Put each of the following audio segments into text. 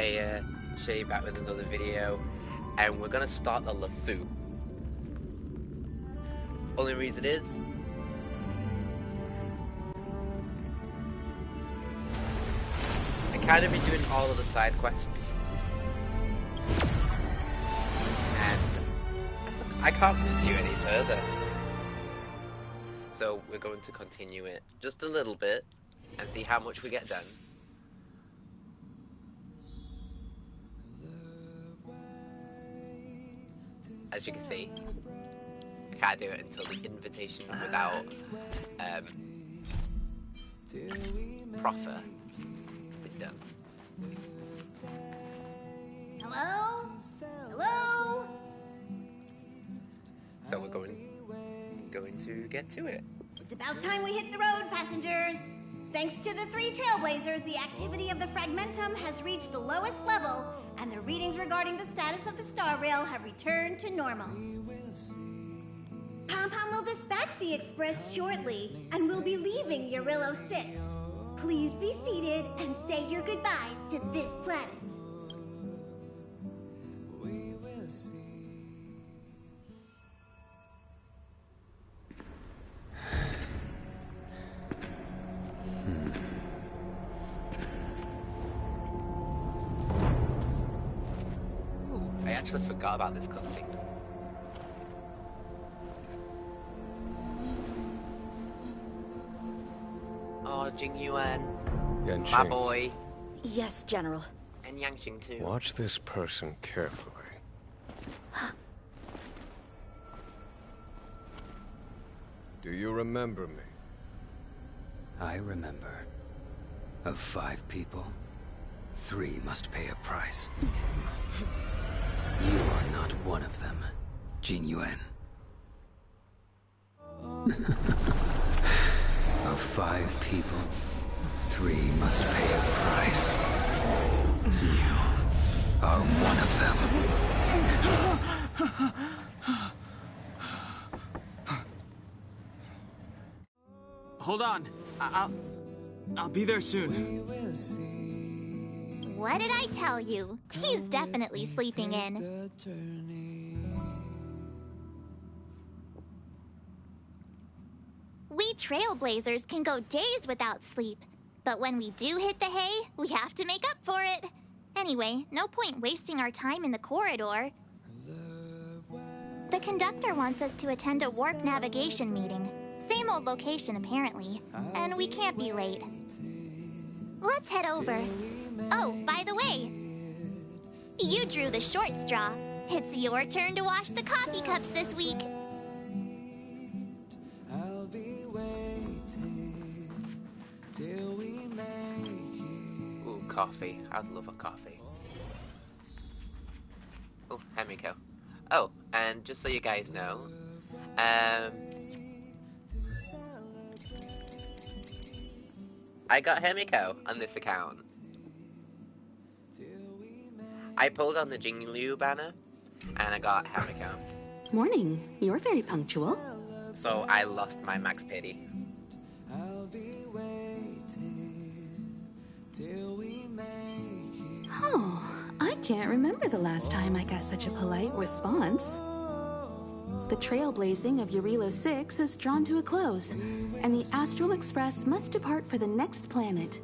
Hey, Shay back with another video, and we're gonna start the Luofu. Only reason is, I kind of been doing all of the side quests, and I can't pursue any further. So we're going to continue it just a little bit and see how much we get done. As you can see, I can't do it until the invitation without proffer is done. Hello? Hello? So we're going to get to it. It's about time we hit the road, passengers. Thanks to the 3 trailblazers, the activity of the fragmentum has reached the lowest level, and the readings regarding the status of the star rail have returned to normal. Pom-Pom will dispatch the express shortly, and we'll be leaving Xianzhou 6. Please be seated and say your goodbyes to this planet. I actually forgot about this cutscene. Oh, Jing Yuan, my boy. Yes, General. And Yangxing too. Watch this person carefully. Do you remember me? I remember. Of 5 people, 3 must pay a price. You are not one of them, Jing Yuan. Of 5 people, 3 must pay a price. You are one of them. Hold on. I'll be there soon. What did I tell you? He's definitely sleeping in. We trailblazers can go days without sleep, but when we do hit the hay, we have to make up for it. Anyway, no point wasting our time in the corridor. The conductor wants us to attend a warp navigation meeting. Same old location, apparently, and we can't be late. Let's head over. Oh, by the way, you drew the short straw. It's your turn to wash the coffee cups this week. Ooh, coffee. I'd love a coffee. Oh, Hemiko. Oh, and just so you guys know, I got Hemiko on this account. I pulled on the Jinglu banner, and I got Hemiko. Morning. You're very punctual. So I lost my max pity. Oh, I can't remember the last time I got such a polite response. The trailblazing of Xianzhou 6 is drawn to a close, and the Astral Express must depart for the next planet.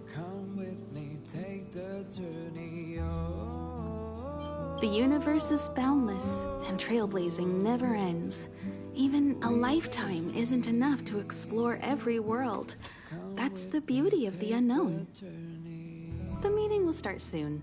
The universe is boundless, and trailblazing never ends. Even a lifetime isn't enough to explore every world. That's the beauty of the unknown. The meeting will start soon.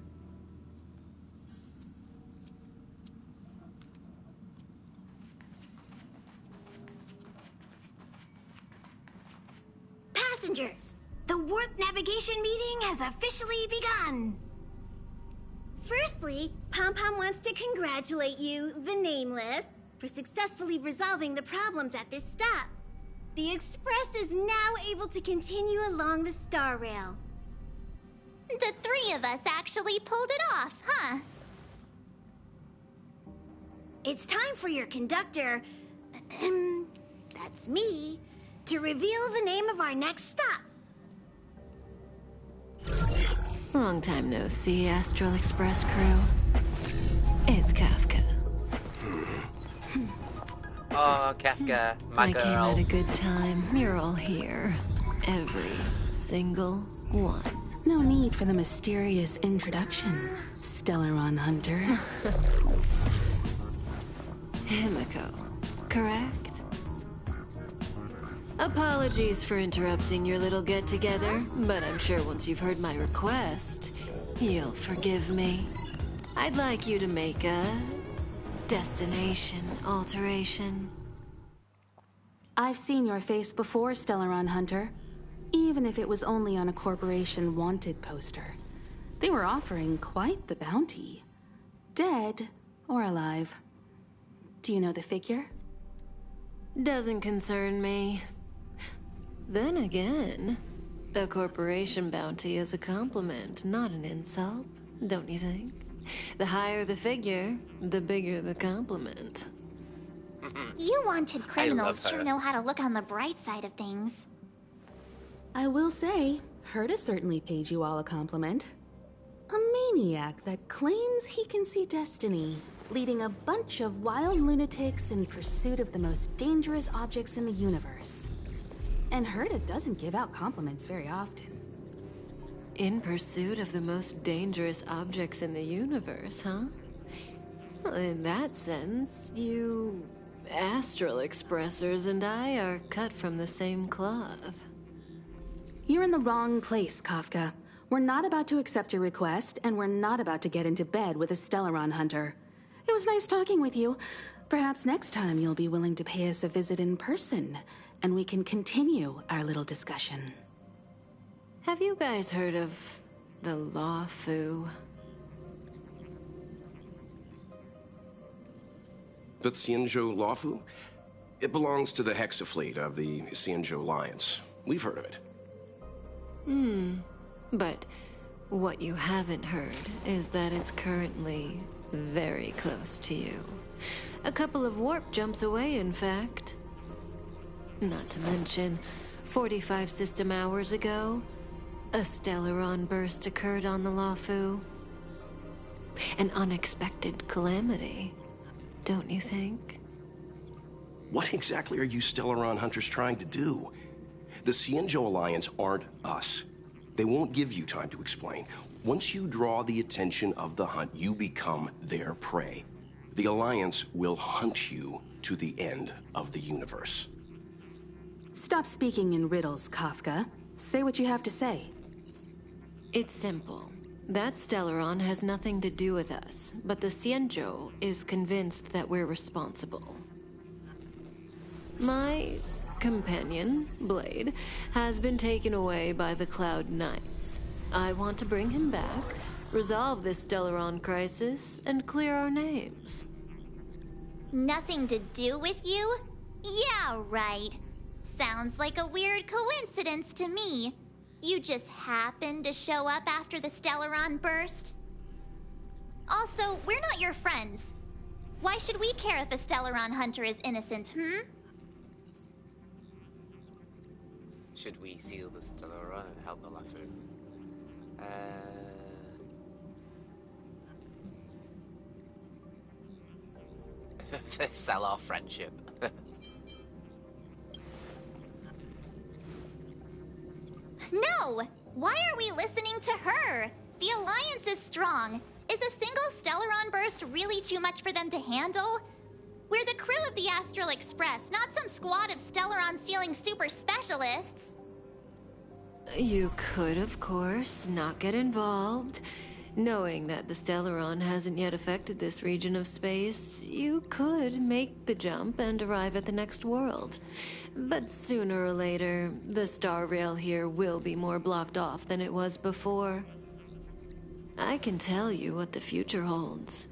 Passengers, the warp navigation meeting has officially begun. Firstly, Pom-Pom wants to congratulate you, the Nameless, for successfully resolving the problems at this stop. The Express is now able to continue along the star rail. The 3 of us actually pulled it off, huh? It's time for your conductor, that's me, to reveal the name of our next stop. Long time no see, Astral Express crew. It's Kafka. Oh, Kafka, my I girl. came at a good time. You're all here. Every single one. No need for the mysterious introduction, Stellaron Hunter. Himiko, correct? Apologies for interrupting your little get-together, but I'm sure once you've heard my request, you'll forgive me. I'd like you to make a destination alteration. I've seen your face before, Stellaron Hunter. Even if it was only on a corporation wanted poster. They were offering quite the bounty. Dead or alive. Do you know the figure? Doesn't concern me. Then again, a corporation bounty is a compliment, not an insult, don't you think? The higher the figure, the bigger the compliment. You wanted criminals love her. sure know how to look on the bright side of things. I will say, Herta certainly paid you all a compliment. A maniac that claims he can see destiny, leading a bunch of wild lunatics in pursuit of the most dangerous objects in the universe. And Herta doesn't give out compliments very often. In pursuit of the most dangerous objects in the universe, huh? Well, in that sense, you Astral Expressors and I are cut from the same cloth. You're in the wrong place, Kafka. We're not about to accept your request, and we're not about to get into bed with a Stellaron Hunter. It was nice talking with you. Perhaps next time you'll be willing to pay us a visit in person, and we can continue our little discussion. Have you guys heard of the Luofu? The Xianzhou Luofu? It belongs to the Hexafleet of the Xianzhou Alliance. We've heard of it. But what you haven't heard is that it's currently very close to you. A couple of warp jumps away, in fact. Not to mention, 45 system hours ago, a Stellaron burst occurred on the Luofu. An unexpected calamity, don't you think? What exactly are you Stellaron hunters trying to do? The Xianzhou Alliance aren't us. They won't give you time to explain. Once you draw the attention of the hunt, you become their prey. The Alliance will hunt you to the end of the universe. Stop speaking in riddles, Kafka. Say what you have to say. It's simple. That Stellaron has nothing to do with us, but the Xianzhou is convinced that we're responsible. My companion, Blade, has been taken away by the Cloud Knights. I want to bring him back, resolve this Stellaron crisis, and clear our names. Nothing to do with you? Yeah, right. Sounds like a weird coincidence to me. You just happened to show up after the Stellaron burst? Also, we're not your friends. Why should we care if a Stellaron hunter is innocent, Should we seal the Stellaron and help the Luofu? Sell our friendship. No! Why are we listening to her? The Alliance is strong. Is a single Stellaron burst really too much for them to handle? We're the crew of the Astral Express, not some squad of Stellaron-stealing super specialists. You could, of course, not get involved. Knowing that the Stellaron hasn't yet affected this region of space, you could make the jump and arrive at the next world. But sooner or later, the star rail here will be more blocked off than it was before. I can tell you what the future holds.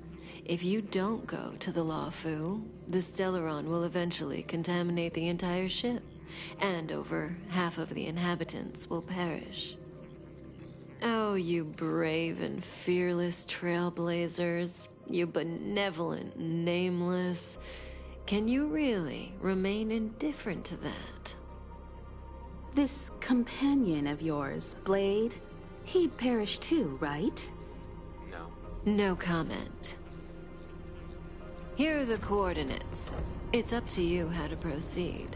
If you don't go to the Luofu, the Stellaron will eventually contaminate the entire ship, and over half of the inhabitants will perish. Oh, you brave and fearless trailblazers, you benevolent nameless. Can you really remain indifferent to that? This companion of yours, Blade, He'd perish too, right? No. No comment. Here are the coordinates. It's up to you how to proceed.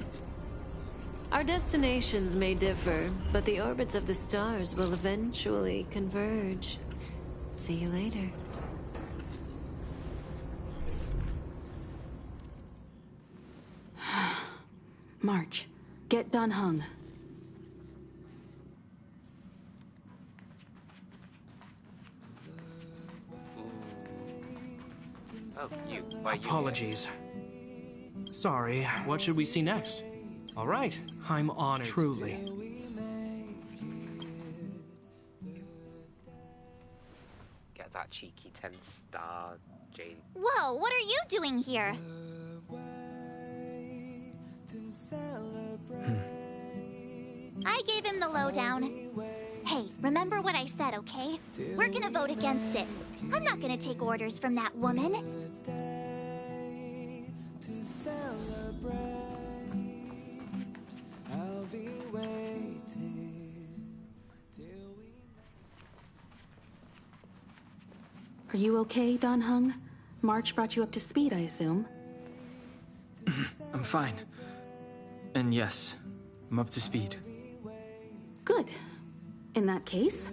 Our destinations may differ, but the orbits of the stars will eventually converge. See you later. March, get Dan Heng. Oh, you. Why you? Apologies. Sorry, what should we see next? All right, I'm honored. Truly. Get that cheeky 10-star Jane. Whoa, what are you doing here? I gave him the lowdown. Hey, remember what I said, okay? We're gonna vote against it. I'm not gonna take orders from that woman. Are you okay, Dan Heng? March brought you up to speed, I assume. I'm fine. And yes, I'm up to speed. Good. In that case,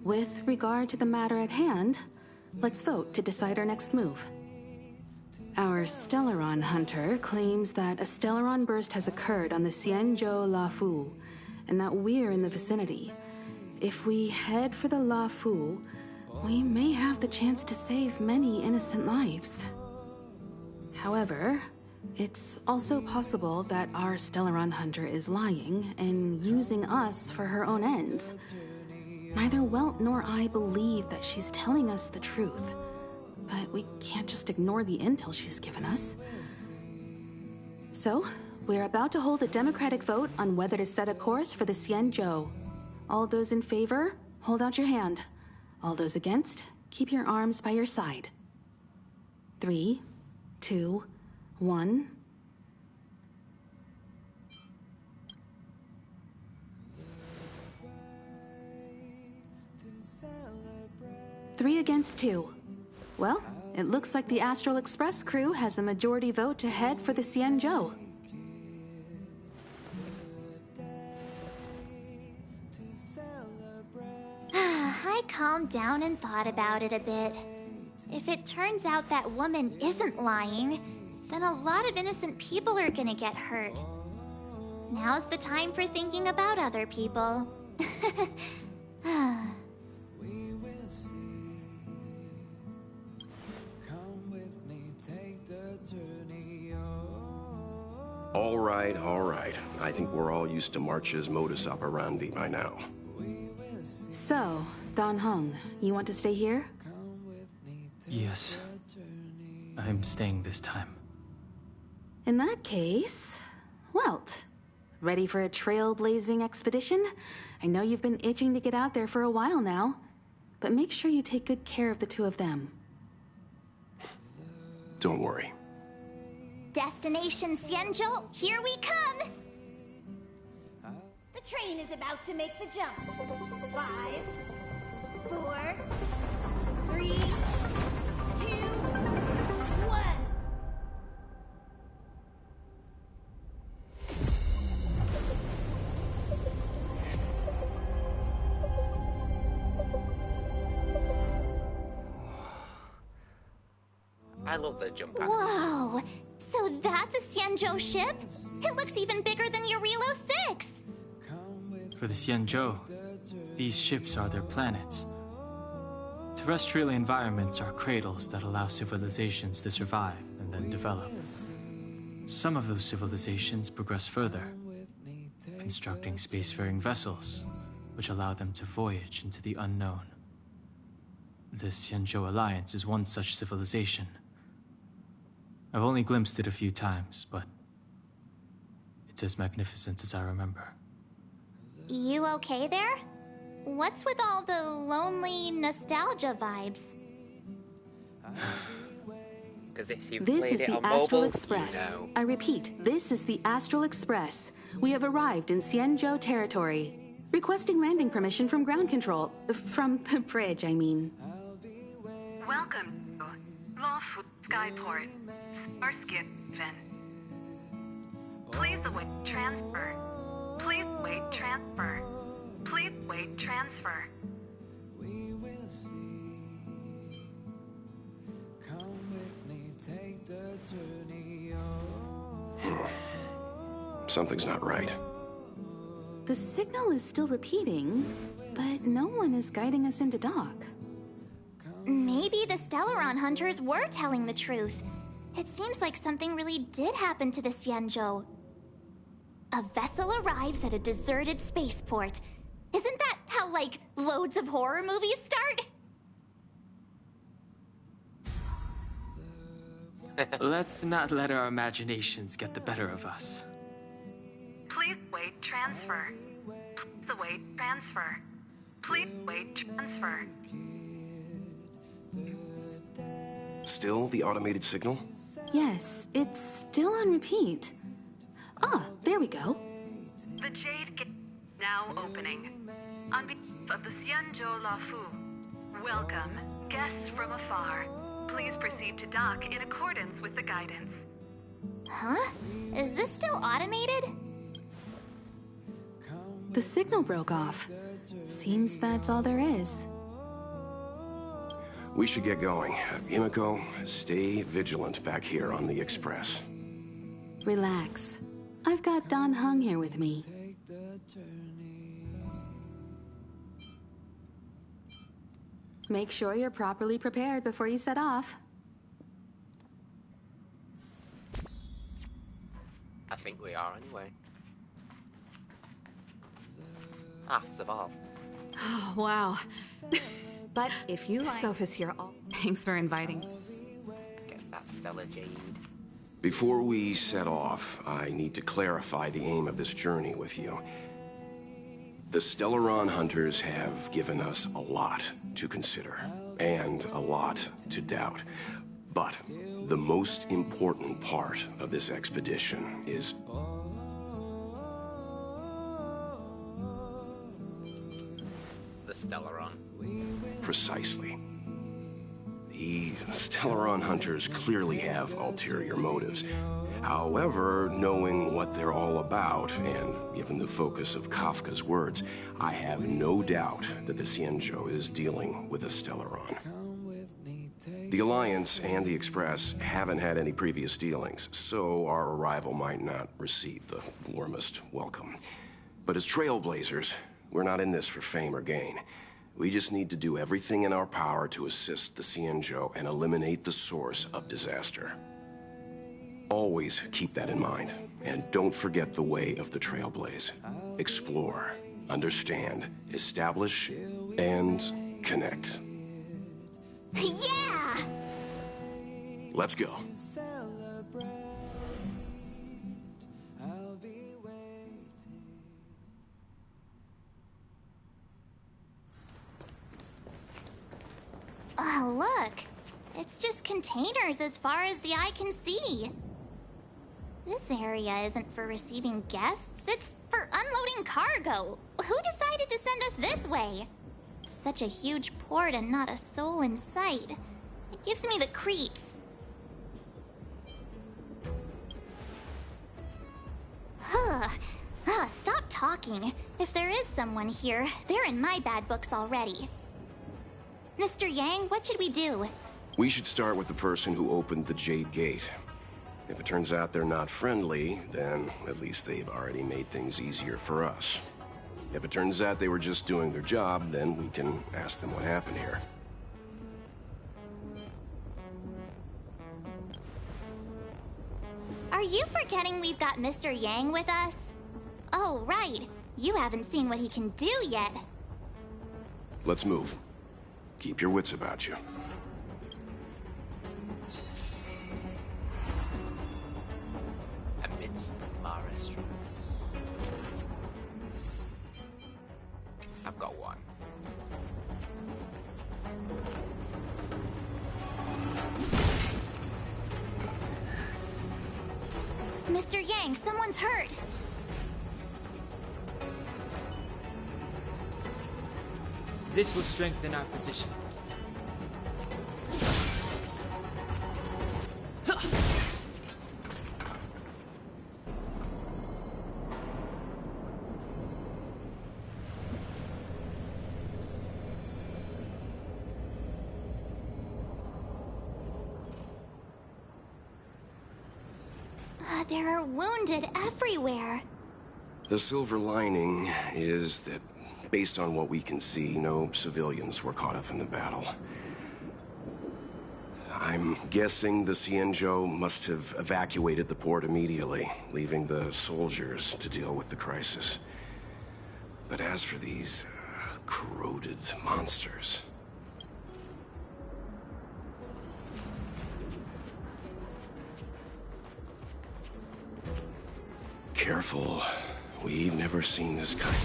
with regard to the matter at hand, let's vote to decide our next move. Our Stellaron hunter claims that a Stellaron burst has occurred on the Xianzhou Luofu, and that we're in the vicinity. If we head for the Luofu, we may have the chance to save many innocent lives. However, it's also possible that our Stellaron hunter is lying and using us for her own ends. Neither Welt nor I believe that she's telling us the truth, but we can't just ignore the intel she's given us. So, we're about to hold a democratic vote on whether to set a course for the Xianzhou. All those in favor, hold out your hand. All those against, keep your arms by your side. 3, 2, 1. Three against 2. Well, it looks like the Astral Express crew has a majority vote to head for the Xianzhou. I calmed down and thought about it a bit. If it turns out that woman isn't lying, then a lot of innocent people are gonna get hurt. Now's the time for thinking about other people. All right, all right. I think we're all used to March's modus operandi by now. So, Dan Heng, you want to stay here? Yes. I'm staying this time. In that case, Welt, ready for a trailblazing expedition? I know you've been itching to get out there for a while now, but make sure you take good care of the two of them. Don't worry. Destination Xianzhou, here we come! The train is about to make the jump. 5, 4, 3, 2, 1. I love the jump out. Whoa! So that's a Xianzhou ship? It looks even bigger than Eurilo 6! For the Xianzhou, these ships are their planets. Terrestrial environments are cradles that allow civilizations to survive and then develop. Some of those civilizations progress further, constructing spacefaring vessels, which allow them to voyage into the unknown. The Xianzhou Alliance is one such civilization. I've only glimpsed it a few times, but it's as magnificent as I remember. You okay there? What's with all the lonely nostalgia vibes? Because if you This played is it the on Astral mobile, Express. you know. I repeat, this is the Astral Express. We have arrived in Xianzhou territory. Requesting landing permission from ground control. From the bridge, I mean. Welcome to Luofu Skyport, Starskin. Please await transfer. Please wait transfer. Please wait transfer. Something's not right. The signal is still repeating, but no one is guiding us into dock. Maybe the Stellaron hunters were telling the truth. It seems like something really did happen to the Xianzhou. A vessel arrives at a deserted spaceport. Isn't that how, like, loads of horror movies start? Let's not let our imaginations get the better of us. Please wait transfer. Please await transfer. Please wait transfer. Still the automated signal? Yes, it's still on repeat. Ah, there we go. The Jade Gate now opening. On behalf of the Xianzhou Luofu, welcome, guests from afar. Please proceed to dock in accordance with the guidance. Huh? Is this still automated? The signal broke off. Seems that's all there is. We should get going. Himiko, stay vigilant back here on the Express. Relax. I've got Don Hung here with me. Make sure you're properly prepared before you set off. I think we are anyway. Ah, Saval. Oh, wow. But if you like... Sophia's here. Thanks for inviting. Get that Stellar Jade. Before we set off, I need to clarify the aim of this journey with you. The Stellaron hunters have given us a lot to consider, and a lot to doubt. But the most important part of this expedition is... The Stellaron. Precisely. The Stellaron hunters clearly have ulterior motives. However, knowing what they're all about, and given the focus of Kafka's words, I have no doubt that the Xianzhou is dealing with a Stellaron. The Alliance and the Express haven't had any previous dealings, so our arrival might not receive the warmest welcome. But as trailblazers, we're not in this for fame or gain. We just need to do everything in our power to assist the Xianzhou and eliminate the source of disaster. Always keep that in mind, and don't forget the way of the Trailblaze. Explore, understand, establish, and connect. Yeah! Let's go. Oh, look. It's just containers as far as the eye can see. This area isn't for receiving guests, it's for unloading cargo. Who decided to send us this way? Such a huge port and not a soul in sight. It gives me the creeps. Stop talking. If there is someone here, they're in my bad books already. Mr. Yang, what should we do? We should start with the person who opened the Jade Gate. If it turns out they're not friendly, then at least they've already made things easier for us. If it turns out they were just doing their job, then we can ask them what happened here. Are you forgetting we've got Mr. Yang with us? Oh, right. You haven't seen what he can do yet. Let's move. Keep your wits about you. Amidst the maelstrom. I've got one. Mr. Yang, someone's hurt. This will strengthen our position. There are wounded everywhere. The silver lining is that, based on what we can see, no civilians were caught up in the battle. I'm guessing the Xianzhou must have evacuated the port immediately, leaving the soldiers to deal with the crisis. But as for these corroded monsters... Careful. We've never seen this kind.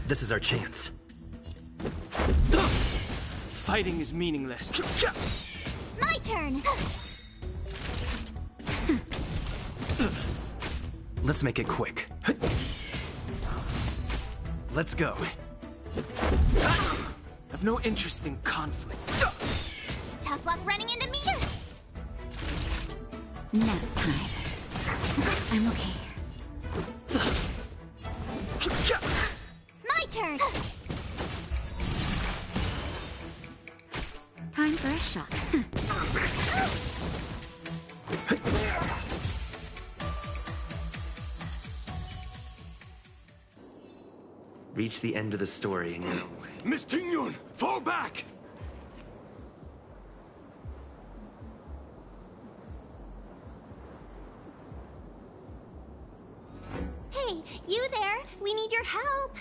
This is our chance. Fighting is meaningless. My turn! Let's make it quick. Let's go. I've no interest in conflict. Tough luck running into me! Nap time. I'm okay. My turn! Time for a shot. Reach the end of the story and you... Miss Tingyun, fall back! Hey, you there? We need your help.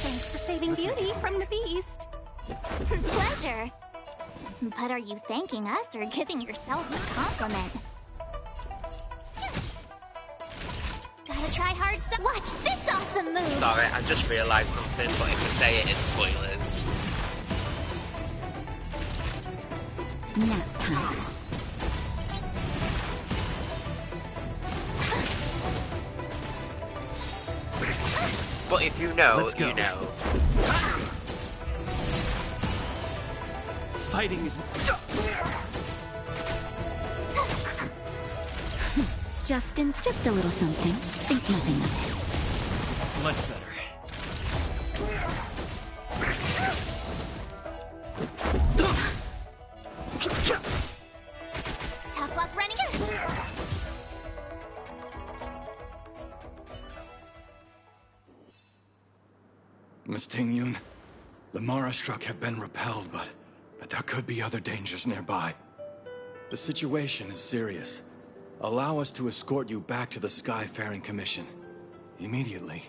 Thanks for saving Beauty from the beast. Pleasure. But are you thanking us or giving yourself a compliment? Gotta try hard so— Watch this awesome move! Sorry, I just realised something, but if I say it, it's spoilers. Nap time. But if you know, you know. Fighting is... Just a little something. Think nothing of it. Much better. Tough luck running in! Miss Tingyun, the Mara struck have been repelled, but there could be other dangers nearby. The situation is serious. Allow us to escort you back to the Skyfaring Commission. Immediately.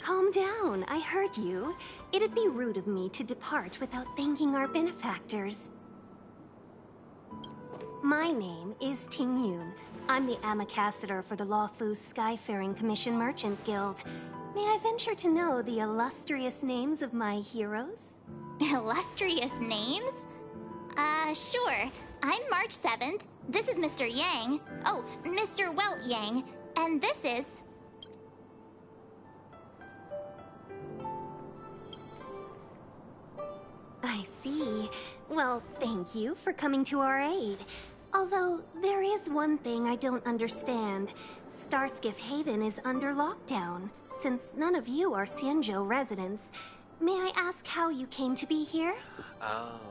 Calm down, I heard you. It'd be rude of me to depart without thanking our benefactors. My name is Tingyun. I'm the ambassador for the Luofu Skyfaring Commission Merchant Guild. May I venture to know the illustrious names of my heroes? Illustrious names? Sure. I'm March 7th. This is Mr. Yang. Oh, Mr. Welt Yang. And this is... I see. Well, thank you for coming to our aid. Although, there is one thing I don't understand. Starskiff Haven is under lockdown. Since none of you are Xianzhou residents, may I ask how you came to be here? Oh.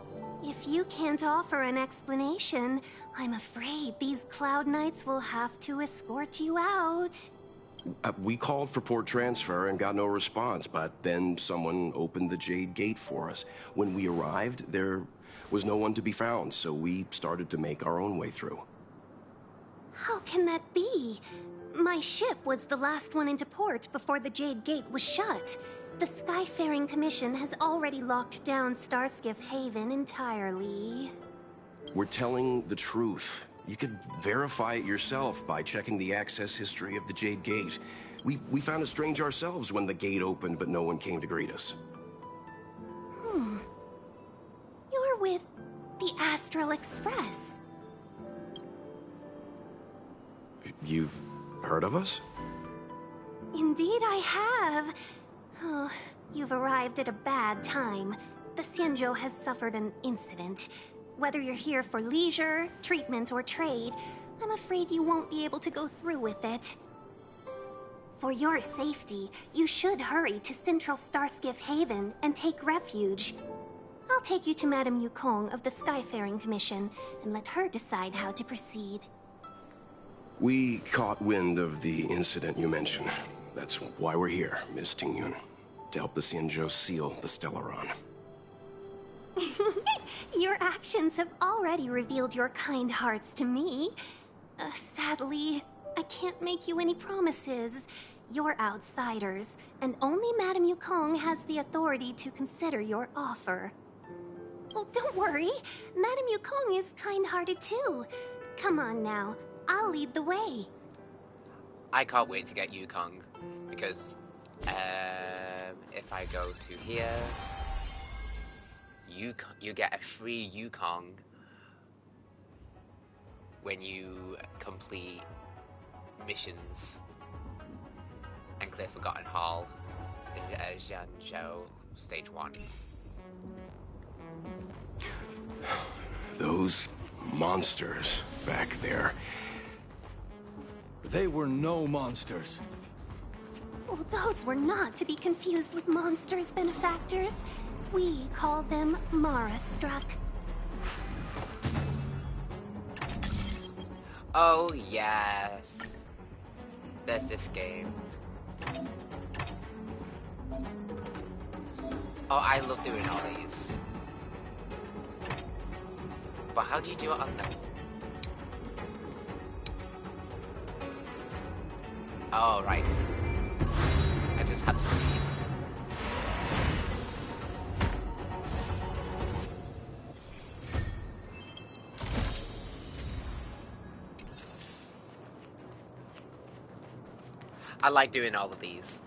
If you can't offer an explanation, I'm afraid these Cloud Knights will have to escort you out. We called for port transfer and got no response, but then someone opened the Jade Gate for us. When we arrived, there was no one to be found, so we started to make our own way through. How can that be? My ship was the last one into port before the Jade Gate was shut. The Skyfaring Commission has already locked down Starskiff Haven entirely. We're telling the truth. You could verify it yourself by checking the access history of the Jade Gate. We found it strange ourselves when the gate opened, but no one came to greet us. with the Astral Express. You've heard of us? Indeed I have. Oh, you've arrived at a bad time. The Xianzhou has suffered an incident. Whether you're here for leisure, treatment, or trade, I'm afraid you won't be able to go through with it. For your safety, you should hurry to Central Starskiff Haven and take refuge. I'll take you to Madame Yukong of the Skyfaring Commission and let her decide how to proceed. We caught wind of the incident you mentioned. That's why we're here, Miss Tingyun. To help the Xianzhou seal the Stellaron. Your actions have already revealed your kind hearts to me. Sadly, I can't make you any promises. You're outsiders, and only Madame Yukong has the authority to consider your offer. Oh, don't worry. Madame Yukong is kind-hearted too. Come on now, I'll lead the way. I can't wait to get Yukong, because if I go to here, you get a free Yukong when you complete missions and clear Forgotten Hall, Xianzhou Stage 1. Those monsters back there. They were no monsters. Oh, those were not to be confused with monsters, benefactors. We call them Mara-struck. Oh yes, there's this game. Oh, I love doing all these. But how do you do it on them? Oh, right. I just had to read. I like doing all of these.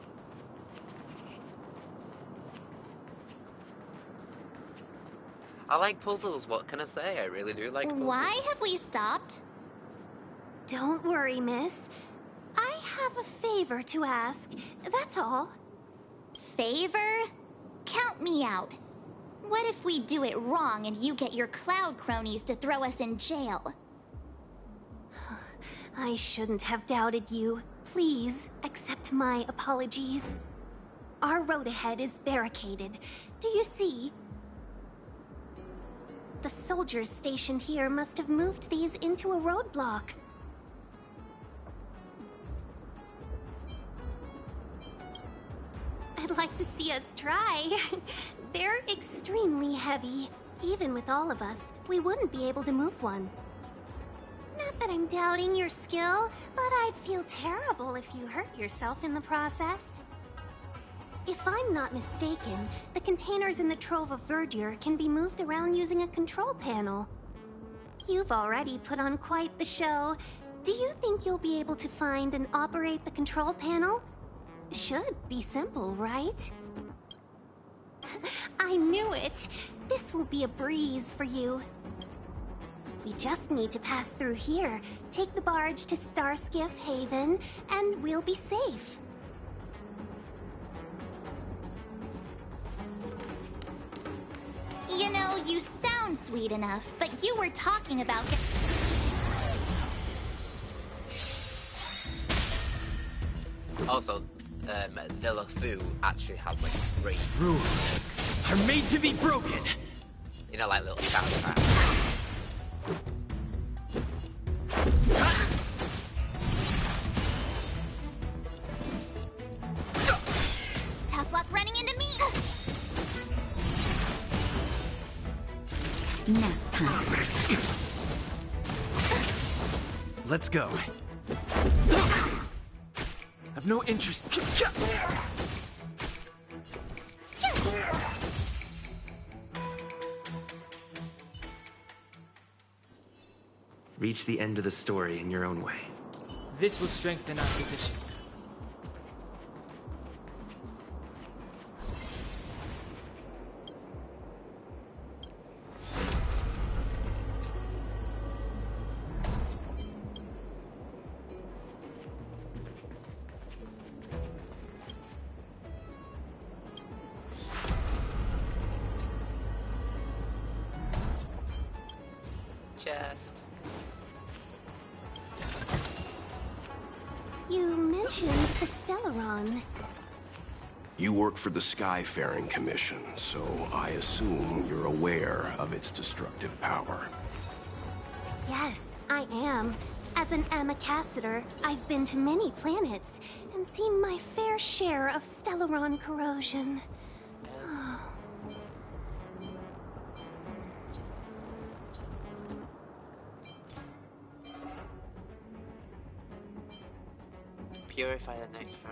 I like puzzles, what can I say? I really do like puzzles. Why have we stopped? Don't worry, miss. I have a favor to ask, that's all. Favor? Count me out. What if we do it wrong and you get your cloud cronies to throw us in jail? I shouldn't have doubted you. Please, accept my apologies. Our road ahead is barricaded. Do you see? The soldiers stationed here must have moved these into a roadblock. I'd like to see us try. They're extremely heavy. Even with all of us, we wouldn't be able to move one. Not that I'm doubting your skill, but I'd feel terrible if you hurt yourself in the process. If I'm not mistaken, the containers in the Trove of Verdure can be moved around using a control panel. You've already put on quite the show. Do you think you'll be able to find and operate the control panel? Should be simple, right? I knew it! This will be a breeze for you. We just need to pass through here, take the barge to Starskiff Haven, and we'll be safe. You know, you sound sweet enough, but you were talking about... Also, the Luofu actually has like 3 rules are made to be broken. You know, like little soundtracks. Tough luck running into me! Nap time. Let's go. I've no interest. Reach the end of the story in your own way. This will strengthen our position. chest. You mentioned the Stellaron. You work for the Skyfaring Commission, so I assume you're aware of its destructive power. Yes, I am. As an Amicassator, I've been to many planets and seen my fair share of Stellaron corrosion. Purify the next for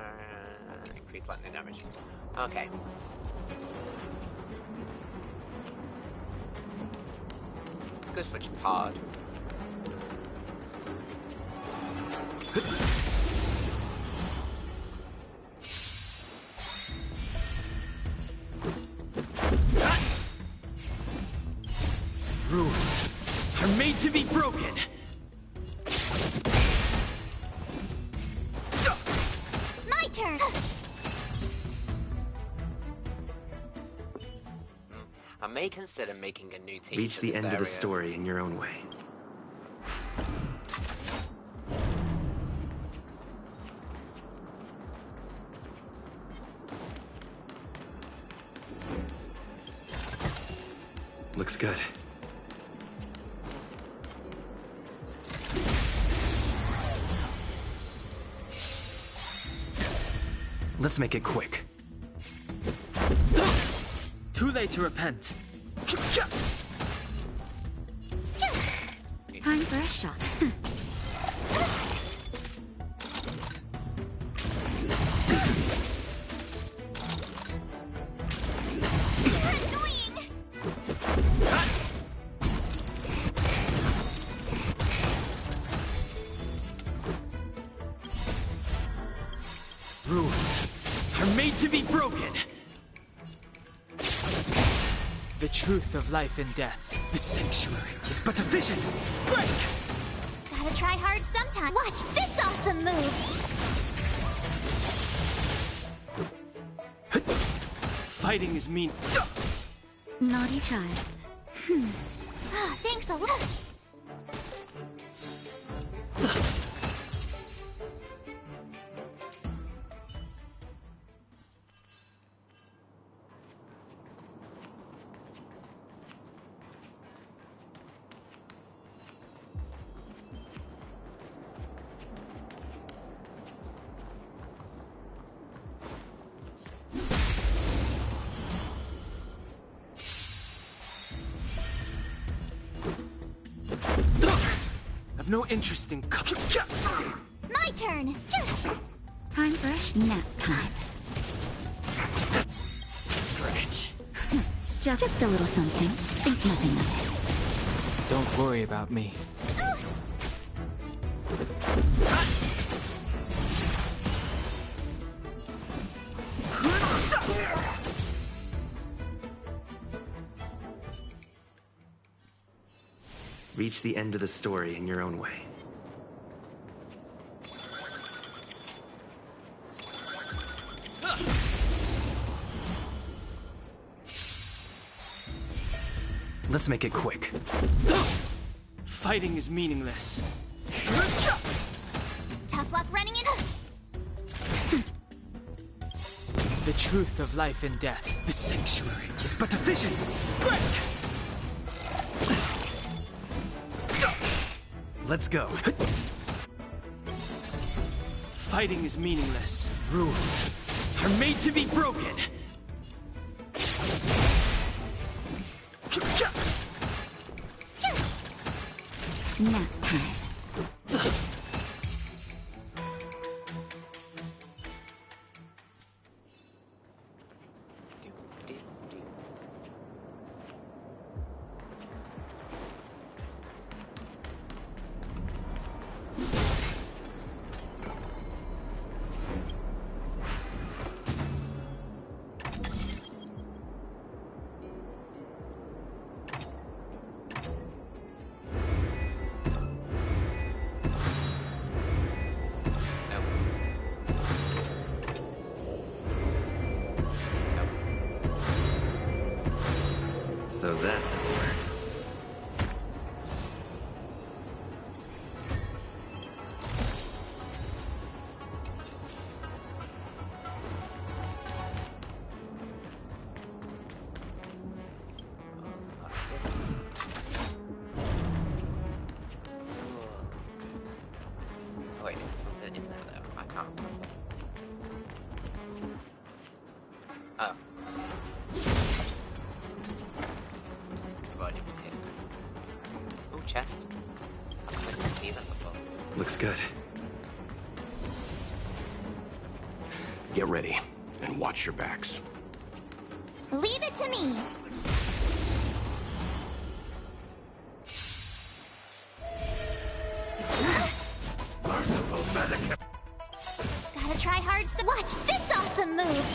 increased lightning damage. Okay. Good switch card. Rules are made to be broken. My turn. I may consider making a new team. Reach the end of the story in your own way. Looks good. Let's make it quick. Too late to repent. Time for a shot. Rules are made to be broken. The truth of life and death. The sanctuary is but a vision. Break! Gotta try hard sometime. Watch this awesome move. Fighting is mean. Naughty child. Thanks a lot. I've no interest in. My turn. Time for a nap time. Stretch. Just a little something. Think nothing of it. Don't worry about me. Reach the end of the story in your own way. Let's make it quick. Fighting is meaningless. Tough luck running in. The truth of life and death. The sanctuary is but a vision. Break! Let's go. Fighting is meaningless. Rules are made to be broken. Nap time. So that's how it works. good. Get ready, and watch your backs. Leave it to me. Merciful medic. Gotta try hard to watch this awesome move.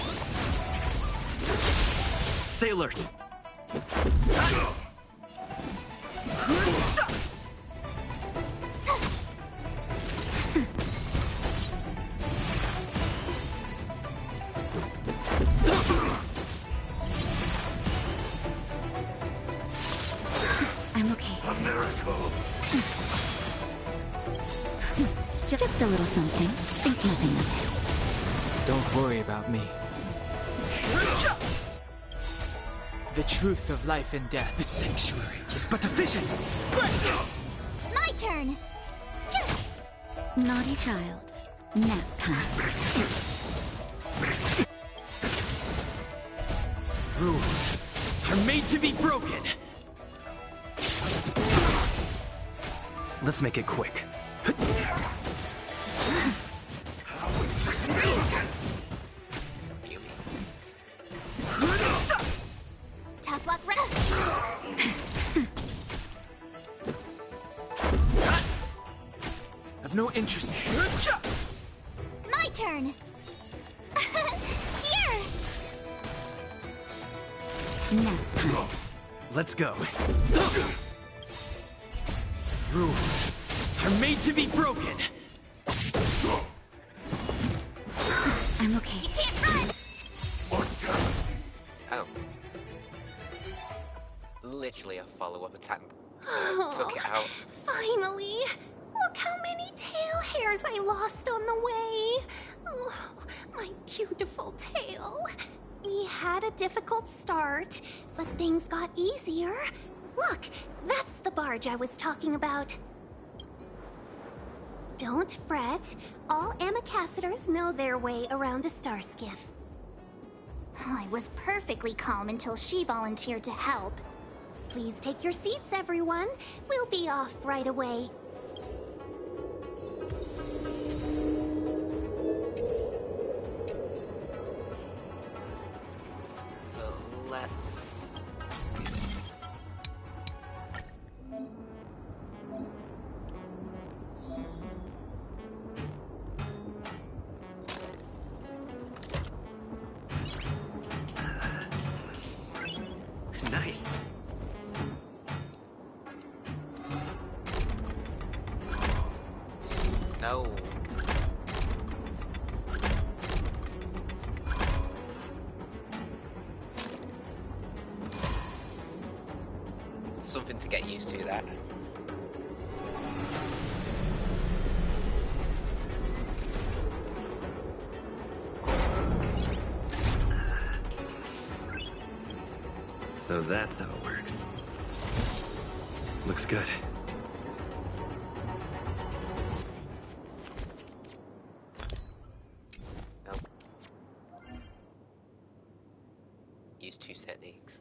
Stay alert. I'm okay. A miracle. Just a little something. Think nothing of it. Don't worry about me. The truth of life and death, the sanctuary, is but a vision. My turn. Naughty child. Nap time. Rules are made to be broken. Let's make it quick. Tough luck, I've no interest. My turn. Here. Nap time. Let's go. Rules are made to be broken. I'm okay. You can't run. Oh. Literally a follow-up attack. Oh, Took it out. finally! Look how many tail hairs I lost on the way. Oh, my beautiful tail. We had a difficult start, but things got easier. Look, that's the barge I was talking about. Don't fret. All ambassadors know their way around a star skiff. I was perfectly calm until she volunteered to help. Please take your seats, everyone. We'll be off right away. So let's... Nice. No. Something to get used to, that. So that's how it works. Looks good. Nope. Use 2 techniques.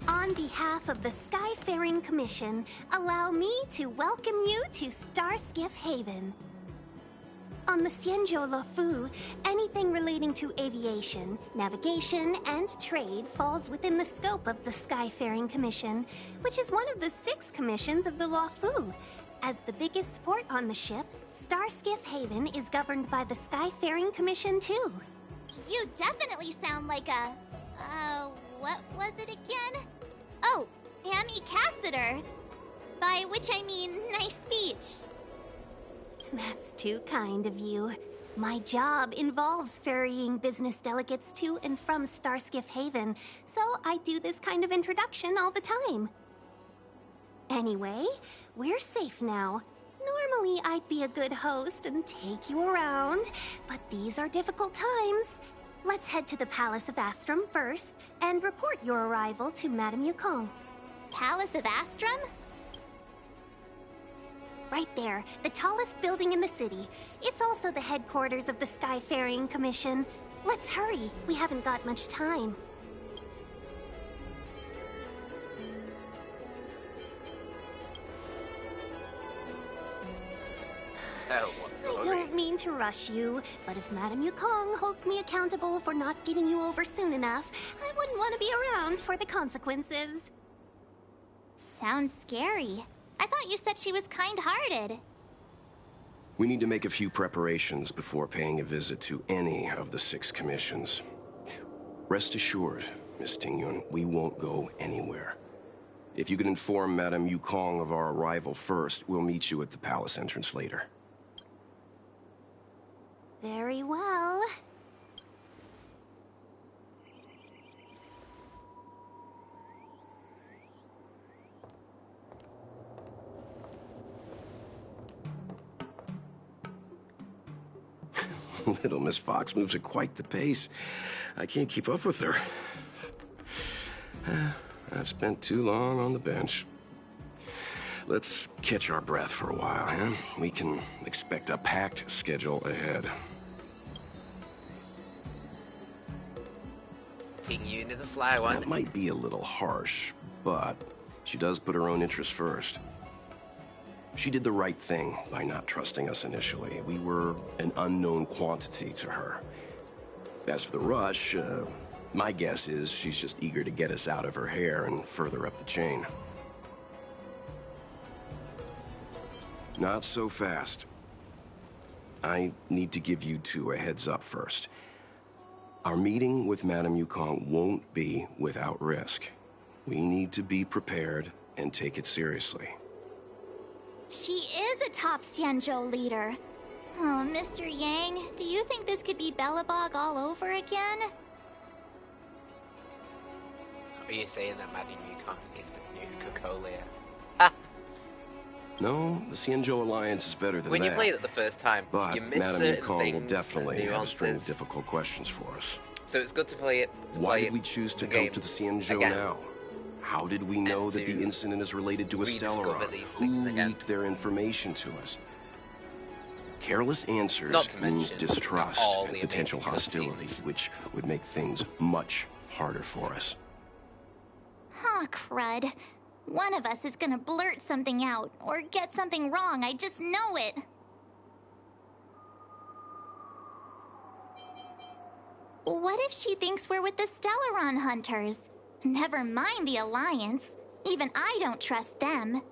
On behalf of the Skyfaring Commission, allow me to welcome you to Starskiff Haven. On the Xianzhou Luofu, anything relating to aviation, navigation, and trade falls within the scope of the Skyfaring Commission, which is one of the 6 commissions of the Luofu. As the biggest port on the ship, Starskiff Haven is governed by the Skyfaring Commission too. You definitely sound like a... what was it again? Oh, ambassador. By which I mean nice speech. That's too kind of you. My job involves ferrying business delegates to and from Starskiff Haven, so I do this kind of introduction all the time. Anyway, we're safe now. Normally, I'd be a good host and take you around, but these are difficult times. Let's head to the Palace of Astrum first and report your arrival to Madame Yukong. Palace of Astrum? Right there, the tallest building in the city. It's also the headquarters of the Skyfaring Commission. Let's hurry, we haven't got much time. Oh, what's the I hurry? don't mean to rush you, but if Madame Yukong holds me accountable for not getting you over soon enough, I wouldn't want to be around for the consequences. Sounds scary. I thought you said she was kind-hearted. We need to make a few preparations before paying a visit to any of the 6 commissions. Rest assured, Miss Tingyun, we won't go anywhere. If you could inform Madame Yukong of our arrival first, we'll meet you at the palace entrance later. Very well. Little Miss Fox moves at quite the pace. I can't keep up with her. I've spent too long on the bench. Let's catch our breath for a while, huh? We can expect a packed schedule ahead. Tingyun is a sly one. That might be a little harsh, but she does put her own interests first. She did the right thing by not trusting us initially. We were an unknown quantity to her. As for the rush, my guess is she's just eager to get us out of her hair and further up the chain. Not so fast. I need to give you 2 a heads up first. Our meeting with Madame Yukong won't be without risk. We need to be prepared and take it seriously. She is a top Xianzhou leader. Oh, Mr. Yang, do you think this could be Bellabog all over again? Are you saying that Madame Yukong is the new Cocolia? No, the Xianzhou Alliance is better than When that. you played it the first time, But you missed Madame certain Yukong things will definitely and have a string of nuances. difficult questions for us. So it's good to play it. Why did we choose to go to the Xianzhou again. now? How did we know that the incident is related to a rediscover Stellaron? these Who things again. leaked their information to us? Careless answers Not to mean mention, distrust not all and the potential amazing hostility, cutscenes. which would make things much harder for us. Huh, crud. One of us is gonna blurt something out, or get something wrong, I just know it. What if she thinks we're with the Stellaron Hunters? Never mind the Alliance. Even I don't trust them.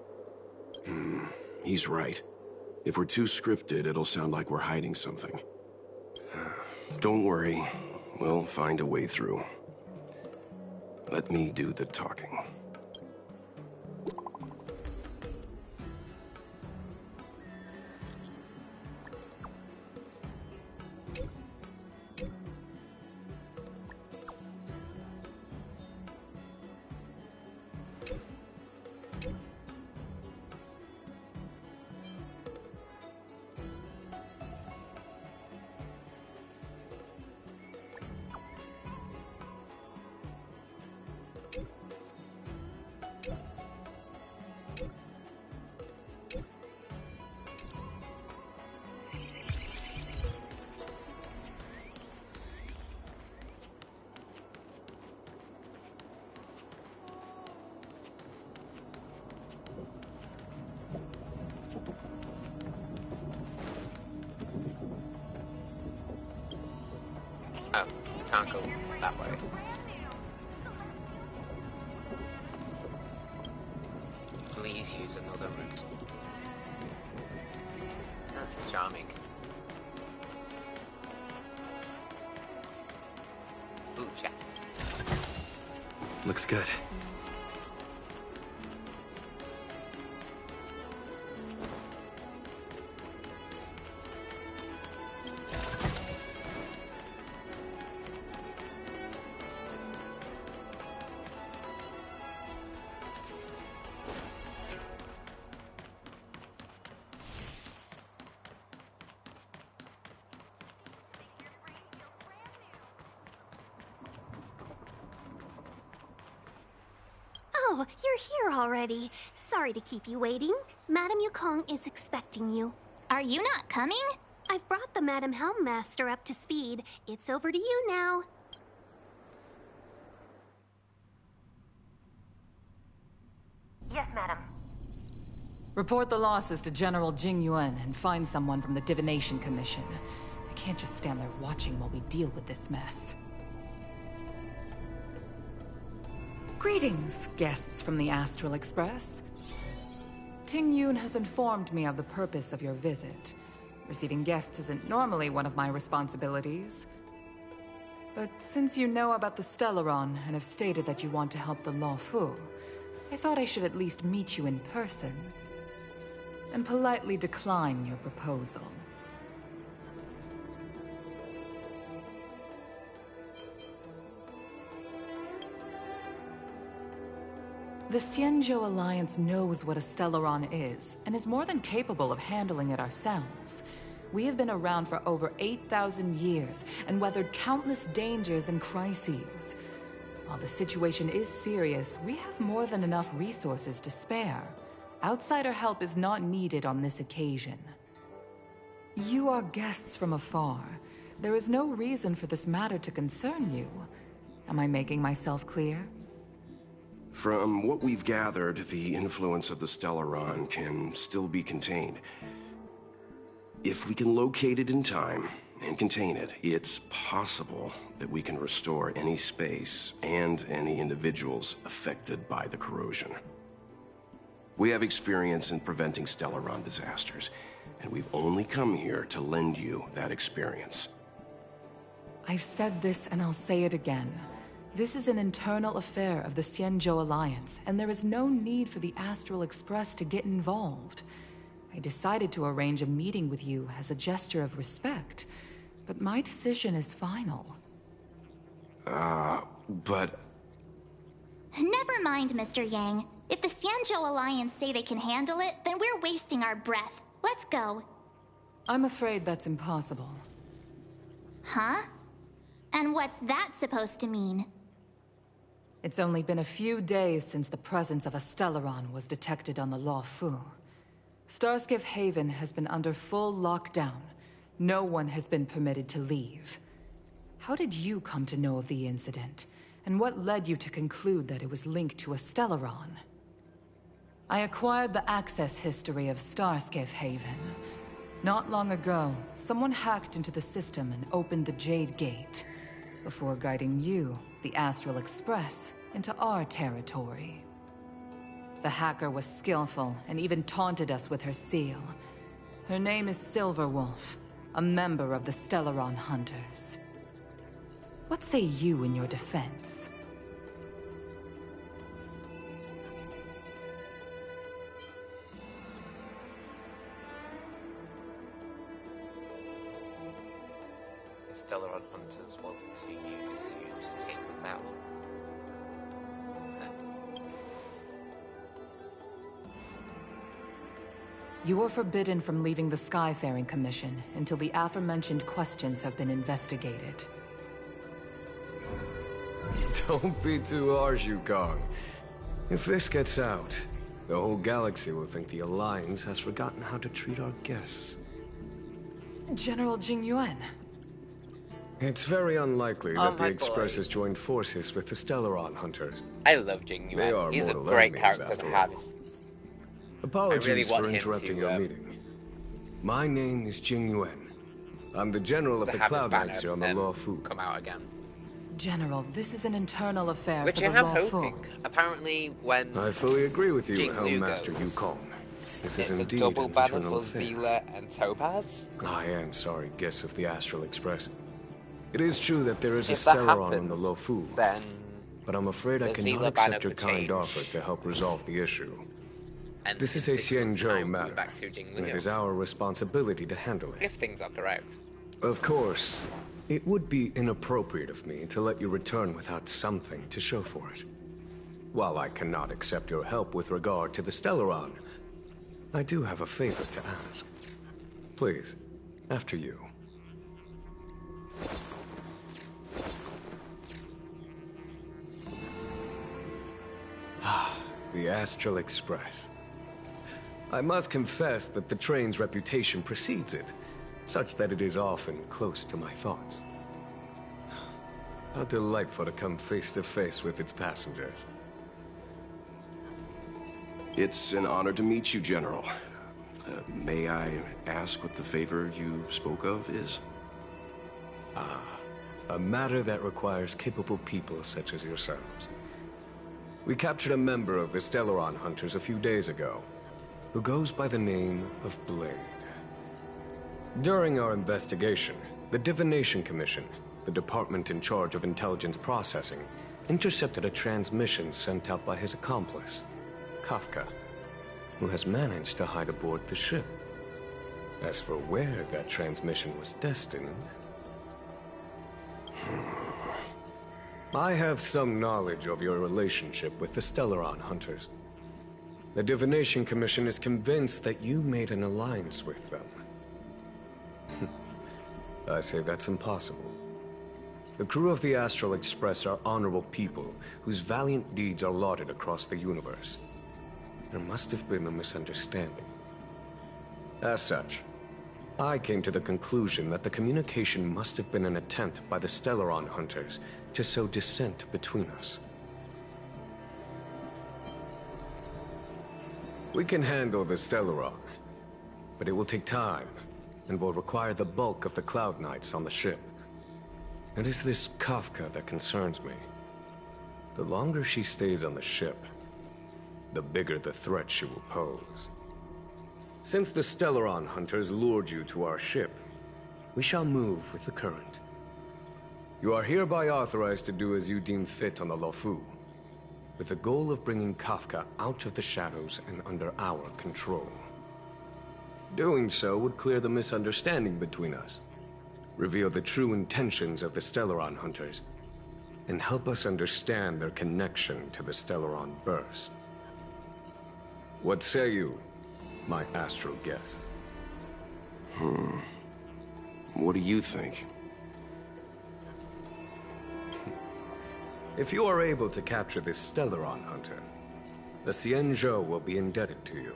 He's right. If we're too scripted, it'll sound like we're hiding something. Don't worry. We'll find a way through. Let me do the talking. Oh, you can't go that way. Please use another route. Ah, charming. Ooh, chest. Looks good. Oh, you're here already. Sorry to keep you waiting. Madame Yukong is expecting you. Are you not coming? I've brought the Madame Helmmaster up to speed. It's over to you now. Yes, madam. Report the losses to General Jing Yuan and find someone from the Divination Commission. I can't just stand there watching while we deal with this mess. Greetings, guests from the Astral Express. Ting Yun has informed me of the purpose of your visit. Receiving guests isn't normally one of my responsibilities. But since you know about the Stellaron and have stated that you want to help the Luofu, I thought I should at least meet you in person and politely decline your proposal. The Xianzhou Alliance knows what a Stellaron is, and is more than capable of handling it ourselves. We have been around for over 8,000 years, and weathered countless dangers and crises. While the situation is serious, we have more than enough resources to spare. Outsider help is not needed on this occasion. You are guests from afar. There is no reason for this matter to concern you. Am I making myself clear? From what we've gathered, the influence of the Stellaron can still be contained. If we can locate it in time and contain it, it's possible that we can restore any space and any individuals affected by the corrosion. We have experience in preventing Stellaron disasters, and we've only come here to lend you that experience. I've said this and I'll say it again. This is an internal affair of the Xianzhou Alliance, and there is no need for the Astral Express to get involved. I decided to arrange a meeting with you as a gesture of respect, but my decision is final. But... Never mind, Mr. Yang. If the Xianzhou Alliance say they can handle it, then we're wasting our breath. Let's go. I'm afraid that's impossible. Huh? And what's that supposed to mean? It's only been a few days since the presence of a Stellaron was detected on the Luofu. Starskiff Haven has been under full lockdown. No one has been permitted to leave. How did you come to know of the incident? And what led you to conclude that it was linked to a Stellaron? I acquired the access history of Starskiff Haven. Not long ago, someone hacked into the system and opened the Jade Gate, before guiding you, the Astral Express, into our territory. The hacker was skillful and even taunted us with her seal. Her name is Silverwolf, a member of the Stellaron Hunters. What say you in your defense? The Stellaron Hunters want to use you to take us out. You are forbidden from leaving the Skyfaring Commission until the aforementioned questions have been investigated. Don't be too harsh, Yukong. If this gets out, the whole galaxy will think the Alliance has forgotten how to treat our guests. General Jing Yuan. It's very unlikely that the my Express boy. has joined forces with the Stellaron Hunters. I love Jing They Yuan. are He's a mortal great enemies, character to after have. all. Apologies I really want for him interrupting to, your meeting. My name is Jing Yuan. I'm the general of to the have his Cloud banner Knights here on the then Luofu. come out again. General, this is an internal affair Which for I the am Luofu. hoping. Apparently, when I fully agree with you, Jing Liu Helmmaster goes, Yukong. This it's is a indeed double an banner internal for affair. Zila and Topaz. I am sorry, guests of the Astral Express. It is true that there is a If that Stellaron on the happens, Luofu, then but I'm afraid I the cannot Zila banner accept your could kind change. offer to help resolve the issue. And This is in a 6 months' Xianzhou time, we'll be matter, back to Jing and it Liu. is our responsibility to handle it. If things are correct. Of course, it would be inappropriate of me to let you return without something to show for it. While I cannot accept your help with regard to the Stellaron, I do have a favor to ask. Please, after you. the Astral Express. I must confess that the train's reputation precedes it, such that it is often close to my thoughts. How delightful to come face to face with its passengers. It's an honor to meet you, General. May I ask what the favor you spoke of is? A matter that requires capable people such as yourselves. We captured a member of the Stellaron Hunters a few days ago, who goes by the name of Blade. During our investigation, the Divination Commission, the department in charge of intelligence processing, intercepted a transmission sent out by his accomplice, Kafka, who has managed to hide aboard the ship. As for where that transmission was destined, I have some knowledge of your relationship with the Stellaron Hunters. The Divination Commission is convinced that you made an alliance with them. I say that's impossible. The crew of the Astral Express are honorable people whose valiant deeds are lauded across the universe. There must have been a misunderstanding. As such, I came to the conclusion that the communication must have been an attempt by the Stellaron Hunters to sow dissent between us. We can handle the Stellaron, but it will take time and will require the bulk of the Cloud Knights on the ship. It is this Kafka that concerns me. The longer she stays on the ship, the bigger the threat she will pose. Since the Stellaron Hunters lured you to our ship, we shall move with the current. You are hereby authorized to do as you deem fit on the Luofu, with the goal of bringing Kafka out of the shadows and under our control. Doing so would clear the misunderstanding between us, reveal the true intentions of the Stellaron Hunters, and help us understand their connection to the Stellaron Burst. What say you, my astral guests? What do you think? If you are able to capture this Stellaron Hunter, the Xianzhou will be indebted to you.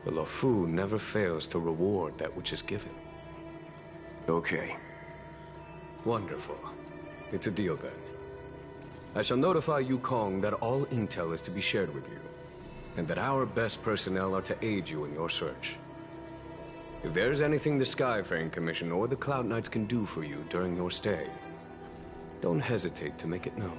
The Luofu never fails to reward that which is given. Okay. Wonderful. It's a deal then. I shall notify Yukong that all intel is to be shared with you, and that our best personnel are to aid you in your search. If there's anything the Skyfaring Commission or the Cloud Knights can do for you during your stay, don't hesitate to make it known.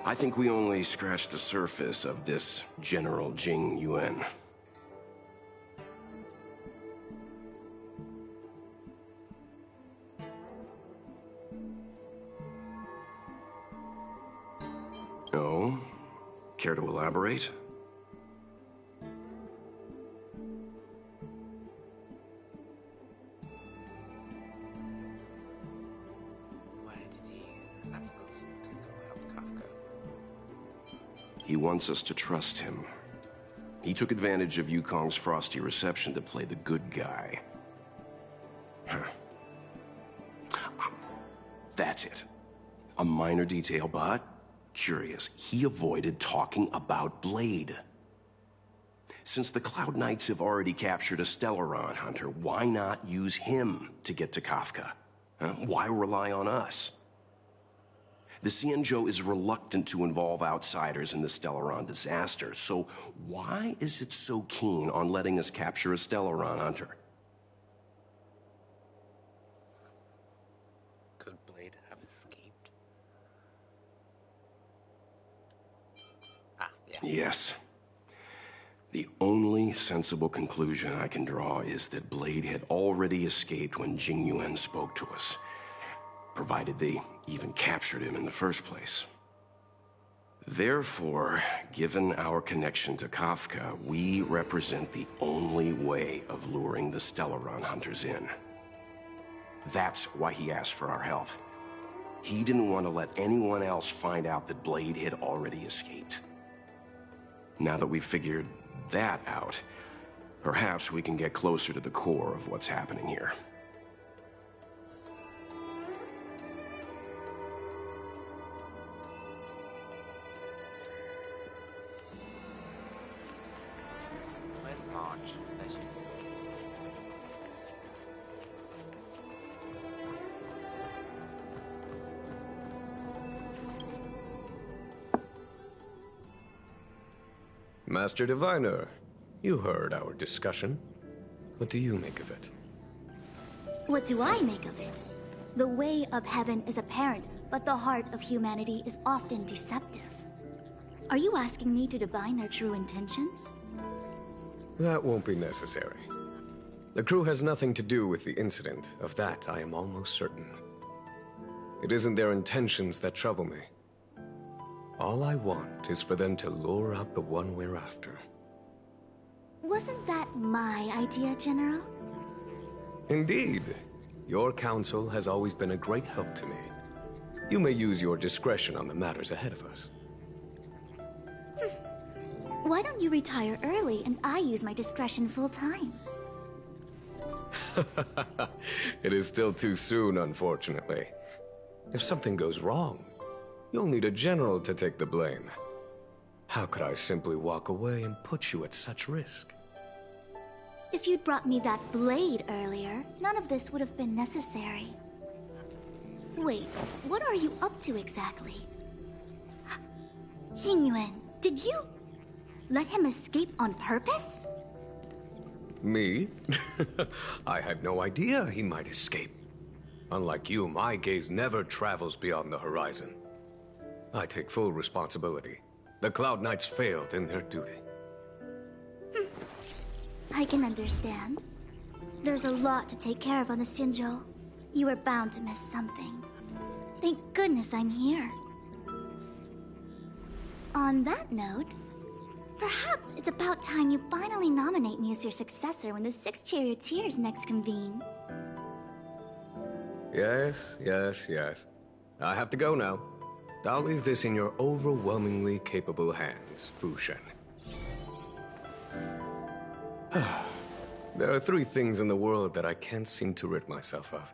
I think we only scratched the surface of this General Jing Yuan. Oh? Care to elaborate? Why did he ask us to go help Kafka? He wants us to trust him. He took advantage of Yukong's frosty reception to play the good guy. That's it. A minor detail, but curious. He avoided talking about Blade. Since the Cloud Knights have already captured a Stellaron Hunter, why not use him to get to Kafka? Why rely on us? The Xianzhou is reluctant to involve outsiders in the Stellaron disaster, so why is it so keen on letting us capture a Stellaron Hunter? Could Blade have escaped? Yeah. Yes. The only sensible conclusion I can draw is that Blade had already escaped when Jing Yuan spoke to us, provided they even captured him in the first place. Therefore, given our connection to Kafka, we represent the only way of luring the Stellaron Hunters in. That's why he asked for our help. He didn't want to let anyone else find out that Blade had already escaped. Now that we've figured that out, perhaps we can get closer to the core of what's happening here. Where's March? There she is. Master Diviner, you heard our discussion. What do you make of it? What do I make of it? The way of heaven is apparent, but the heart of humanity is often deceptive. Are you asking me to divine their true intentions? That won't be necessary. The crew has nothing to do with the incident. Of that, I am almost certain. It isn't their intentions that trouble me. All I want is for them to lure out the one we're after. Wasn't that my idea, General? Indeed. Your counsel has always been a great help to me. You may use your discretion on the matters ahead of us. Why don't you retire early and I use my discretion full time? It is still too soon, unfortunately. If something goes wrong, you'll need a general to take the blame. How could I simply walk away and put you at such risk? If you'd brought me that blade earlier, none of this would have been necessary. Wait, what are you up to exactly? Xingyuan, did you let him escape on purpose? Me? I had no idea he might escape. Unlike you, my gaze never travels beyond the horizon. I take full responsibility. The Cloud Knights failed in their duty. I can understand. There's a lot to take care of on the Xianzhou. You were bound to miss something. Thank goodness I'm here. On that note, perhaps it's about time you finally nominate me as your successor when the Six Charioteers next convene. Yes. I have to go now. I'll leave this in your overwhelmingly capable hands, Fu Shen. There are 3 things in the world that I can't seem to rid myself of.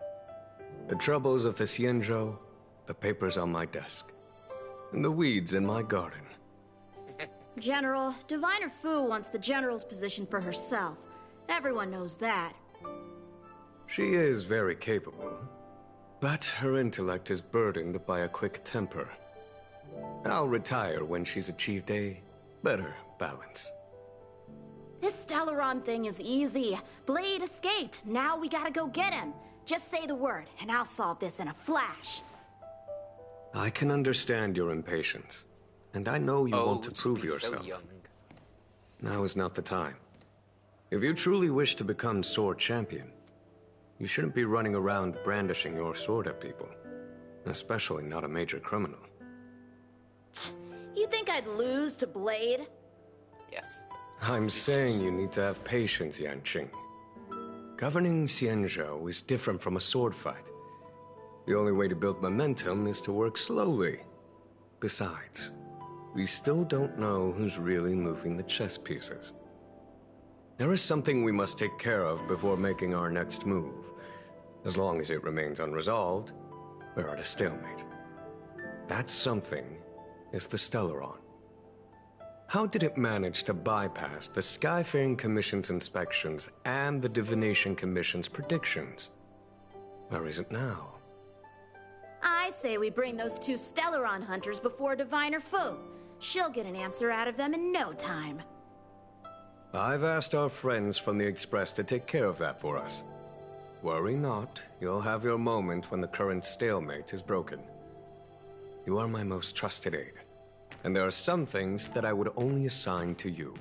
The troubles of the Xianzhou, the papers on my desk, and the weeds in my garden. General, Diviner Fu wants the General's position for herself. Everyone knows that. She is very capable, but her intellect is burdened by a quick temper. I'll retire when she's achieved a better balance. This Stellaron thing is easy. Blade escaped. Now we gotta go get him. Just say the word, and I'll solve this in a flash. I can understand your impatience, and I know you want to prove yourself. So young. Now is not the time. If you truly wish to become Sword Champion, you shouldn't be running around brandishing your sword at people, especially not a major criminal. You think I'd lose to Blade? Yes. I'm saying you need to have patience, Yanqing. Governing Xianzhou is different from a sword fight. The only way to build momentum is to work slowly. Besides, we still don't know who's really moving the chess pieces. There is something we must take care of before making our next move. As long as it remains unresolved, we're at a stalemate. That something is the Stellaron. How did it manage to bypass the Skyfaring Commission's inspections and the Divination Commission's predictions? Where is it now? I say we bring those 2 Stellaron hunters before Diviner Fu. She'll get an answer out of them in no time. I've asked our friends from the Express to take care of that for us. Worry not, you'll have your moment when the current stalemate is broken. You are my most trusted aide, and there are some things that I would only assign to you.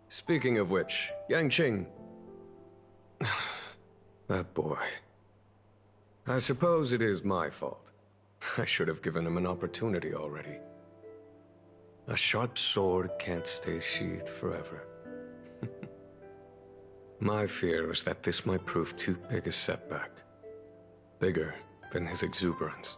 Speaking of which, Yanqing... that boy... I suppose it is my fault. I should have given him an opportunity already. A sharp sword can't stay sheathed forever. My fear is that this might prove too big a setback. Bigger than his exuberance.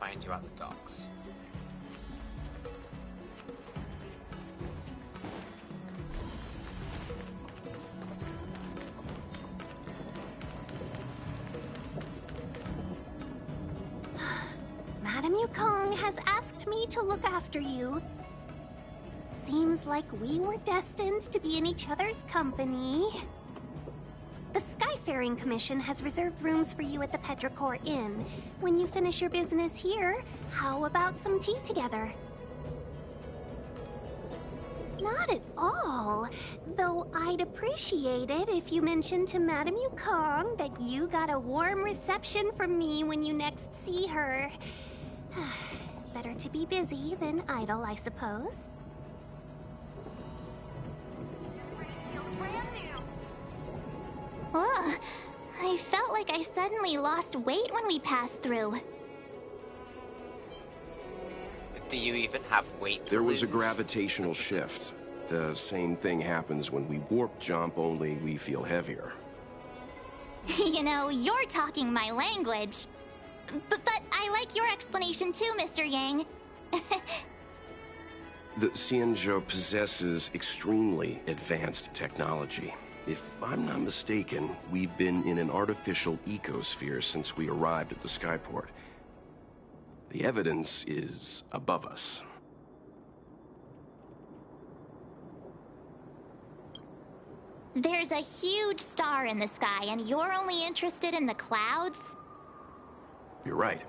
find you at the docks. Madame Yukong has asked me to look after you. Seems like we were destined to be in each other's company. The Skyfaring Commission has reserved rooms for you at the Petrichor Inn. When you finish your business here, how about some tea together? Not at all. Though I'd appreciate it if you mentioned to Madame Yukong that you got a warm reception from me when you next see her. Better to be busy than idle, I suppose. Ugh, I felt like I suddenly lost weight when we passed through. Do you even have weight to There was a lose? gravitational shift. The same thing happens when we warp jump, only we feel heavier. You know, you're talking my language. But I like your explanation too, Mr. Yang. The Xianzhou possesses extremely advanced technology. If I'm not mistaken, we've been in an artificial ecosphere since we arrived at the skyport. The evidence is above us. There's a huge star in the sky, and you're only interested in the clouds? You're right.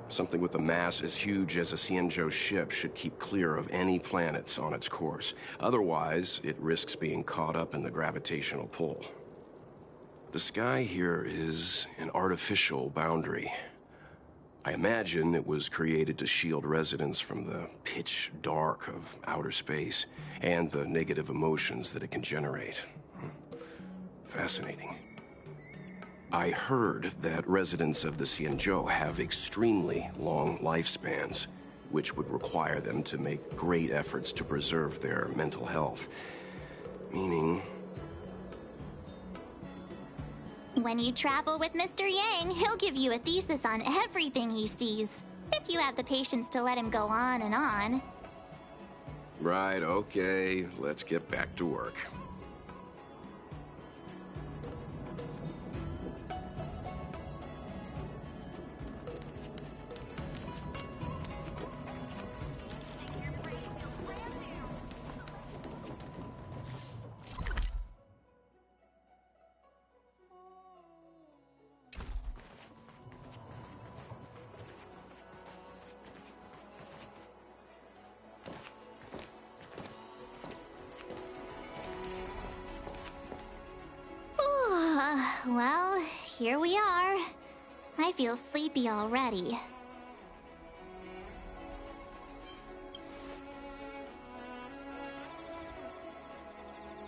Something with a mass as huge as a Xianzhou ship should keep clear of any planets on its course. Otherwise, it risks being caught up in the gravitational pull. The sky here is an artificial boundary. I imagine it was created to shield residents from the pitch dark of outer space and the negative emotions that it can generate. Fascinating. I heard that residents of the Xianzhou have extremely long lifespans, which would require them to make great efforts to preserve their mental health. Meaning... When you travel with Mr. Yang, he'll give you a thesis on everything he sees. If you have the patience to let him go on and on. Right, okay. Let's get back to work. Well, here we are. I feel sleepy already.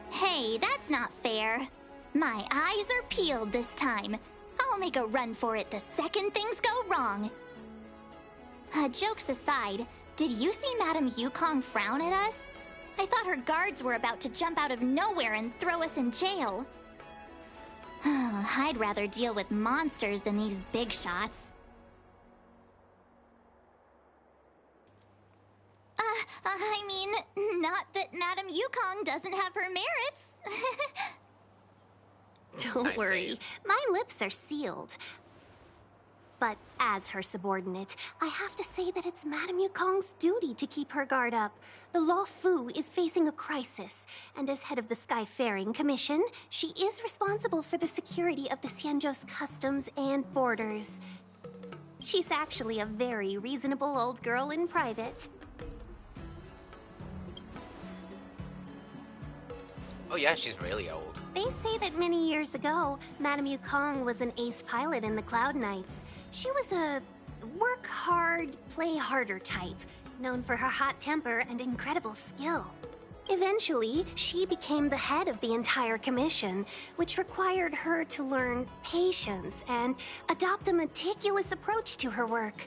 Hey, that's not fair. My eyes are peeled this time. I'll make a run for it the second things go wrong. Jokes aside, did you see Madame Yukong frown at us? I thought her guards were about to jump out of nowhere and throw us in jail. I'd rather deal with monsters than these big shots. I mean, not that Madame Yukong doesn't have her merits. Don't worry, my lips are sealed. But as her subordinate, I have to say that it's Madame Yukong's duty to keep her guard up. The Luofu is facing a crisis, and as head of the Skyfaring Commission, she is responsible for the security of the Xianzhou's customs and borders. She's actually a very reasonable old girl in private. Oh yeah, she's really old. They say that many years ago, Madame Yukong was an ace pilot in the Cloud Knights. She was a work hard, play harder type, known for her hot temper and incredible skill. Eventually, she became the head of the entire commission, which required her to learn patience and adopt a meticulous approach to her work.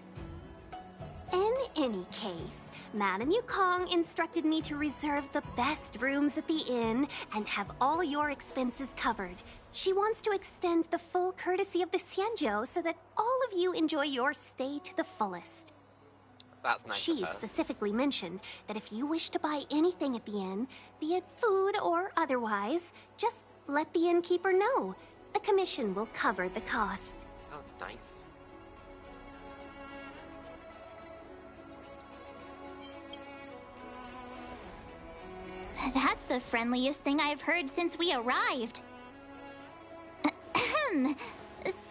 In any case, Madame Yukong instructed me to reserve the best rooms at the inn and have all your expenses covered. She wants to extend the full courtesy of the Xianzhou so that all of you enjoy your stay to the fullest. That's nice She of her. specifically mentioned that if you wish to buy anything at the inn, be it food or otherwise, just let the innkeeper know. The commission will cover the cost. Oh, nice. That's the friendliest thing I've heard since we arrived. Ahem.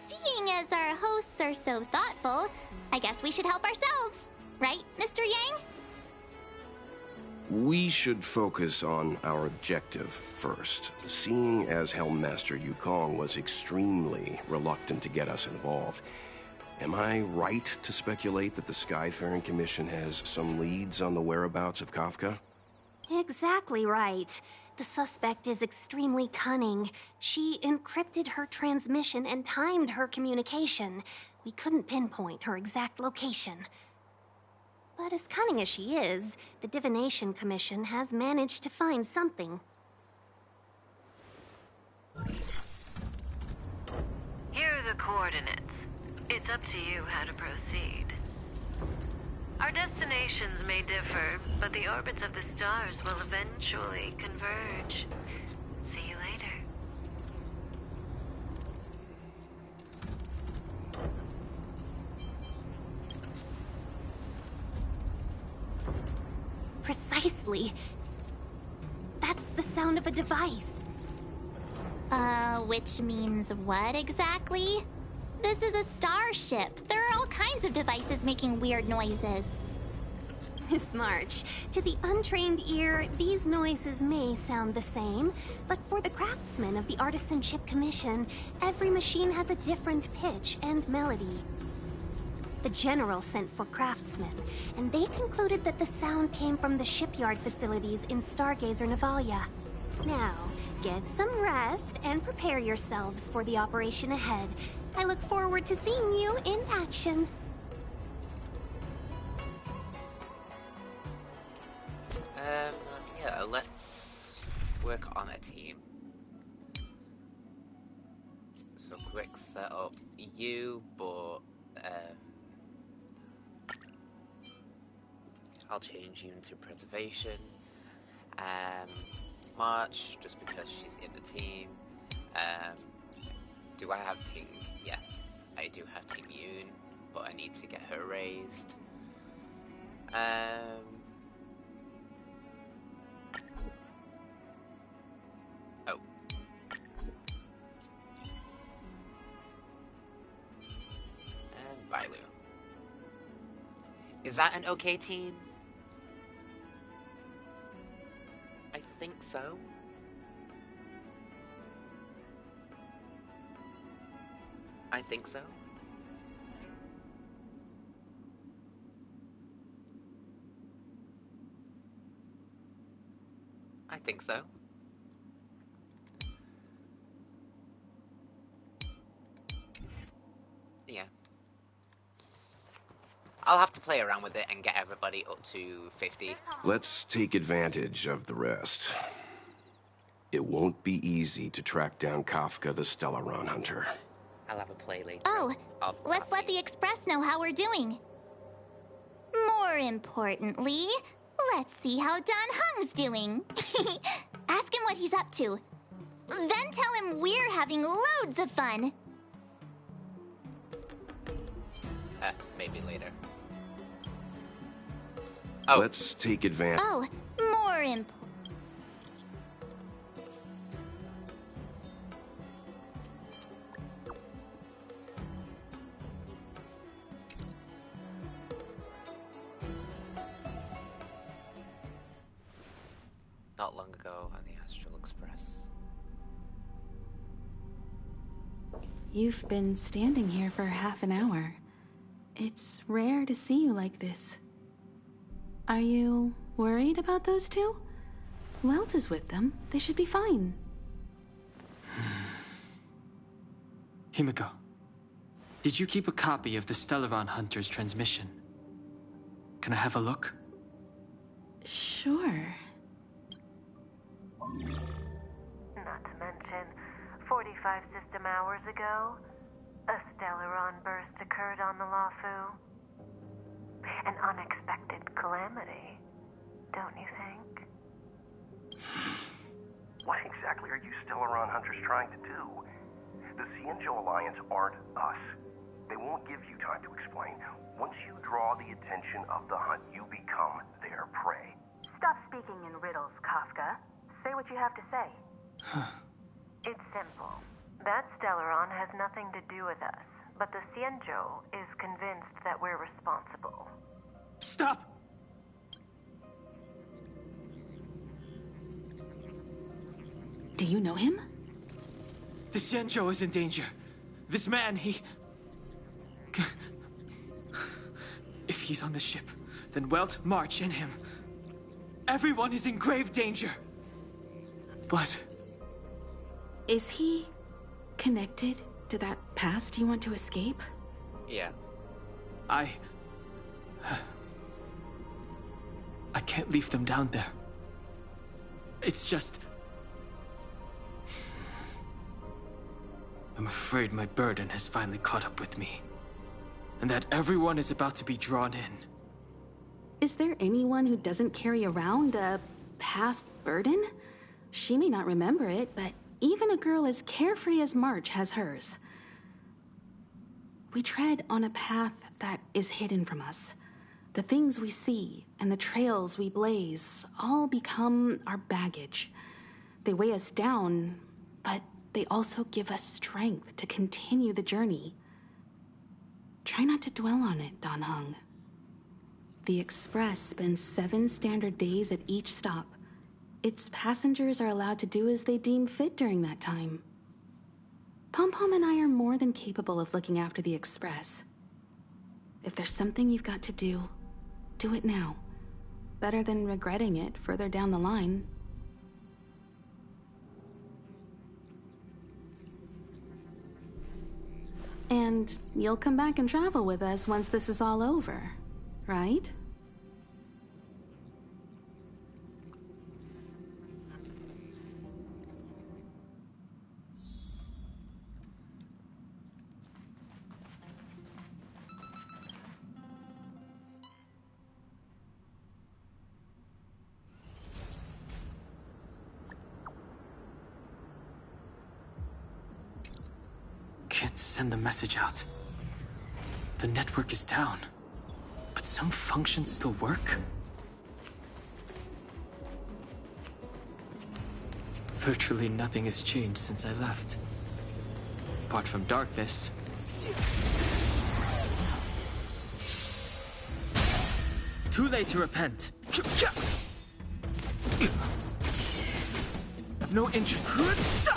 Seeing as our hosts are so thoughtful, I guess we should help ourselves. Right, Mr. Yang? We should focus on our objective first. Seeing as Helmmaster Yukong was extremely reluctant to get us involved, am I right to speculate that the Skyfaring Commission has some leads on the whereabouts of Kafka? Exactly right. The suspect is extremely cunning. She encrypted her transmission and timed her communication. We couldn't pinpoint her exact location. But as cunning as she is, the Divination Commission has managed to find something. Here are the coordinates. It's up to you how to proceed. Our destinations may differ, but the orbits of the stars will eventually converge. See you later. Precisely. That's the sound of a device. Which means what exactly? This is a starship. There are all kinds of devices making weird noises. Miss March, to the untrained ear, these noises may sound the same, but for the craftsmen of the Artisanship Commission, every machine has a different pitch and melody. The General sent for craftsmen, and they concluded that the sound came from the shipyard facilities in Stargazer Navalia. Now, get some rest and prepare yourselves for the operation ahead. I look forward to seeing you in action. Yeah, let's work on a team. So quick set up you, but I'll change you into preservation. March, just because she's in the team. Do I have Ting? Yes, I do have Ting Yun, but I need to get her raised. Oh. And Bailu. Is that an okay team? I think so. I think so. I think so. Yeah. I'll have to play around with it and get everybody up to 50. Let's take advantage of the rest. It won't be easy to track down Kafka the Stellaron Hunter. I'll have a play later. Oh, let's let the Express know how we're doing. More importantly, let's see how Don Hung's doing. Ask him what he's up to. Then tell him we're having loads of fun. Maybe later. Oh. Let's take advantage. Oh, more important. Not long ago on the Astral Express. You've been standing here for half an hour. It's rare to see you like this. Are you worried about those two? Welt is with them. They should be fine. Himiko, did you keep a copy of the Stellaron Hunter's transmission? Can I have a look? Sure. Not to mention, 45 system hours ago, a Stellaron burst occurred on the Luofu. An unexpected calamity, don't you think? What exactly are you Stellaron hunters trying to do? The Xianzhou Alliance aren't us. They won't give you time to explain. Once you draw the attention of the hunt, you become their prey. Stop speaking in riddles, Kafka. Say what you have to say. It's simple. That Stellaron has nothing to do with us, but the Xianzhou is convinced that we're responsible. Stop! Do you know him? The Xianzhou is in danger. This man, he... If he's on the ship, then Welt, March, and him. Everyone is in grave danger. But... Is he connected to that past you want to escape? Yeah. I can't leave them down there. It's just... I'm afraid my burden has finally caught up with me. And that everyone is about to be drawn in. Is there anyone who doesn't carry around a past burden? She may not remember it, but even a girl as carefree as March has hers. We tread on a path that is hidden from us. The things we see and the trails we blaze all become our baggage. They weigh us down, but they also give us strength to continue the journey. Try not to dwell on it, Dan Heng. The Express spends 7 standard days at each stop. Its passengers are allowed to do as they deem fit during that time. Pom-Pom and I are more than capable of looking after the Express. If there's something you've got to do, do it now. Better than regretting it further down the line. And you'll come back and travel with us once this is all over, right? Can't send the message out. The network is down, but some functions still work. Virtually nothing has changed since I left. Apart from darkness. Too late to repent. I've no interest.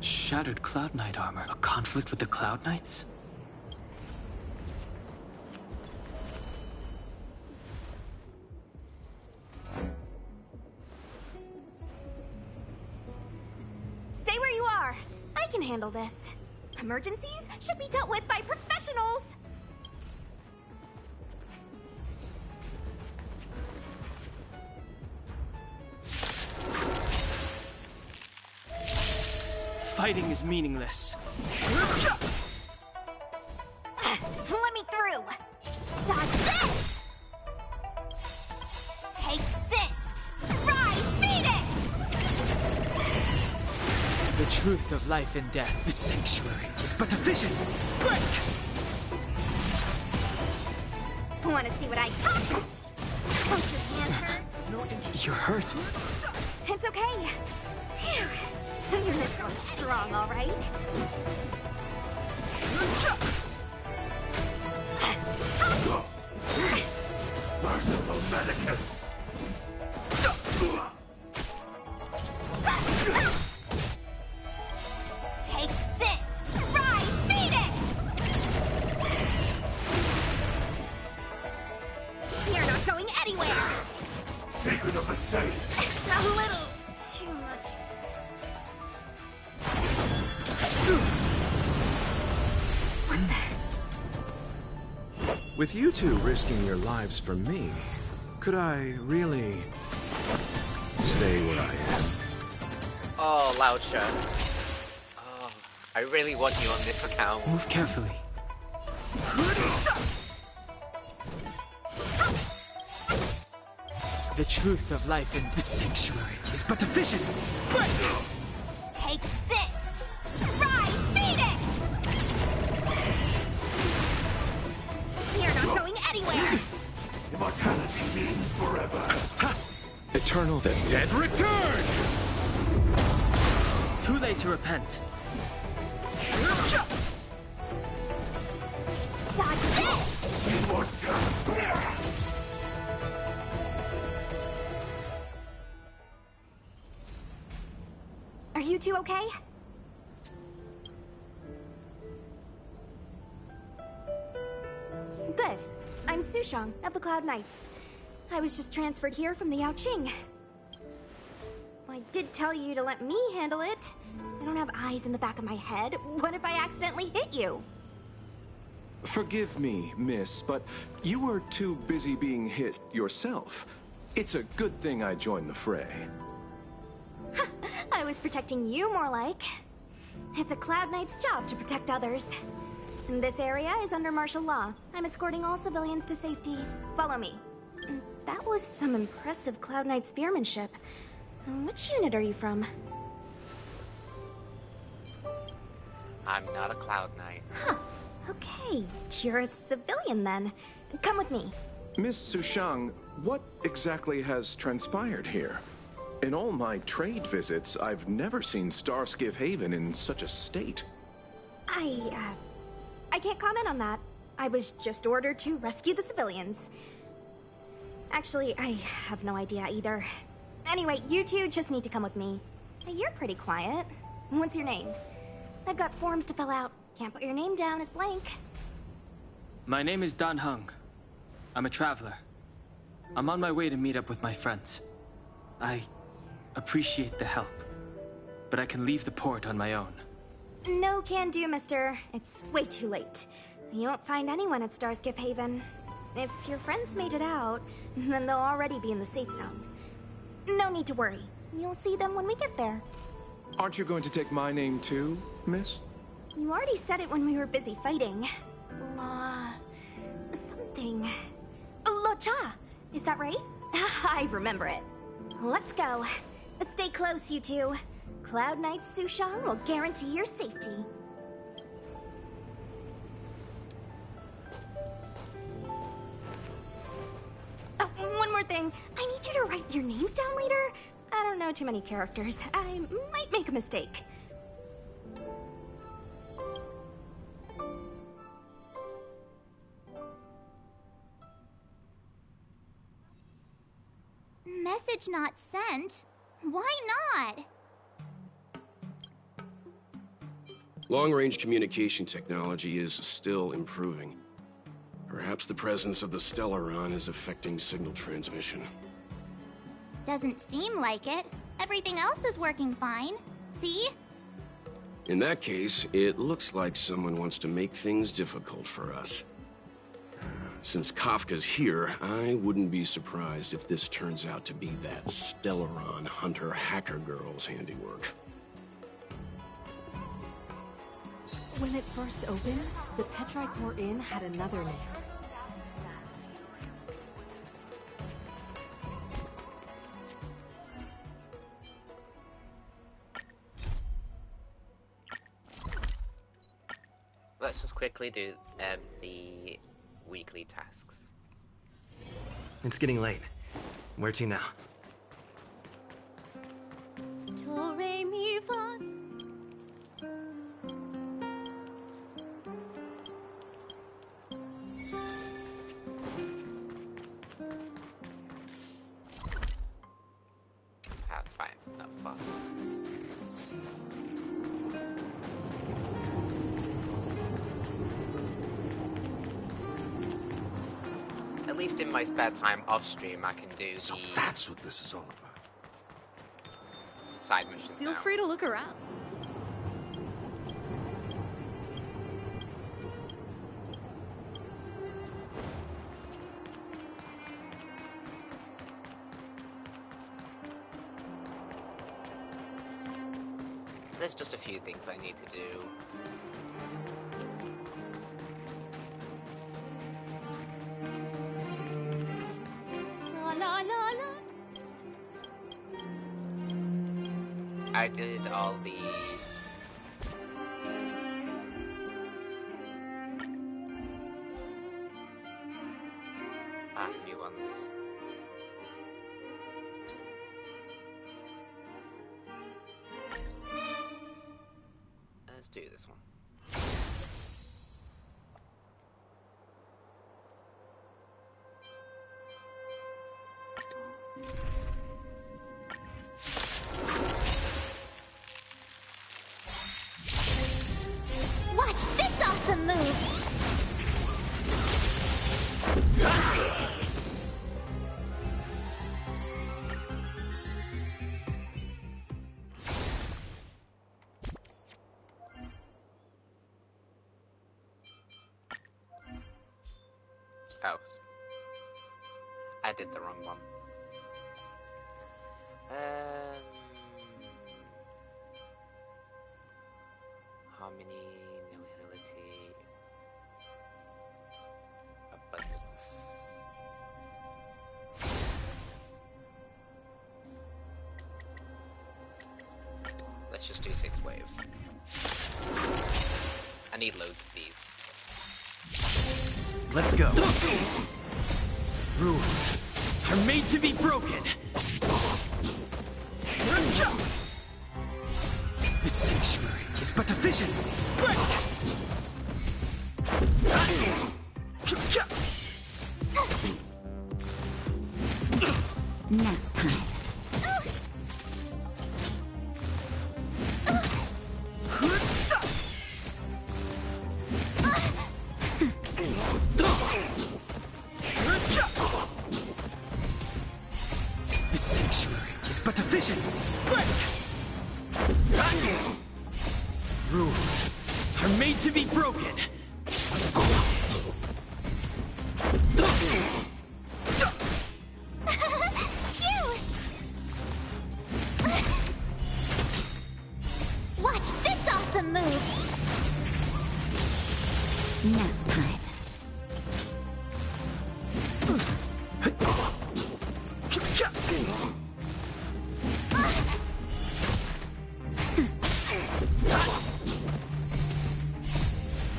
Shattered Cloud Knight armor. A conflict with the Cloud Knights? Stay where you are. I can handle this. Emergencies should be dealt with by professionals. Fighting is meaningless. Let me through. Dodge this! Take this! Rise, Venus! The truth of life and death. The sanctuary is but a vision. Break! Want to see what I got? Don't your hands hurt? No interest. You're hurt. It's okay. Phew. This one's strong, all right? Merciful Medicus! Take this! Rise, Venus! You're not going anywhere! Sacred of the Saints! A little too much. With you two risking your lives for me, could I really stay where I am? Oh, Laucha. Oh, I really want you on this account. Move carefully. The truth of life in this sanctuary is but a vision. Take this! Rise, Phoenix! You're not going anywhere! Immortality means forever. Eternal. The dead return! Too late to repent. Dodge this! Are you two okay? Good. I'm Sushang of the Cloud Knights. I was just transferred here from the Yaoqing. I did tell you to let me handle it. I don't have eyes in the back of my head. What if I accidentally hit you? Forgive me, miss, but you were too busy being hit yourself. It's a good thing I joined the fray. I was protecting you more like. It's a Cloud Knight's job to protect others. This area is under martial law. I'm escorting all civilians to safety. Follow me. That was some impressive Cloud Knight spearmanship. Which unit are you from? I'm not a Cloud Knight. Huh. Okay, you're a civilian then. Come with me. Miss Sushang, what exactly has transpired here? In all my trade visits, I've never seen Starskiff Haven in such a state. I can't comment on that. I was just ordered to rescue the civilians. Actually, I have no idea either. Anyway, you two just need to come with me. You're pretty quiet. What's your name? I've got forms to fill out. Can't put your name down as blank. My name is Dan Heng. I'm a traveler. I'm on my way to meet up with my friends. I appreciate the help, but I can leave the port on my own. No can do, mister. It's way too late. You won't find anyone at Starskiff Haven. If your friends made it out, then they'll already be in the safe zone. No need to worry. You'll see them when we get there. Aren't you going to take my name too, miss? You already said it when we were busy fighting. Something. Lo-cha! Is that right? I remember it. Let's go. Stay close, you two. Cloud Knight Sushang will guarantee your safety. Oh, one more thing. I need you to write your names down later. I don't know too many characters. I might make a mistake. Message not sent? Why not? Long-range communication technology is still improving. Perhaps the presence of the Stellaron is affecting signal transmission. Doesn't seem like it. Everything else is working fine. See? In that case, it looks like someone wants to make things difficult for us. Since Kafka's here, I wouldn't be surprised if this turns out to be that Stellaron hunter hacker girl's handiwork. When it first opened, the Petrichor Inn had another name. Let's just quickly do the weekly tasks. It's getting late. Where to now? Do, re, mi, fa. That's fine. No fuss. At least in my spare time off stream, I can do So that's what this is all about. side missions Feel now. free to look around. There's just a few things I need to do. La la la la. I did all the... new ones. Let's do this one. Watch this awesome move! Oh. I did the wrong one. Harmony, nihility, abundance. Let's just do 6 waves. I need loads of these. Let's go. Rules are made to be broken. The sanctuary is but a vision. Break! Nap time. The sanctuary is but a vision. Break! Rules are made to be broken. Watch this awesome move! Nap time.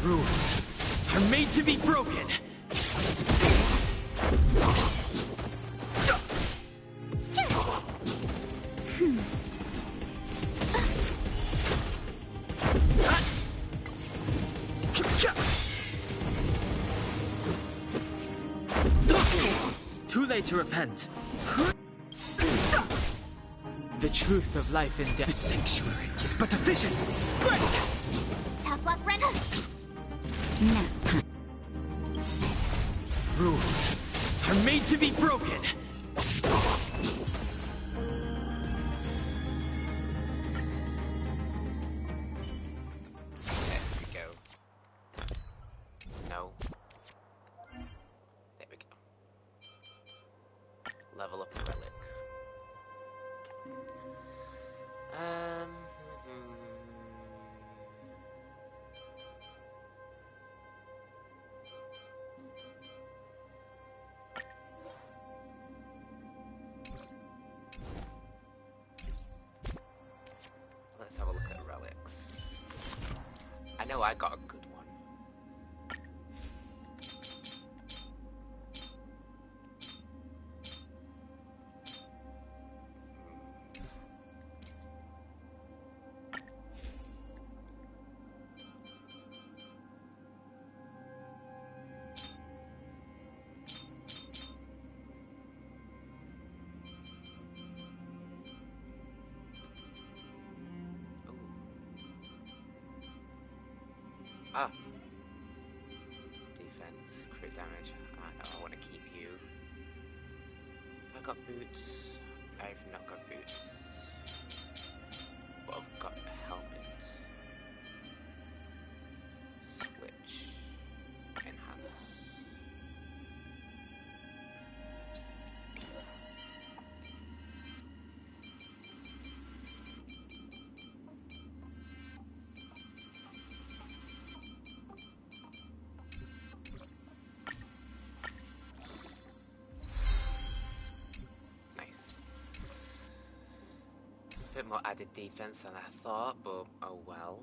Rules are made to be broken. Too late to repent. The truth of life and death. The sanctuary is but a vision. Break! Tough luck, Renna! Nap time. Rules are made to be broken. There we go. No. There we go. Level up the relic. Let's have a look at relics. I know I got a good one. Ah. Defense, crit damage. Ah, no, I want to keep you. Have I got boots? I've not got boots. But I've got a helmet. Switch. Enhance. bit more added defense than I thought, but oh well.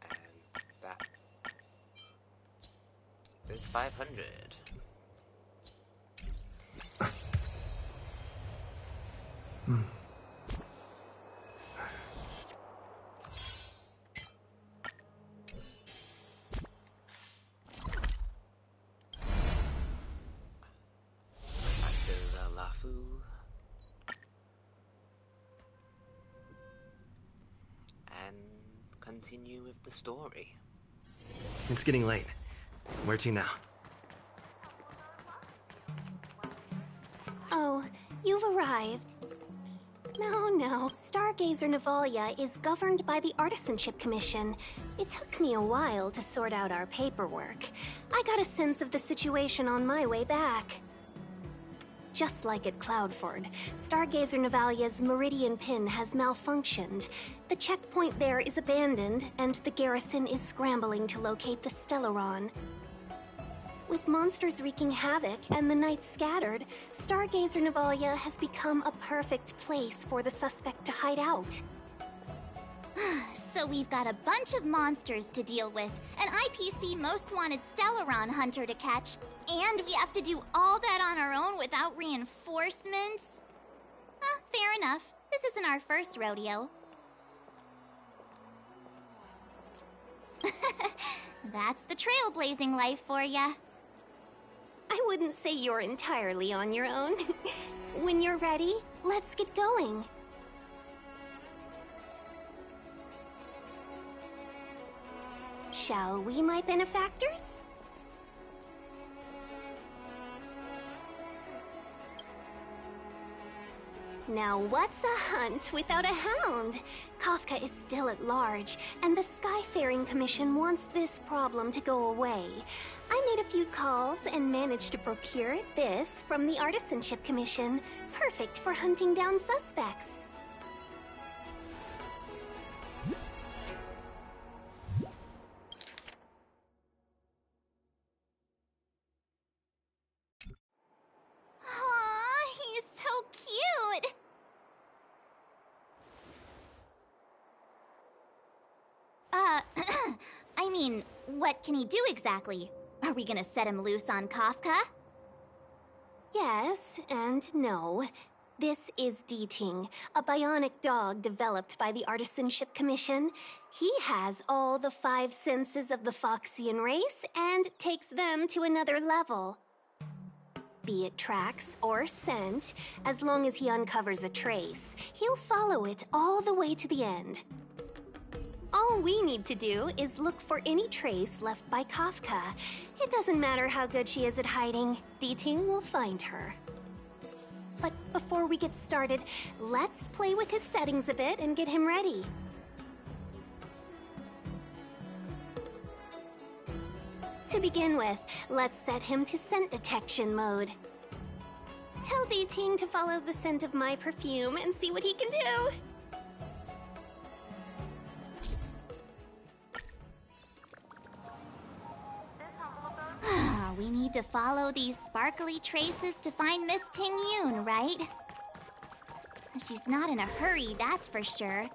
And that is 500. Xianzhou Luofu. And continue with the story. It's getting late. Where to now? Oh, you've arrived. No. Stargazer Navalia is governed by the Artisanship Commission. It took me a while to sort out our paperwork. I got a sense of the situation on my way back. Just like at Cloudford, Stargazer Navalia's Meridian Pin has malfunctioned. The checkpoint there is abandoned, and the garrison is scrambling to locate the Stellaron. With monsters wreaking havoc and the night scattered, Stargazer Navalia has become a perfect place for the suspect to hide out. So we've got a bunch of monsters to deal with, an IPC most wanted Stellaron hunter to catch, and we have to do all that on our own without reinforcements? Fair enough. This isn't our first rodeo. That's the trailblazing life for ya. I wouldn't say you're entirely on your own. When you're ready, let's get going. Shall we, my benefactors? Now what's a hunt without a hound? Kafka is still at large, and the Skyfaring Commission wants this problem to go away. I made a few calls and managed to procure this from the Artisanship Commission. Perfect for hunting down suspects. Aww, he's so cute! I mean, what can he do exactly? Are we gonna set him loose on Kafka? Yes and no. This is Deeting, a bionic dog developed by the Artisanship Commission. He has all the 5 senses of the Foxian race and takes them to another level. Be it tracks or scent, as long as he uncovers a trace, he'll follow it all the way to the end. All we need to do is look for any trace left by Kafka. It doesn't matter how good she is at hiding, Deeting will find her. But before we get started, let's play with his settings a bit and get him ready. To begin with, let's set him to scent detection mode. Tell Deeting to follow the scent of my perfume and see what he can do. We need to follow these sparkly traces to find Miss Ting-Yun, right? She's not in a hurry, that's for sure.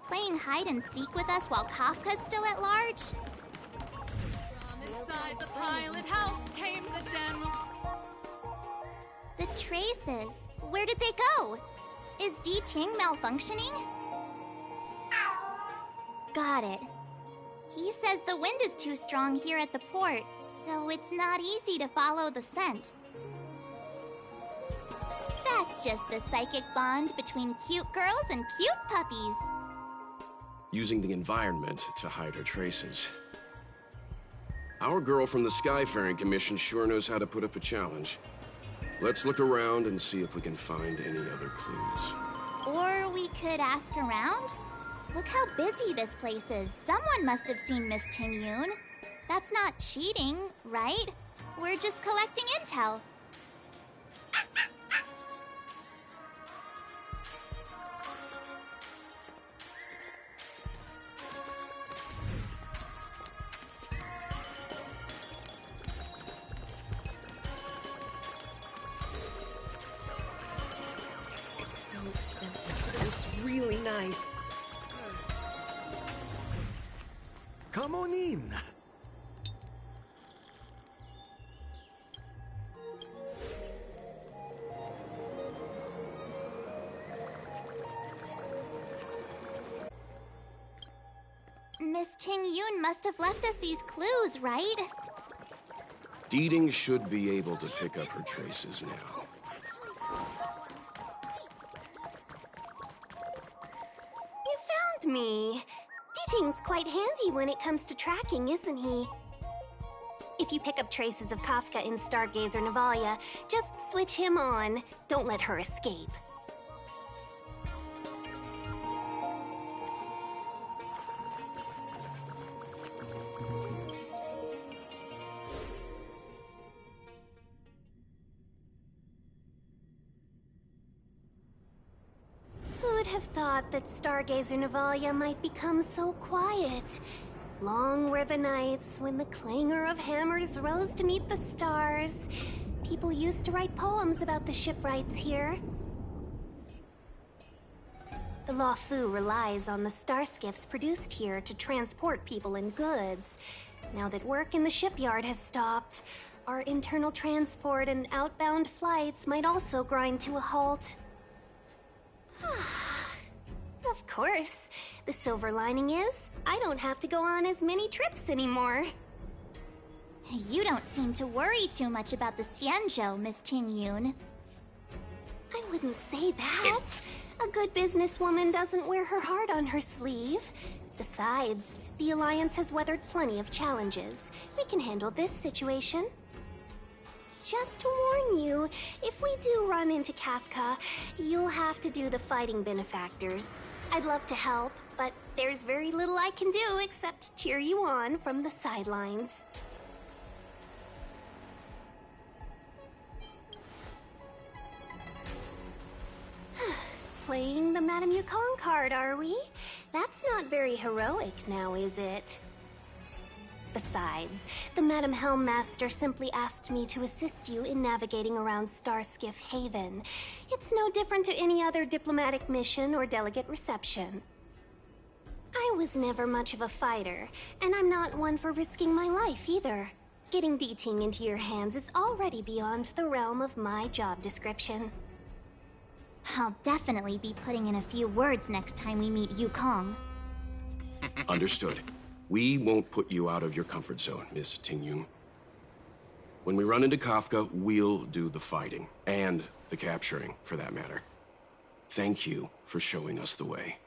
Playing hide-and-seek with us while Kafka's still at large? From inside the pilot house came the general. The traces. Where did they go? Is Deeting malfunctioning? Got it. He says the wind is too strong here at the port, so it's not easy to follow the scent. That's just the psychic bond between cute girls and cute puppies. Using the environment to hide her traces. Our girl from the Skyfaring Commission sure knows how to put up a challenge. Let's look around and see if we can find any other clues. Or we could ask around? Look how busy this place is. Someone must have seen Miss Ting-Yun. That's not cheating, right? We're just collecting intel. really nice. Come on in. Miss Ting-Yun must have left us these clues, right? Deeding should be able to pick up her traces now. You found me. Deeting's quite handy when it comes to tracking, isn't he? If you pick up traces of Kafka in Stargazer Navalia, just switch him on. Don't let her escape. Who'd have thought that Stargazer Navalia might become so quiet? Long were the nights when the clangor of hammers rose to meet the stars. People used to write poems about the shipwrights here. The Luofu relies on the star skiffs produced here to transport people and goods. Now that work in the shipyard has stopped, our internal transport and outbound flights might also grind to a halt. Of course. The silver lining is, I don't have to go on as many trips anymore. You don't seem to worry too much about the Xianzhou, Miss Ting-Yun. I wouldn't say that. A good businesswoman doesn't wear her heart on her sleeve. Besides, the Alliance has weathered plenty of challenges. We can handle this situation. Just to warn you, if we do run into Kafka, you'll have to do the fighting benefactors. I'd love to help, but there's very little I can do except cheer you on from the sidelines. Playing the Madame Yukong card, are we? That's not very heroic now, is it? Besides, the Madam Helmmaster simply asked me to assist you in navigating around Starskiff Haven. It's no different to any other diplomatic mission or delegate reception. I was never much of a fighter, and I'm not one for risking my life either. Getting Deeting into your hands is already beyond the realm of my job description. I'll definitely be putting in a few words next time we meet Yukong. Understood. We won't put you out of your comfort zone, Miss Ting-Yun. When we run into Kafka, we'll do the fighting. And the capturing, for that matter. Thank you for showing us the way.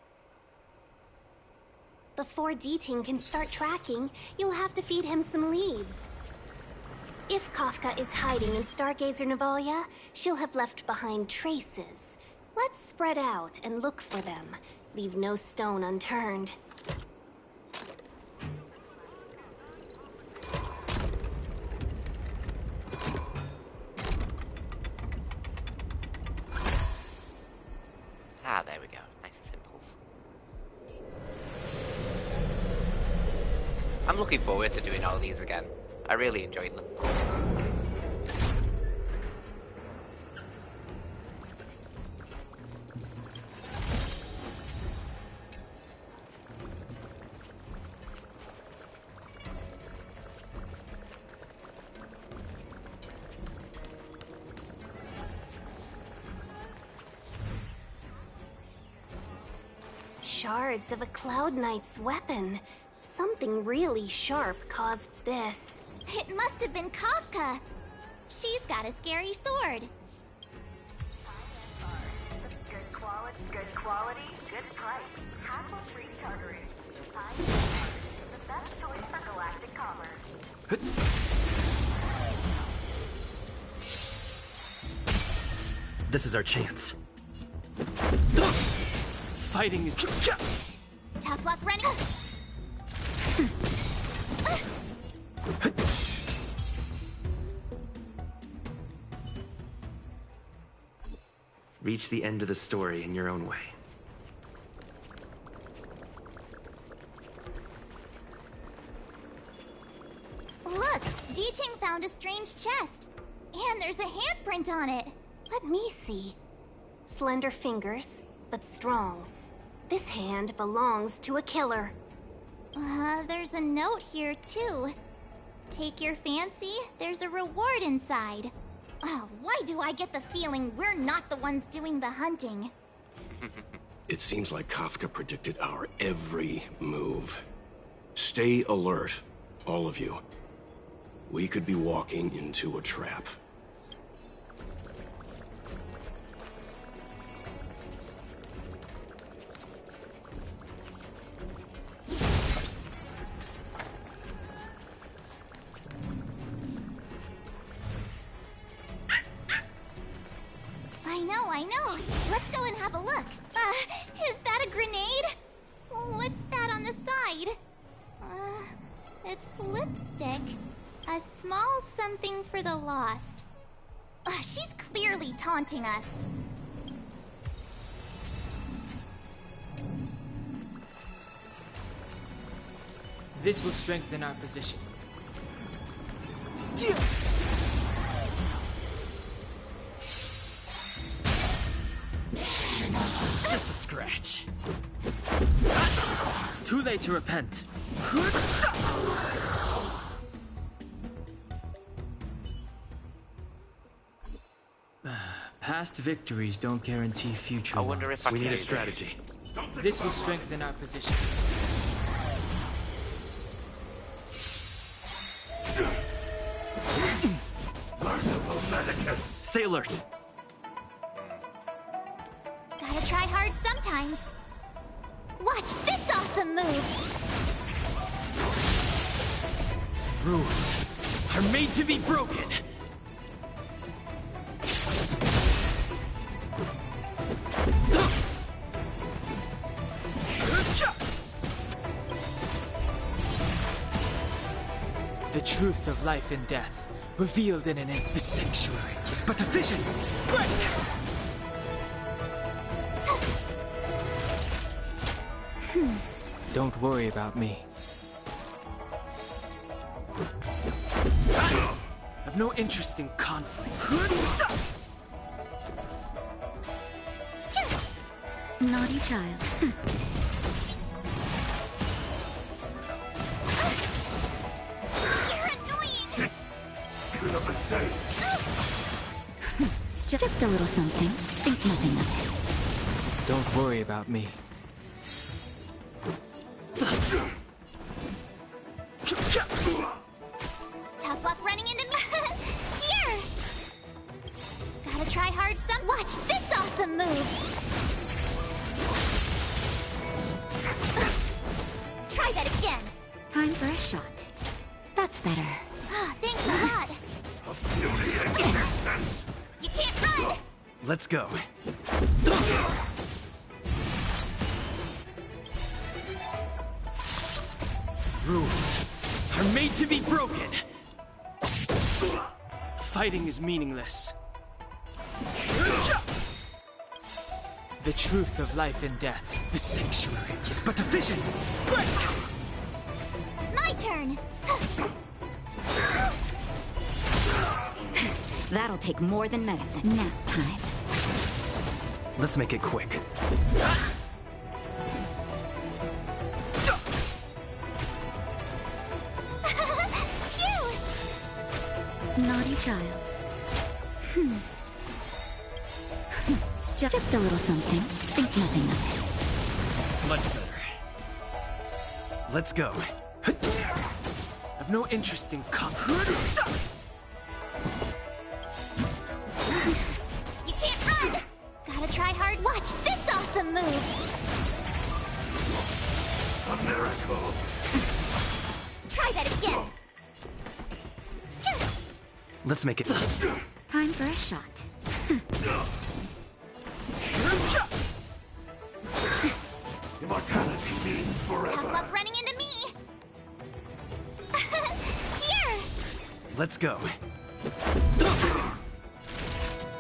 Before Deeting can start tracking, you'll have to feed him some leads. If Kafka is hiding in Stargazer Navalia, she'll have left behind traces. Let's spread out and look for them. Leave no stone unturned. Ah, there we go. Nice and simple. I'm looking forward to doing all these again. I really enjoyed them. Shards of a Cloud Knight's weapon. Something really sharp caused this. It must have been Kafka. She's got a scary sword. Good quality, good price. Hassle-free chartering. The best choice for galactic commerce. This is our chance. Fighting is... Tough luck running. Reach the end of the story in your own way. Look, Deeting found a strange chest. And there's a handprint on it. Let me see. Slender fingers, but strong. This hand belongs to a killer. There's a note here, too. Take your fancy, there's a reward inside. Oh, why do I get the feeling we're not the ones doing the hunting? It seems like Kafka predicted our every move. Stay alert, all of you. We could be walking into a trap. I know. Let's go and have a look. Is that a grenade? What's that on the side? It's lipstick. A small something for the lost. She's clearly taunting us. This will strengthen our position. Just a scratch. Too late to repent. Past victories don't guarantee future I wonder ones. if I We can need a do strategy. This will strengthen our position. Merciful Medicus! Stay alert. Gotta try hard sometimes. Watch this awesome move! Rules are made to be broken. The truth of life and death, revealed in an instant. The sanctuary is but a vision. Break! Don't worry about me. I've no interest in conflict. Naughty child. You're annoying! Just a little something. Think nothing of it. Don't worry about me. Tough luck running into me. Here! Gotta try hard some. Watch this awesome move! Try that again. Time for a shot. That's better. Thanks a lot. You can't run! Let's go. Rules are made to be broken. Fighting is meaningless. The truth of life and death. The sanctuary is but a vision. Break! My turn. That'll take more than medicine. Nap time. Let's make it quick. Naughty child. Just a little something. Think nothing of Much better. Let's go. I've no interest in conflict. You can't run! Gotta try hard. Watch this awesome move! A miracle! Try that again! Let's make it. Time for a shot. Immortality means forever. Tough luck running into me! Here! Let's go.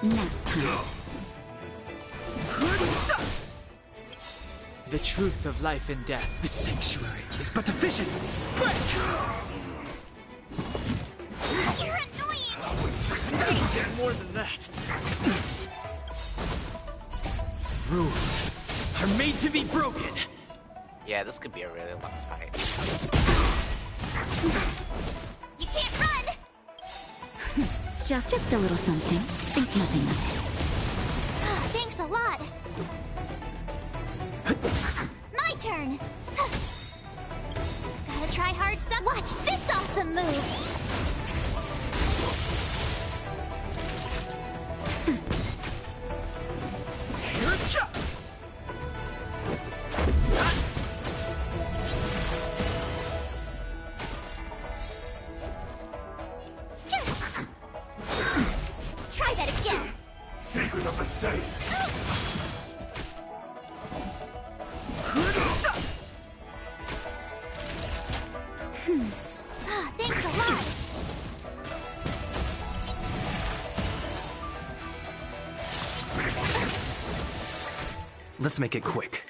Nap time. The truth of life and death. The sanctuary is but a vision. Break! You're annoying! It'll take more than that. Rules are made to be broken. Yeah, this could be a really long fight. You can't run! Just a little something. Think nothing of it. Thanks a lot. My turn. Gotta try hard some. Watch this awesome move. Try that again. Secret of the saints. Thanks a lot. Let's make it quick.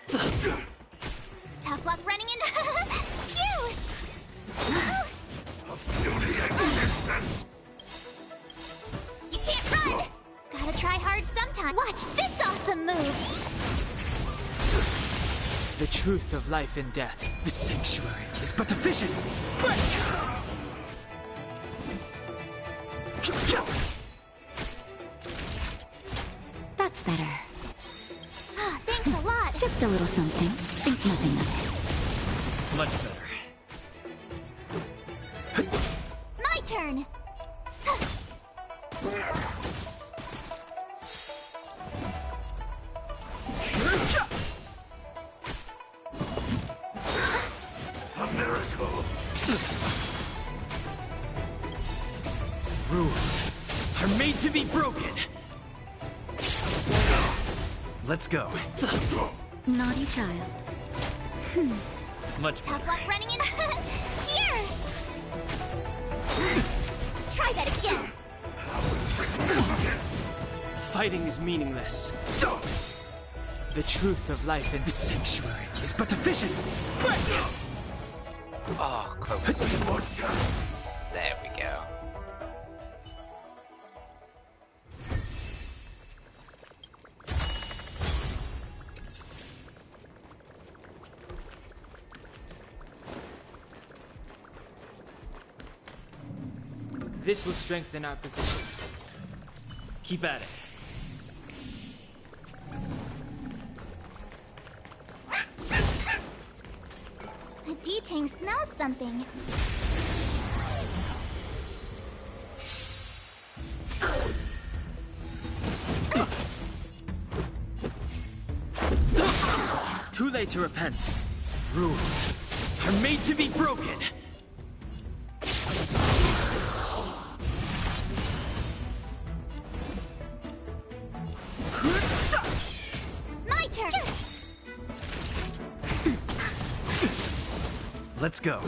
Tough luck running into. Phew! You can't run! Gotta try hard sometime. Watch this awesome move! The truth of life and death, the sanctuary, is but a vision. That's better. Thanks a lot. Just a little something. Think nothing of it. Much better. My turn. A miracle. Rules are made to be broken. Let's go. Naughty child. Much Tough luck running in. Here! Try that again. Fighting is meaningless. The truth of life in this sanctuary is but a vision. Oh, close. There we go. This will strengthen our position. Keep at it. The D-Tang smells something. Too late to repent. Rules are made to be broken. My turn. Let's go.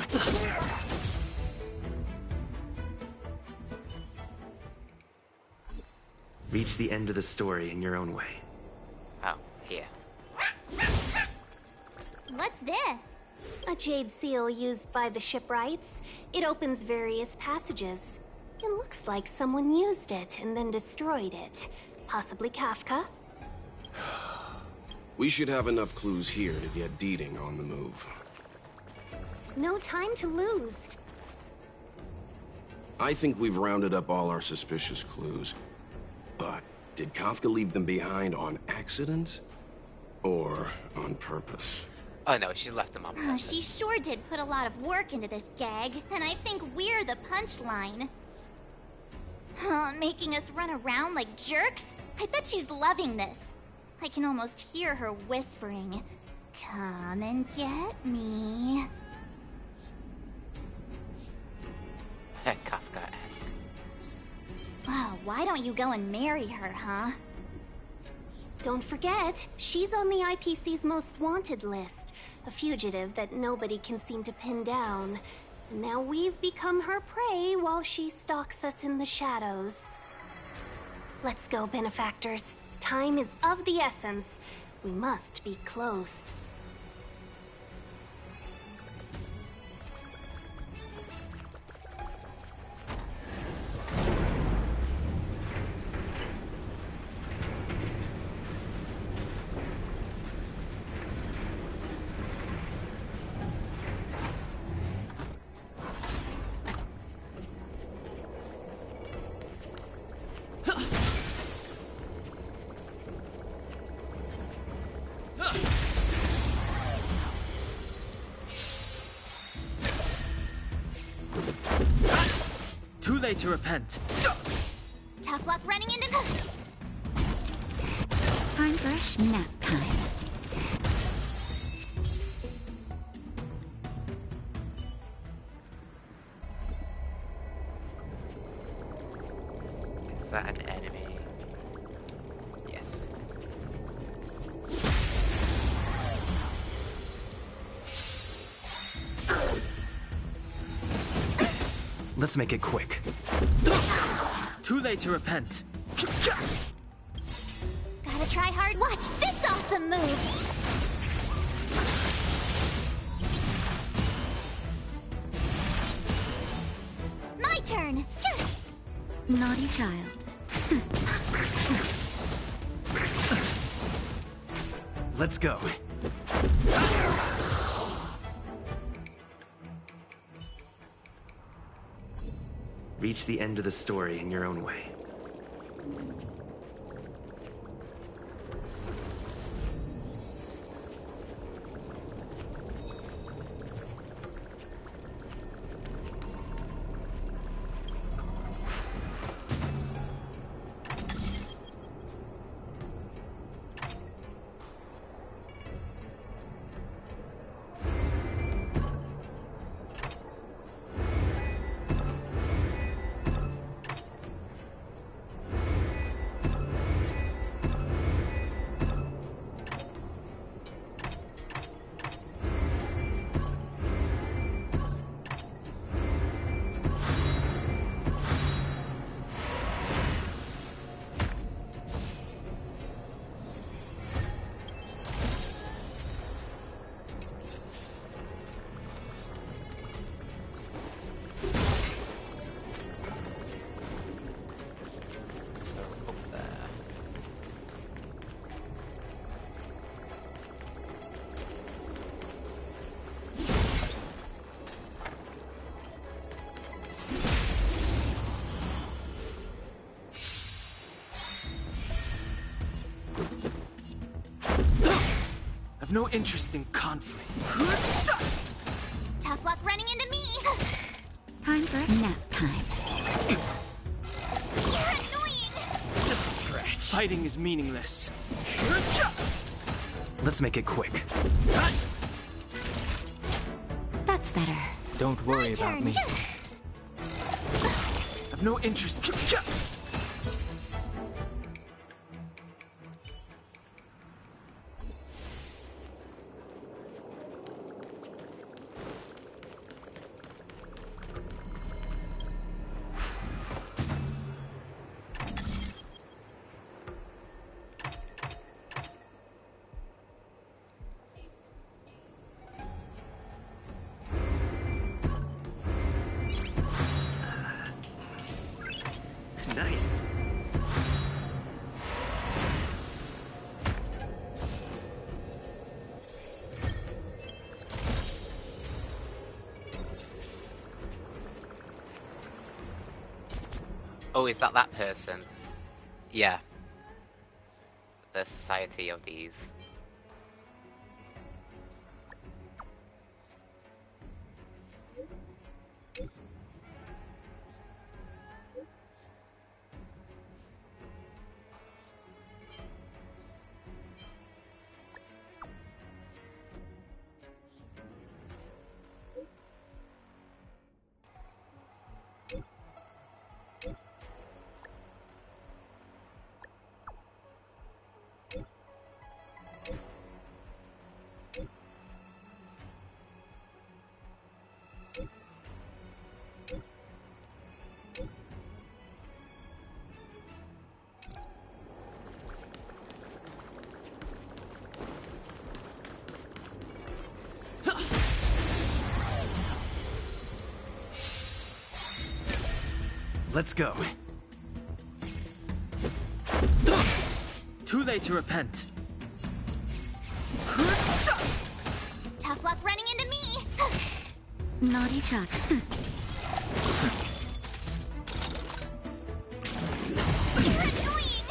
Reach the end of the story in your own way. Oh, here. What's this? A jade seal used by the shipwrights. It opens various passages. It looks like someone used it and then destroyed it. Possibly Kafka. We should have enough clues here to get Deeding on the move. No time to lose. I think we've rounded up all our suspicious clues. But did Kafka leave them behind on accident? Or on purpose? Oh no, she left them on purpose. She sure did put a lot of work into this gag, and I think we're the punchline. Making us run around like jerks? I bet she's loving this. I can almost hear her whispering, "Come and get me." Kafka-esque. Wow, why don't you go and marry her, huh? Don't forget, she's on the IPC's most wanted list. A fugitive that nobody can seem to pin down. Now we've become her prey while she stalks us in the shadows. Let's go, benefactors. Time is of the essence. We must be close. late to repent. Tough luck running into me. Time for a nap time. Is that an enemy? Yes. Let's make it quick. Too late to repent. Gotta try hard. Watch this awesome move. My turn. Naughty child. Let's go. Reach the end of the story in your own way. I've no interest in conflict. Tough luck running into me. Time for a nap time. You're annoying. Just a scratch. Fighting is meaningless. Let's make it quick. That's better. Don't worry about me. I've no interest. Nice. Oh, is that person? Yeah. The Society of these. Let's go. Too late to repent. Tough luck running into me. Naughty child. You're annoying.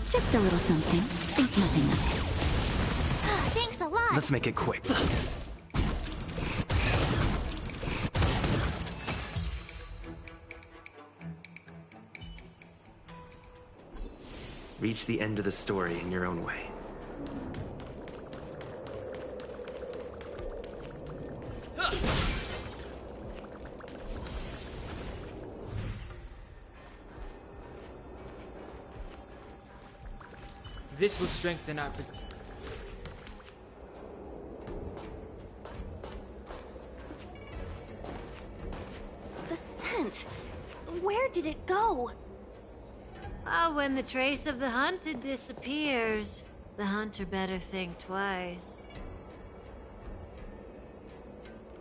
Just a little something. Think nothing of it. Thanks a lot. Let's make it quick. Reach the end of the story in your own way. This will strengthen our... The scent. Where did it go? When the trace of the hunted disappears, the hunter better think twice.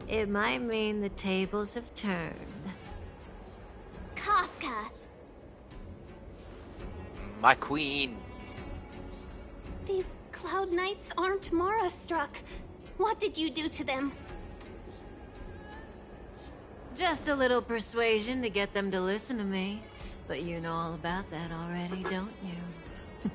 It might mean the tables have turned. Kafka! My queen! These Cloud Knights aren't Mara struck. What did you do to them? Just a little persuasion to get them to listen to me. But you know all about that already, don't you?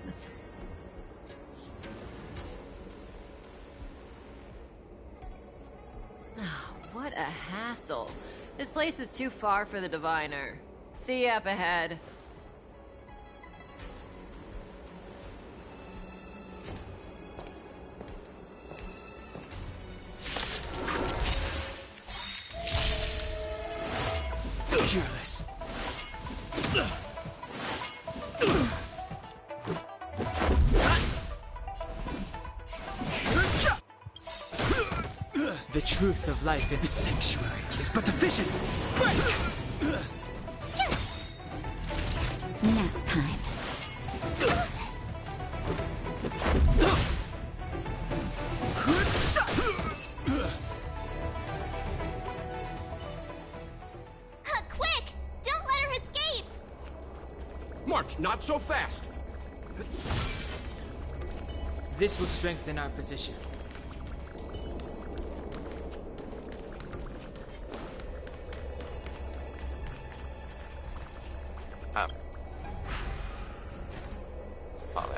Oh, what a hassle. This place is too far for the diviner. See you up ahead. Fearless. The truth of life in this sanctuary is but a vision. Break! Nap time. Quick! Don't let her escape! March, not so fast! This will strengthen our position. Follow.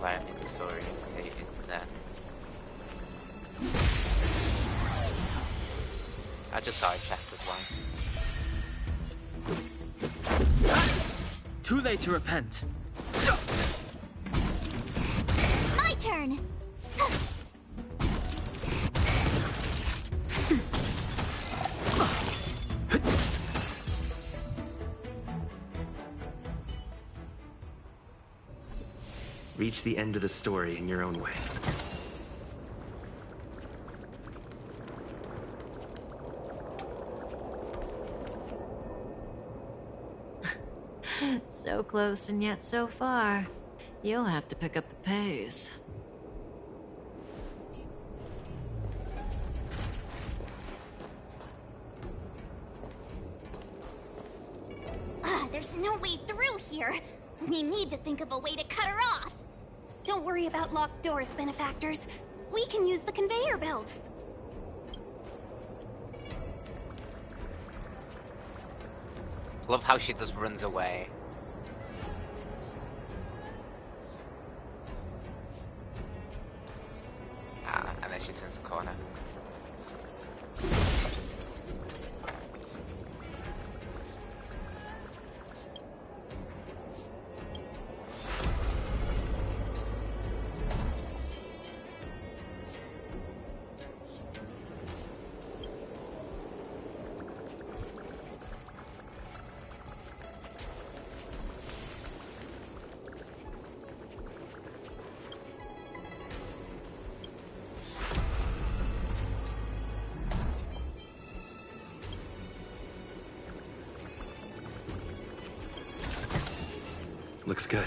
Right, I think the story taken there. I just sidetracked as well. Too late to repent. My turn! Reach the end of the story in your own way. So close and yet so far. You'll have to pick up the pace. There's no way through here. We need to think of a way to cut her off. Don't worry about locked doors, benefactors. We can use the conveyor belts. Love how she just runs away. And then she turns the corner. Looks good.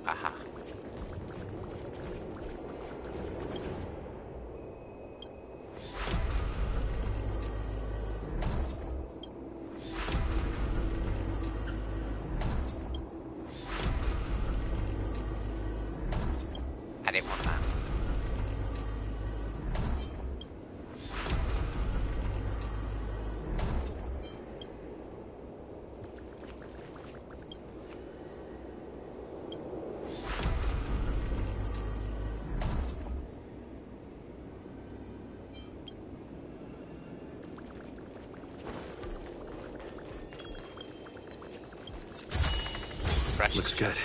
Aha. I didn't want that. Fresh. Looks good.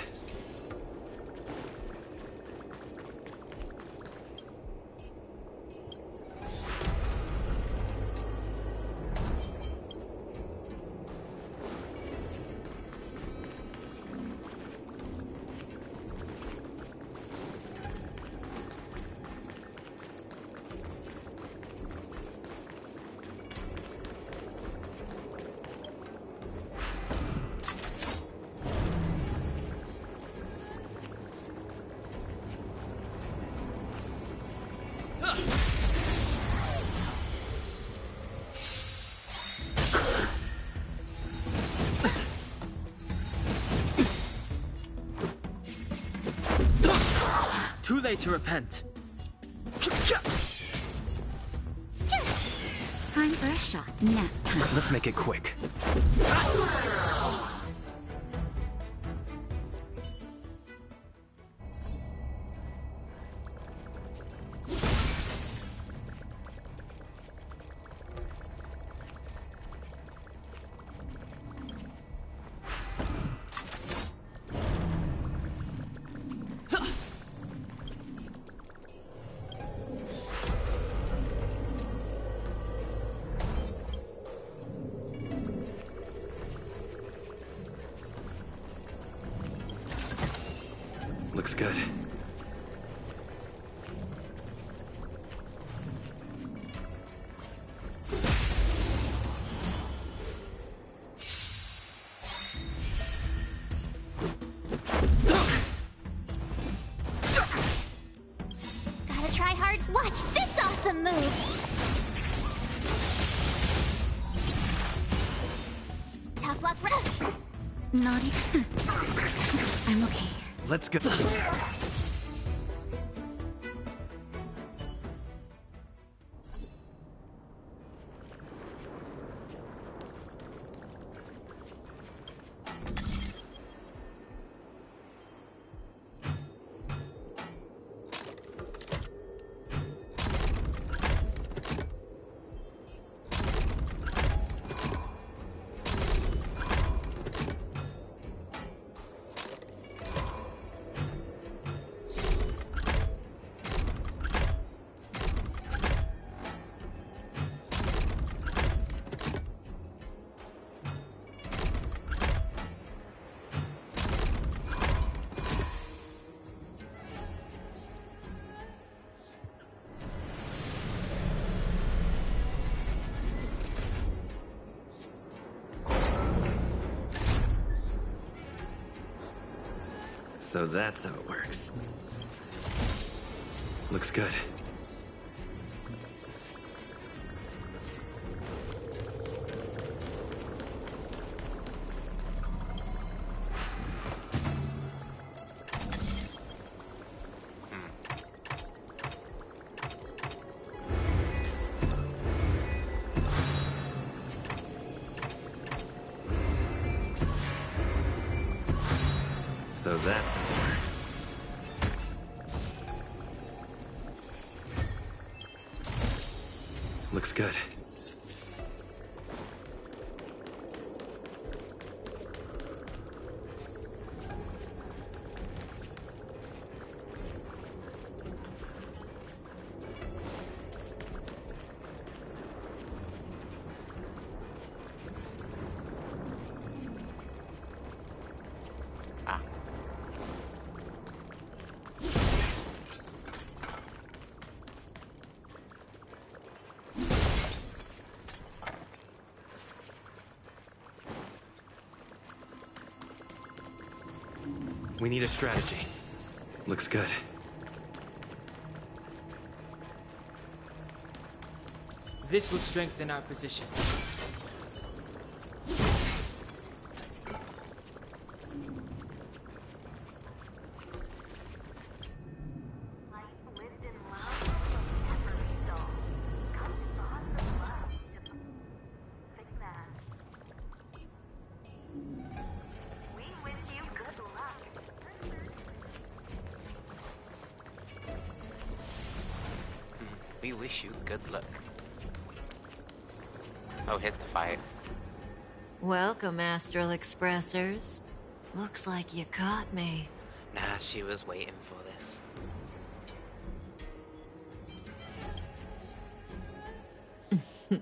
Too late to repent. Time for a shot. Nap time. Let's make it quick. Looks good. Gotta try hard. Watch this awesome move. Tough luck, ref. Naughty. I'm okay. Let's go. So that's how it works. Looks good. So that's how it works. Looks good. We need a strategy. Looks good. This will strengthen our position. We wish you good luck. Oh, here's the fight. Welcome, Astral Expressors. Looks like you caught me. Nah, she was waiting for this.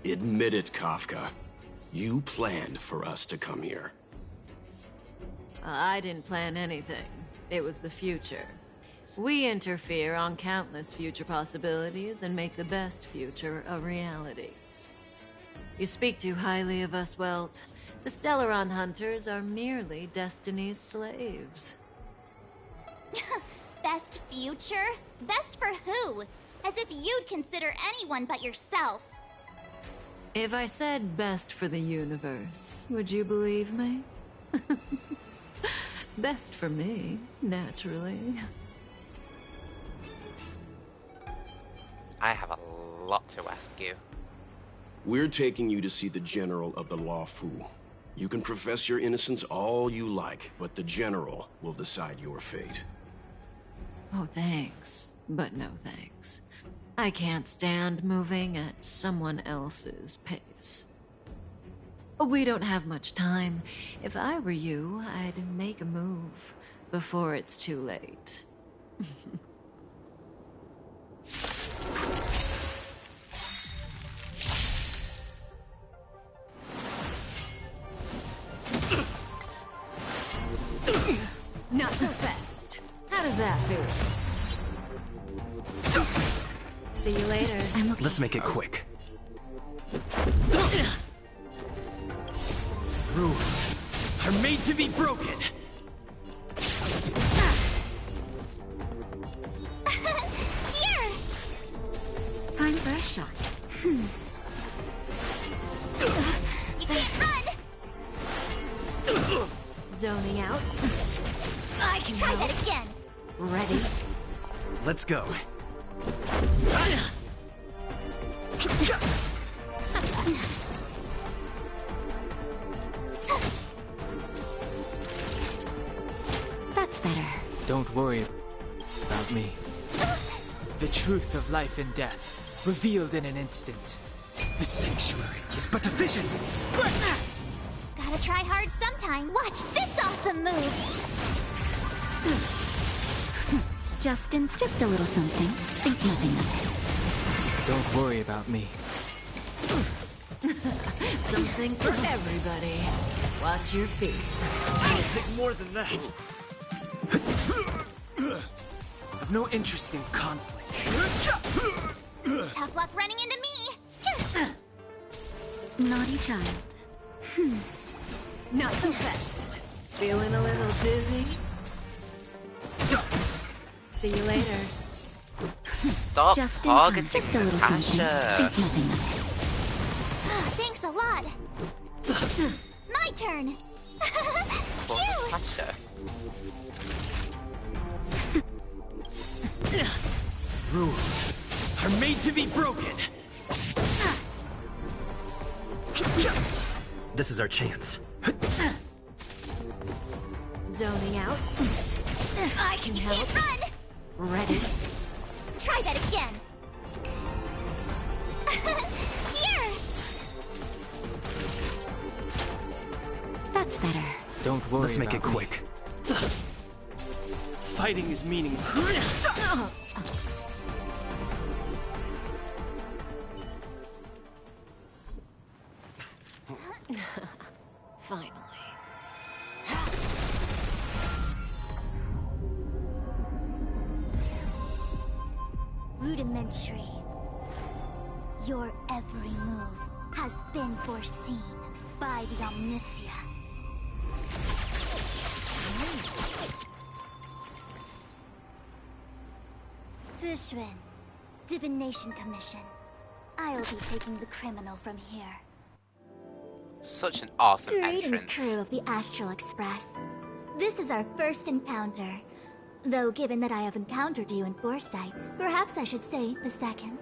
Admit it, Kafka. You planned for us to come here. I didn't plan anything. It was the future. We interfere on countless future possibilities and make the best future a reality. You speak too highly of us, Welt. The Stellaron Hunters are merely Destiny's slaves. Best future? Best for who? As if you'd consider anyone but yourself. If I said best for the universe, would you believe me? Best for me, naturally. I have a lot to ask you. We're taking you to see the General of the Luofu. You can profess your innocence all you like, but the General will decide your fate. Oh, thanks. But no thanks. I can't stand moving at someone else's pace. We don't have much time. If I were you, I'd make a move before it's too late. Not so fast. How does that feel? See you later. I'm okay. Let's make it quick. Rules are made to be broken. Here! Time for a shot. You can't run! Zoning out. I can try help. that again. Ready? Let's go. That's better. Don't worry about me. The truth of life and death, revealed in an instant. The sanctuary is but a vision. Gotta try hard sometime. Watch this awesome move. Just a little something. Think nothing of Don't worry about me. Something for everybody. Watch your feet. It'll take more than that. I've no interest in conflict. Tough luck running into me. it. Naughty child. Not too fast. Feeling a little dizzy? See you later. Stop Just in time. targeting Just a little something. Natasha. Think nothing of Thanks a lot. My turn. Poor Phew. Natasha. Rules are made to be broken. This is our chance. Zoning out. I can help. Can't run. Ready? Try that again. Here. That's better. Don't worry. Let's make it about me. quick. Fighting is meaningless. Finally. Rudimentary. Your every move has been foreseen by the Omniscient. Fuxuan, Divination Commission. I'll be taking the criminal from here. Such an awesome Greetings, entrance. crew of the Astral Express. This is our first encounter. Though given that I have encountered you in foresight, perhaps I should say the second.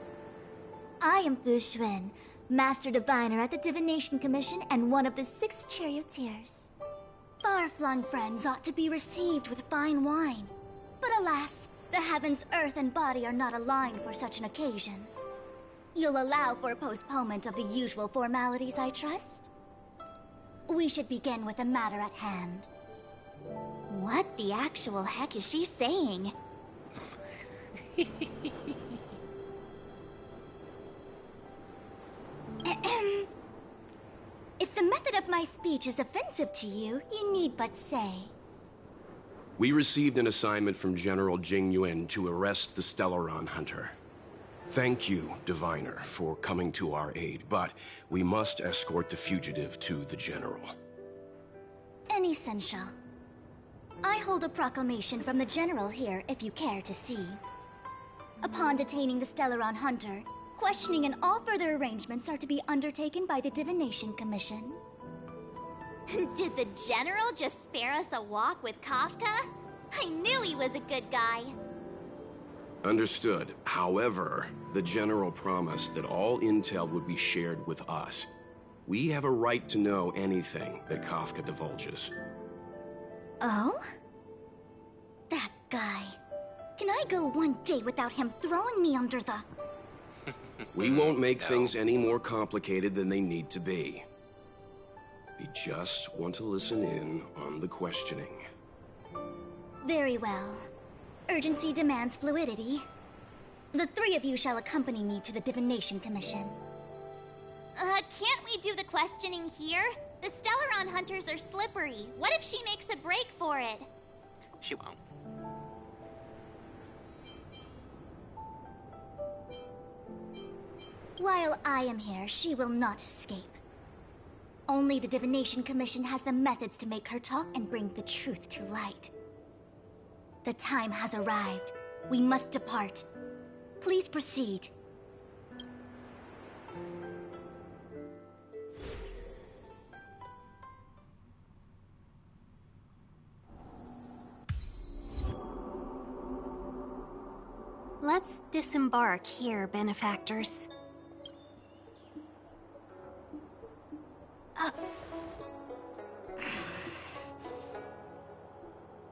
I am Fuxuan, Master Diviner at the Divination Commission and one of the 6 charioteers. Far-flung friends ought to be received with fine wine. But alas, the heavens, earth, and body are not aligned for such an occasion. You'll allow for postponement of the usual formalities, I trust? We should begin with the matter at hand. What the actual heck is she saying? If the method of my speech is offensive to you, you need but say. We received an assignment from General Jing Yuan to arrest the Stellaron Hunter. Thank you, Diviner, for coming to our aid, but we must escort the fugitive to the General. Essential. I hold a proclamation from the General here, if you care to see. Upon detaining the Stellaron Hunter, questioning and all further arrangements are to be undertaken by the Divination Commission. Did the General just spare us a walk with Kafka? I knew he was a good guy. Understood. However, the General promised that all intel would be shared with us. We have a right to know anything that Kafka divulges. Oh? That guy. Can I go one day without him throwing me under the... We won't make things any more complicated than they need to be. We just want to listen in on the questioning. Very well. Urgency demands fluidity. The 3 of you shall accompany me to the Divination Commission. Can't we do the questioning here? The Stellaron hunters are slippery. What if she makes a break for it? She won't. While I am here, she will not escape. Only the Divination Commission has the methods to make her talk and bring the truth to light. The time has arrived. We must depart. Please proceed. Let's disembark here, benefactors.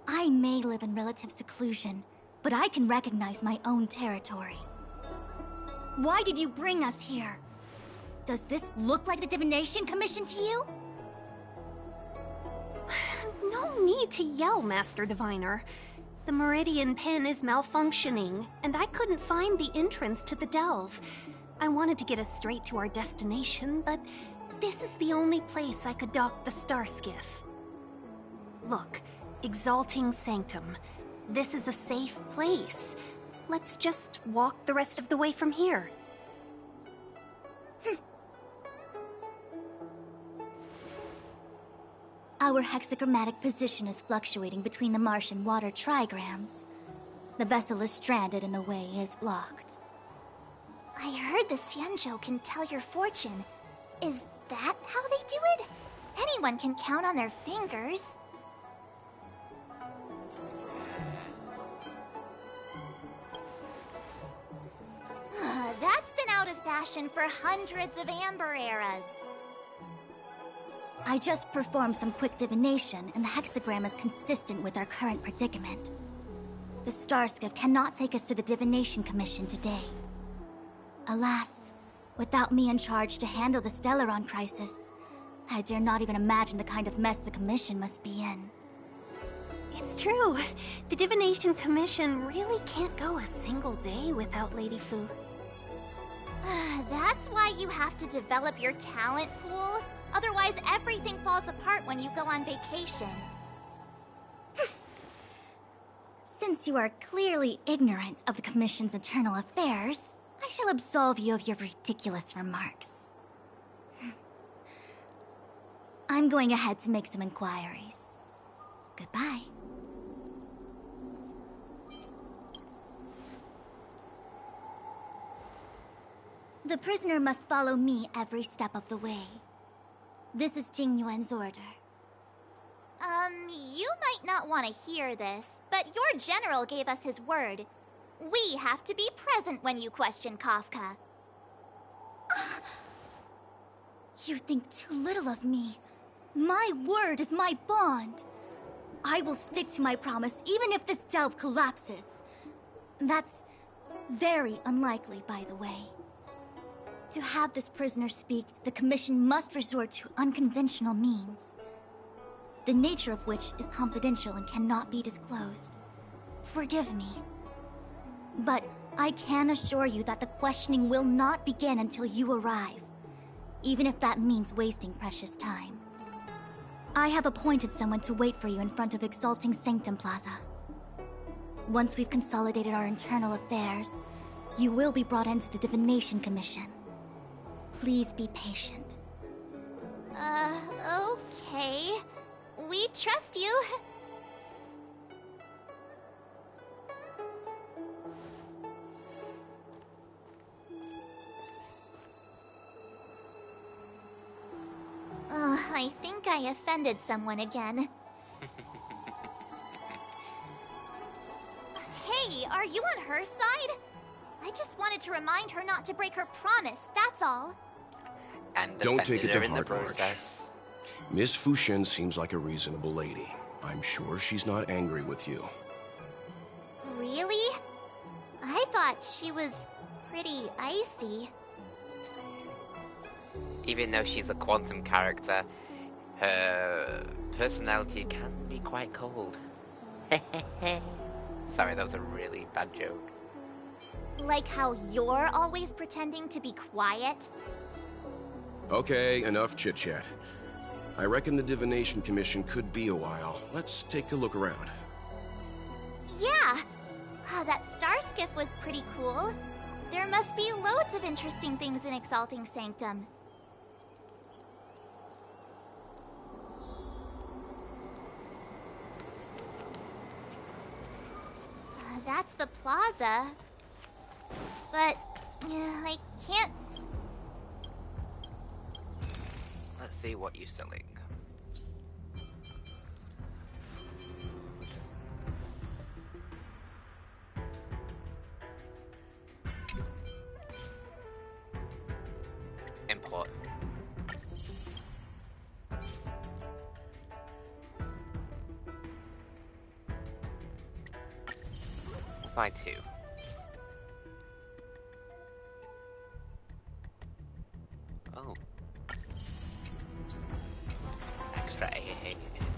I may live in relative seclusion, but I can recognize my own territory. Why did you bring us here? Does this look like the Divination Commission to you? No need to yell, Master Diviner. The Meridian Pen is malfunctioning, and I couldn't find the entrance to the delve. I wanted to get us straight to our destination, but this is the only place I could dock the star skiff. Look, Exalting Sanctum. This is a safe place. Let's just walk the rest of the way from here. Our hexagrammatic position is fluctuating between the Martian water trigrams. The vessel is stranded and the way is blocked. I heard the Xianzhou can tell your fortune. Is that how they do it? Anyone can count on their fingers. That's been out of fashion for hundreds of Amber eras. I just performed some quick divination, and the hexagram is consistent with our current predicament. The Starskiff cannot take us to the Divination Commission today. Alas, without me in charge to handle the Stellaron crisis, I dare not even imagine the kind of mess the Commission must be in. It's true. The Divination Commission really can't go a single day without Lady Fu. That's why you have to develop your talent pool. Otherwise, everything falls apart when you go on vacation. Since you are clearly ignorant of the Commission's internal affairs, I shall absolve you of your ridiculous remarks. I'm going ahead to make some inquiries. Goodbye. The prisoner must follow me every step of the way. This is Jing Yuan's order. You might not want to hear this, but your general gave us his word. We have to be present when you question Kafka. You think too little of me. My word is my bond. I will stick to my promise even if this delve collapses. That's very unlikely, by the way. To have this prisoner speak, the Commission must resort to unconventional means, the nature of which is confidential and cannot be disclosed. Forgive me. But I can assure you that the questioning will not begin until you arrive, even if that means wasting precious time. I have appointed someone to wait for you in front of Exalting Sanctum Plaza. Once we've consolidated our internal affairs, you will be brought into the Divination Commission. Please be patient. Okay. We trust you. I think I offended someone again. Hey, are you on her side? I just wanted to remind her not to break her promise, that's all. And don't take it to in the heart, March. process. Miss Fushen seems like a reasonable lady. I'm sure she's not angry with you. Really? I thought she was pretty icy. Even though she's a quantum character, her personality can be quite cold. Sorry, that was a really bad joke. Like how you're always pretending to be quiet? Okay, enough chit-chat. I reckon the Divination Commission could be a while. Let's take a look around. Yeah! That star skiff was pretty cool. There must be loads of interesting things in Exalting Sanctum. That's the plaza. But I can't... Let's see what you're selling. Import. Buy 2. Oh.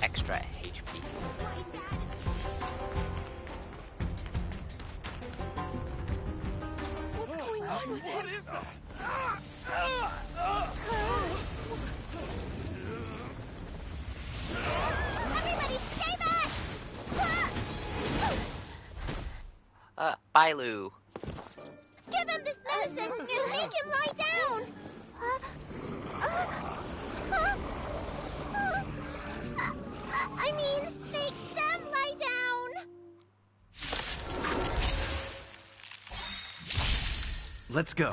Extra HP. What's going on with it? What is that? Everybody stay back! Bailu. Give him this medicine and make him lie down! I mean, make them lie down! Let's go.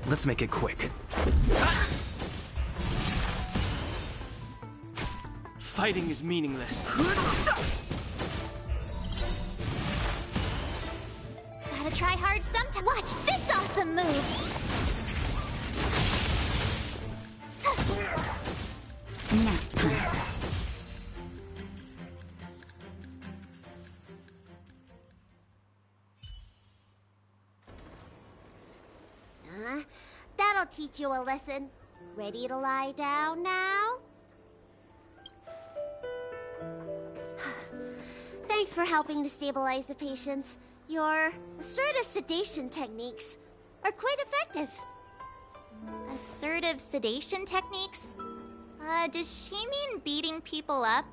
Let's make it quick. Fighting is meaningless. Gotta try hard sometime. Watch this awesome move! Nap time. That'll teach you a lesson. Ready to lie down now? Thanks for helping to stabilize the patients. Your assertive sedation techniques are quite effective. Assertive sedation techniques? Does she mean beating people up?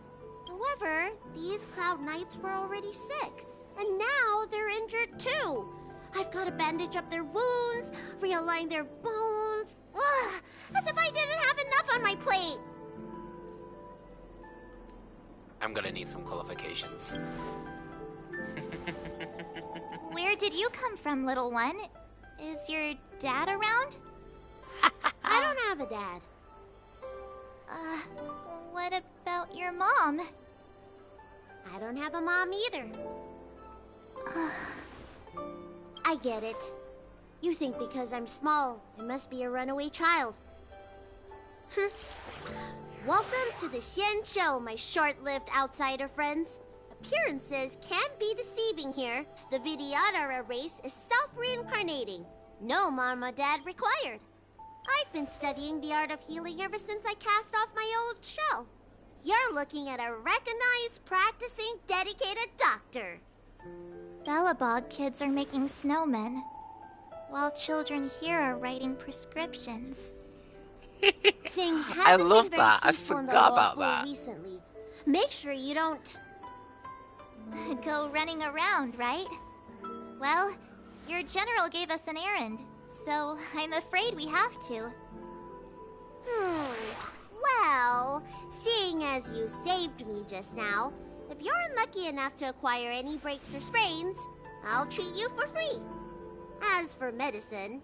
However, these Cloud Knights were already sick, and now they're injured too. I've got to bandage up their wounds, realign their bones, Ugh, as if I didn't have enough on my plate. I'm gonna need some qualifications. Where did you come from, little one? Is your dad around? I don't have a dad. What about your mom? I don't have a mom either. I get it. You think because I'm small, I must be a runaway child. Welcome to the Xianzhou, my short-lived outsider friends. Appearances can be deceiving here. The Vidyadhara race is self-reincarnating. No mom or dad required. I've been studying the art of healing ever since I cast off my old shell. You're looking at a recognized, practicing, dedicated doctor. Bellabog kids are making snowmen, while children here are writing prescriptions. Things I haven't love been very that. I peaceful in the forgot about Luofu that. recently. Make sure you don't... Go running around, right? Well, your general gave us an errand, so I'm afraid we have to. Well, seeing as you saved me just now, if you're unlucky enough to acquire any breaks or sprains, I'll treat you for free. As for medicine,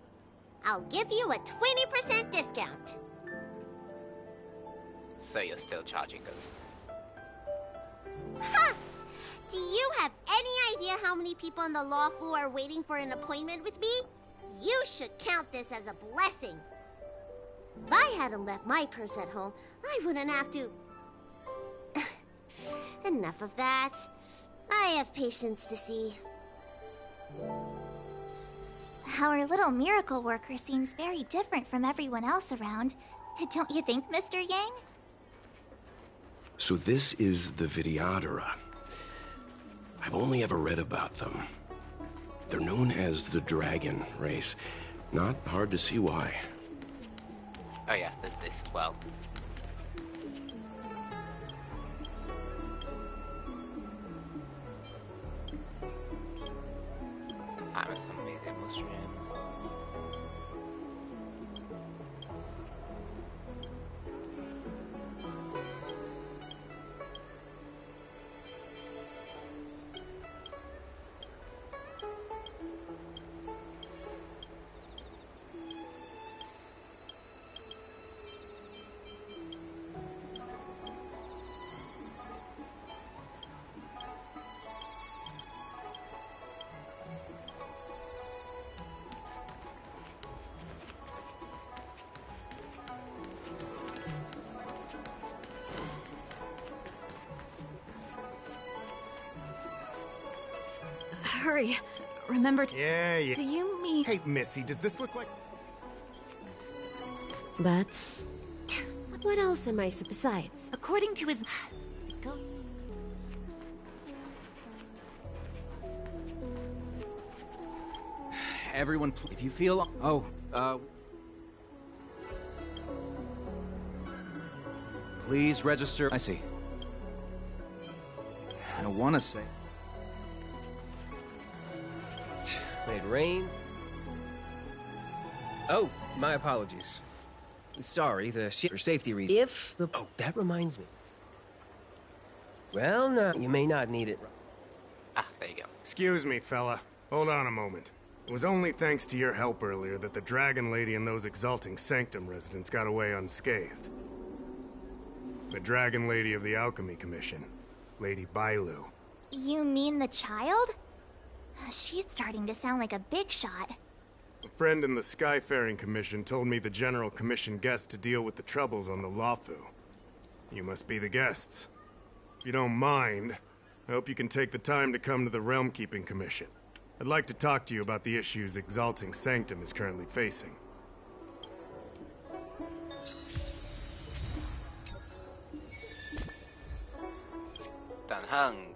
I'll give you a 20% discount. So you're still charging us. Ha! Do you have any idea how many people in the Luofu are waiting for an appointment with me? You should count this as a blessing. If I hadn't left my purse at home, I wouldn't have to... Enough of that. I have patients to see. Our little miracle worker seems very different from everyone else around. Don't you think, Mr. Yang? So this is the Vidyadhara. I've only ever read about them. They're known as the Dragon race. Not hard to see why. Oh yeah, there's this as well. I'm some amazing streams. Hurry. Remember to... Yeah. Do you mean... Hey, Missy, does this look like... That's... What else am I besides? According to his... Go. Everyone, if you feel... Oh, please register... I see. I want to say... It rained. Oh, my apologies. Sorry, for safety reasons. If the... Oh, that reminds me. Well, no, you may not need it. Ah, there you go. Excuse me, fella. Hold on a moment. It was only thanks to your help earlier that the Dragon Lady and those Exalting Sanctum residents got away unscathed. The Dragon Lady of the Alchemy Commission, Lady Bailu. You mean the child? She's starting to sound like a big shot. A friend in the Skyfaring Commission told me the General commissioned guests to deal with the troubles on the Luofu. You must be the guests. If you don't mind, I hope you can take the time to come to the Realm Keeping Commission. I'd like to talk to you about the issues Exalting Sanctum is currently facing. Dan Hung.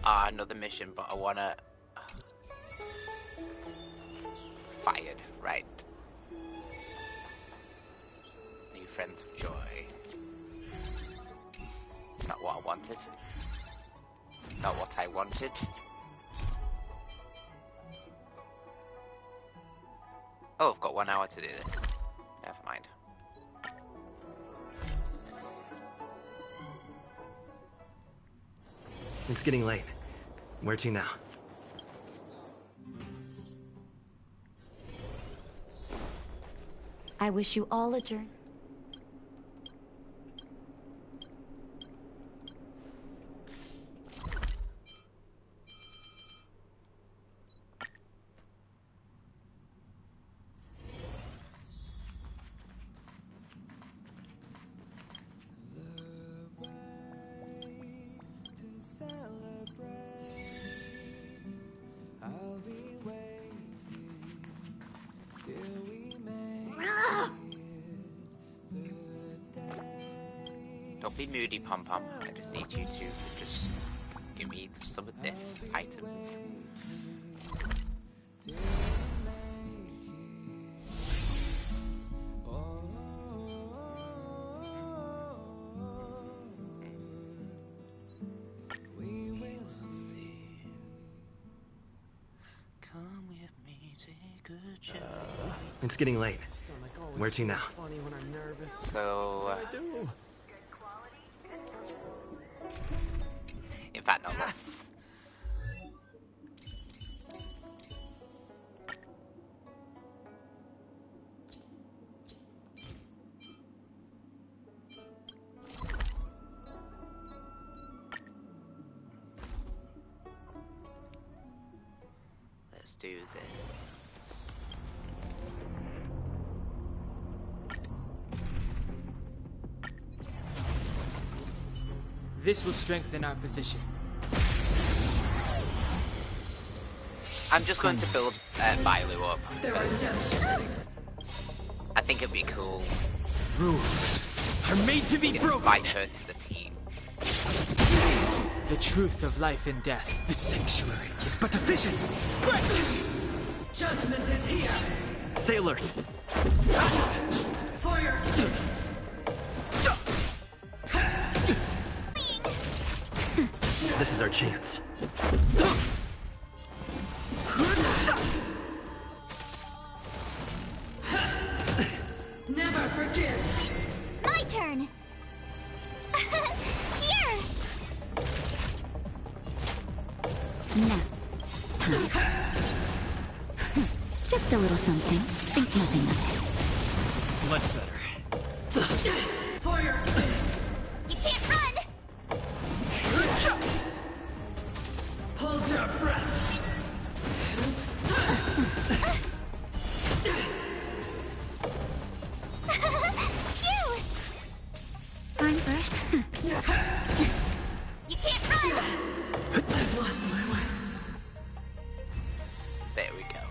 another mission, but I wanna... Fired, right. New friends of joy. Not what I wanted. Not what I wanted. Oh, I've got 1 hour to do this. Never mind. It's getting late. Where to now? I wish you all a journey. Don't be moody, Pom Pom. I just need you to just give me some of this items. Come with me, take a journey. It's getting late. Where to now? So, in fact, no, let's... Let's do this. This will strengthen our position. I'm just going to build Bailu up. I think it'd be cool. Rules are made to be broken. Invite her to the team. The truth of life and death. The sanctuary is but a vision. Judgment is here. Stay alert. For your sins. This is our chance. Never forget. My turn. Here. Now. Just a little something. Think nothing of it. Much better. For your sins. You can't run. Hold your breath. Phew. I'm fresh. You can't run. I've lost my way. There we go.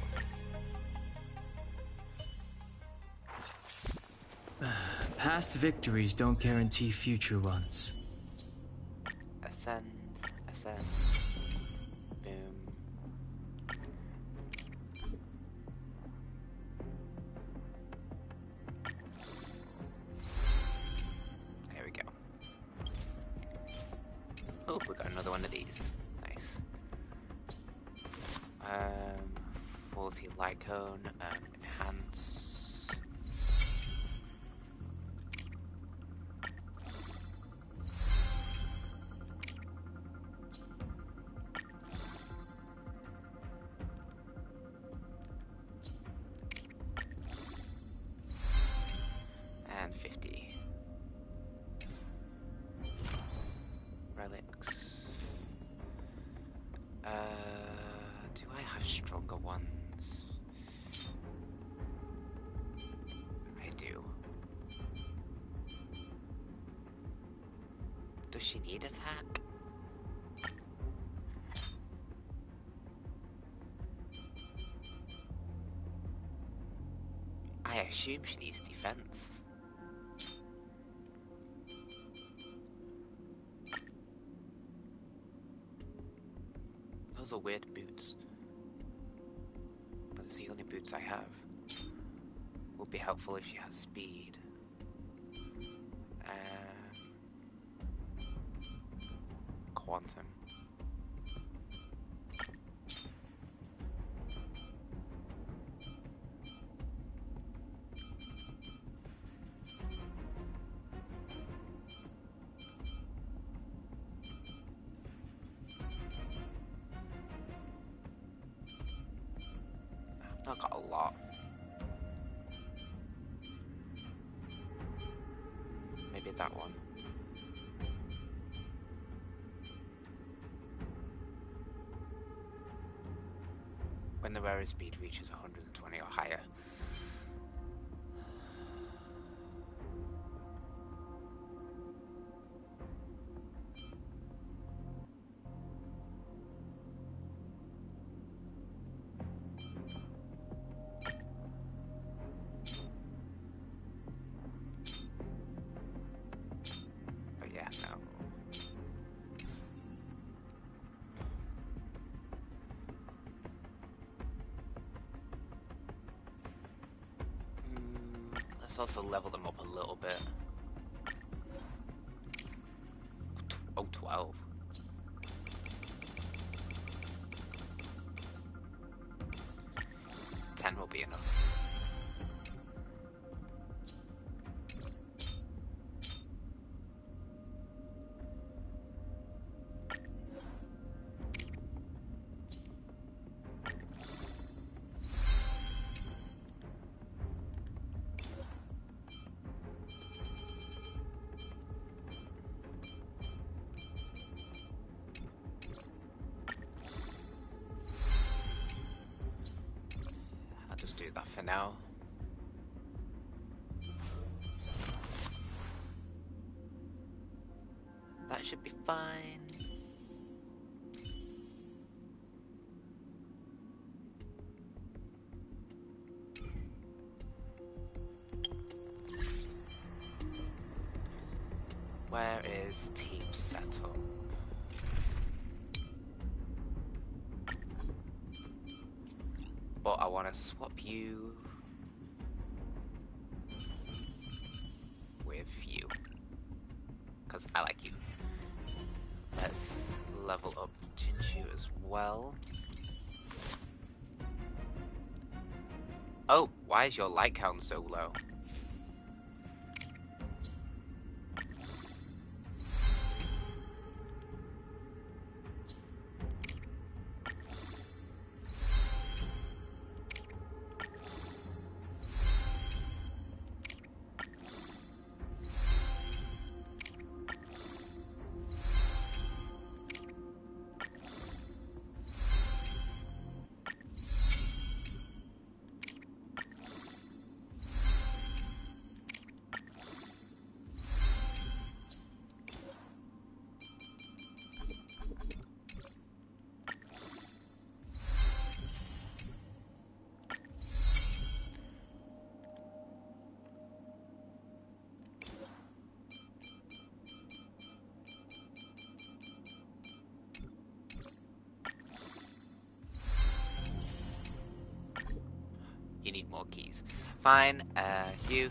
Past victories don't guarantee future ones. Ascend, ascend. Boom. There we go. Oh, we got another one of these. Nice. 40 Lycone, enhance. And 50 relics. Do I have stronger ones? I do. Does she need attack? I assume she needs defense. those are weird boots. But it's the only boots I have. Would be helpful if she has speed. Quantum. I've not got a lot. Maybe that one. When the wearer's speed reaches 120 or higher. But yeah, no. Let's also level them up a little bit. Oh, 12. 10 will be enough. Do that for now. That should be fine. Where is team setup? But I want to swap you with you, because I like you. Let's level up Xianzhou as well. Oh, why is your light count so low? You need more keys. Fine, you,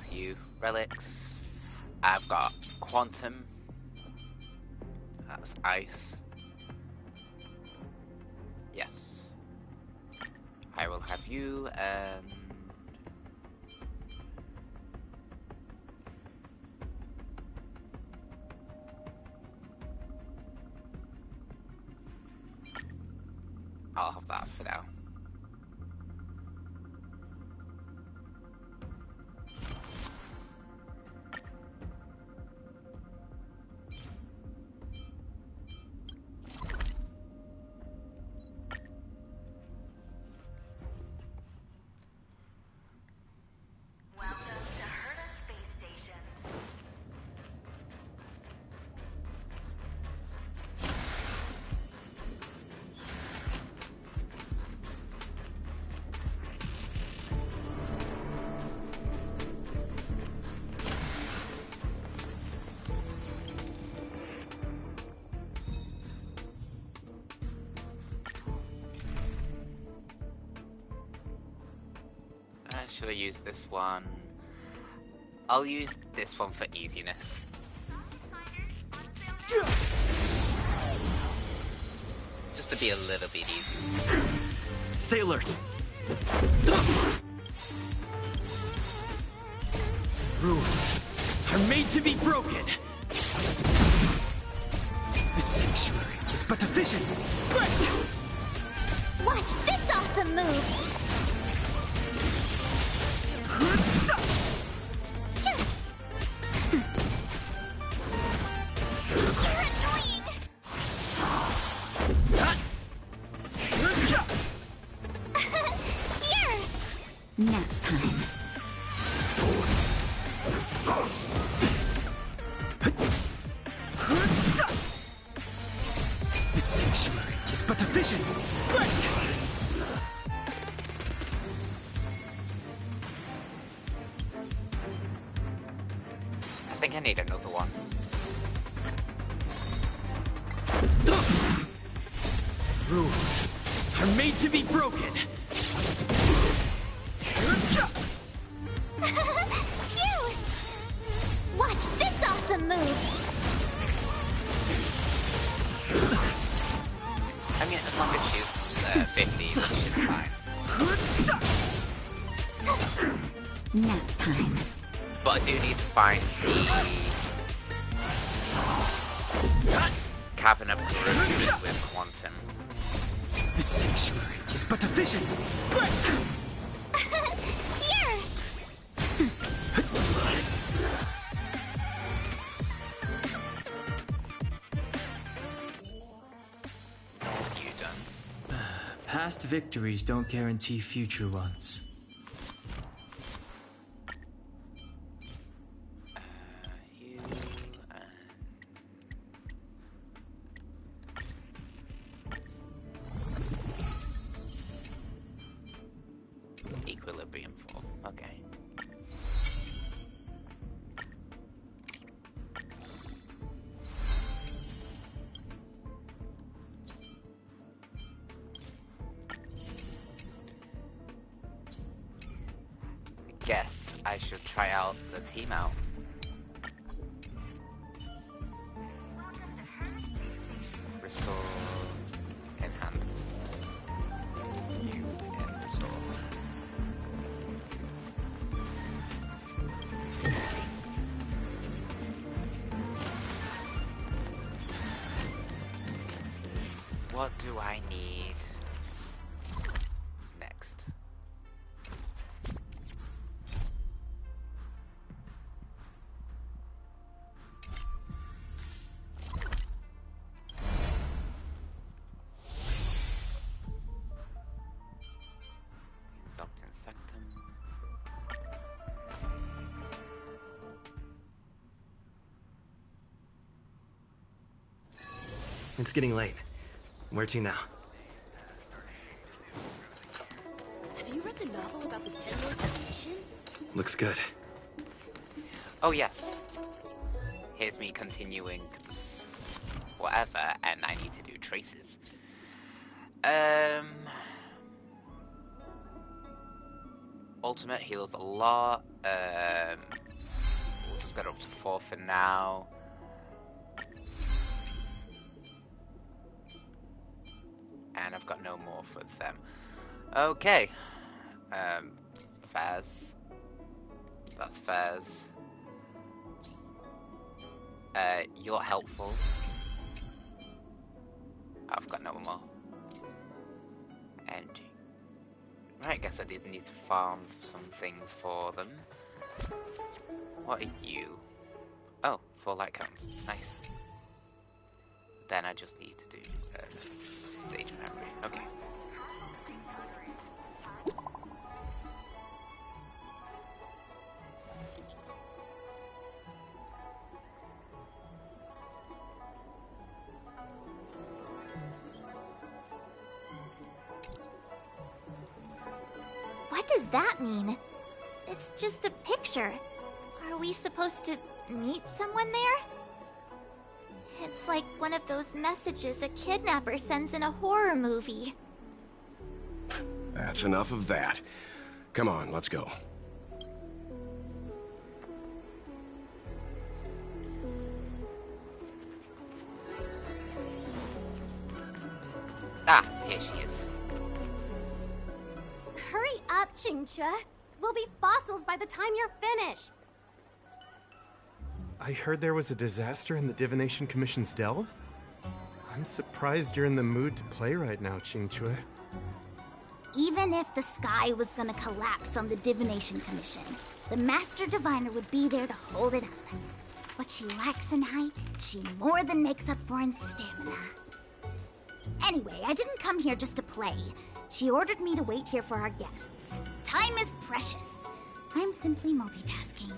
relics. I've got quantum. That's ice. Yes. I will have you, and... I'll have that for now. should I use this one? I'll use this one for easiness. Just to be a little bit easy. Stay alert. Rules are made to be broken. The sanctuary is but a vision. Break! Watch this awesome move! You're annoying! Here! Nap time. The sanctuary is but a vision. Break! I think I need another one. Rules are made to be broken. Phew! Watch this awesome move! I mean, as long as she's 50, which is fine. Nap time. But I do need to find the Cavern of Corruption with Quantum. The sanctuary is but a vision. Break! Here! What's you done? Past victories don't guarantee future ones. You Equilibrium 4. Okay. Guess I should try out the team out. Restore, enhance, new, and restore. What do I need next? Exalted Sanctum. It's getting late. Where to now? Have you read the novel about the Ten Lords of Mission? Looks good. Oh yes. Here's me continuing whatever, and I need to do traces. Ultimate heals a lot. We'll just get up to 4 for now. And I've got no more for them. Okay. Faz. That's Faz. You're helpful. I've got no more. And right, I guess I did need to farm some things for them. What are you? Oh, 4 light cones. Nice. Then I just need to do stage memory. Okay. What does that mean? It's just a picture. Are we supposed to meet someone there? It's like one of those messages a kidnapper sends in a horror movie. That's enough of that. Come on, let's go. Ah, here she is. Hurry up, Xianzhou. We'll be fossils by the time you're finished. I heard there was a disaster in the Divination Commission's delve? I'm surprised you're in the mood to play right now, Xianzhou. Even if the sky was gonna collapse on the Divination Commission, the Master Diviner would be there to hold it up. What she lacks in height, she more than makes up for in stamina. Anyway, I didn't come here just to play. She ordered me to wait here for our guests. Time is precious. I'm simply multitasking.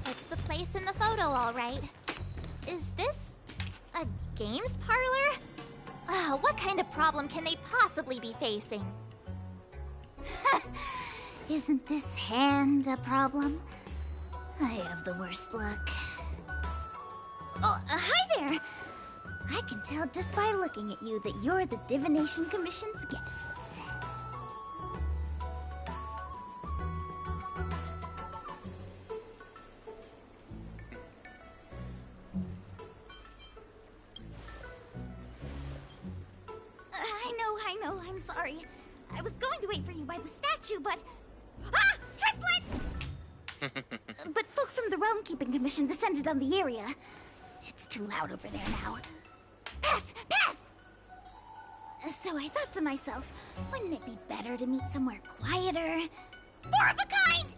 It's the place in the photo, all right. Is this a games parlor? What kind of problem can they possibly be facing? Isn't this hand a problem? I have the worst luck. Oh, hi there! I can tell just by looking at you that you're the Divination Commission's guests. I know, I'm sorry. I was going to wait for you by the statue, but... Ah! Triplet! But folks from the Realm Keeping Commission descended on the area. It's too loud over there now. Pass! Pass! So I thought to myself, wouldn't it be better to meet somewhere quieter? Four of a kind!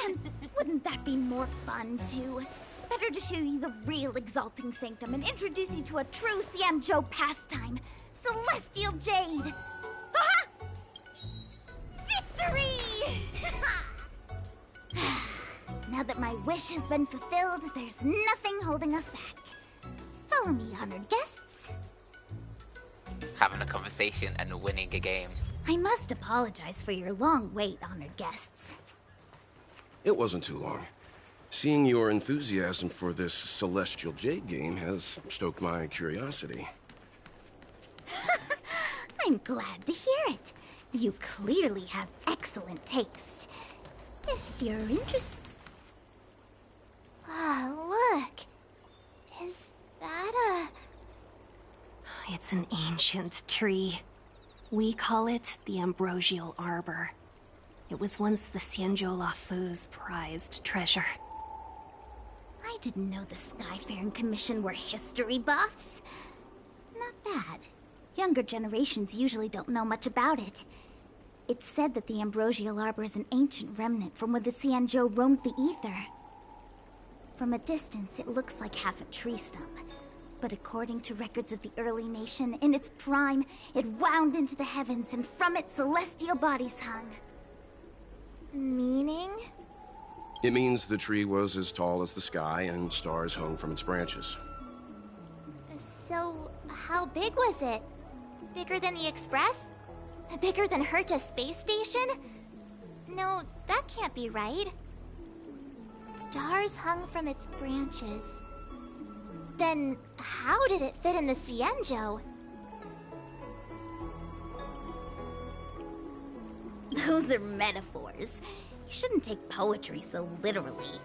And wouldn't that be more fun, too? Better to show you the real Exalting Sanctum and introduce you to a true Xianzhou pastime, Celestial Jade! Aha! Victory! Now that my wish has been fulfilled, there's nothing holding us back. Follow me, honored guests. Having a conversation and winning a game. I must apologize for your long wait, honored guests. It wasn't too long. Seeing your enthusiasm for this Celestial Jade game has stoked my curiosity. I'm glad to hear it. You clearly have excellent taste. If you're interested... Ah, look. Is that a... It's an ancient tree. We call it the Ambrosial Arbor. It was once the Xianzhou Luofu's prized treasure. I didn't know the Skyfaring Commission were history buffs. Not bad. Younger generations usually don't know much about it. It's said that the Ambrosial Arbor is an ancient remnant from when the Xianzhou roamed the ether. From a distance, it looks like half a tree stump. But according to records of the early nation, in its prime, it wound into the heavens and from it celestial bodies hung. Meaning? It means the tree was as tall as the sky and stars hung from its branches. So, how big was it? Bigger than the Express? Bigger than Herta Space Station? No, that can't be right. Stars hung from its branches. Then, how did it fit in the Xianzhou? Those are metaphors. You shouldn't take poetry so literally.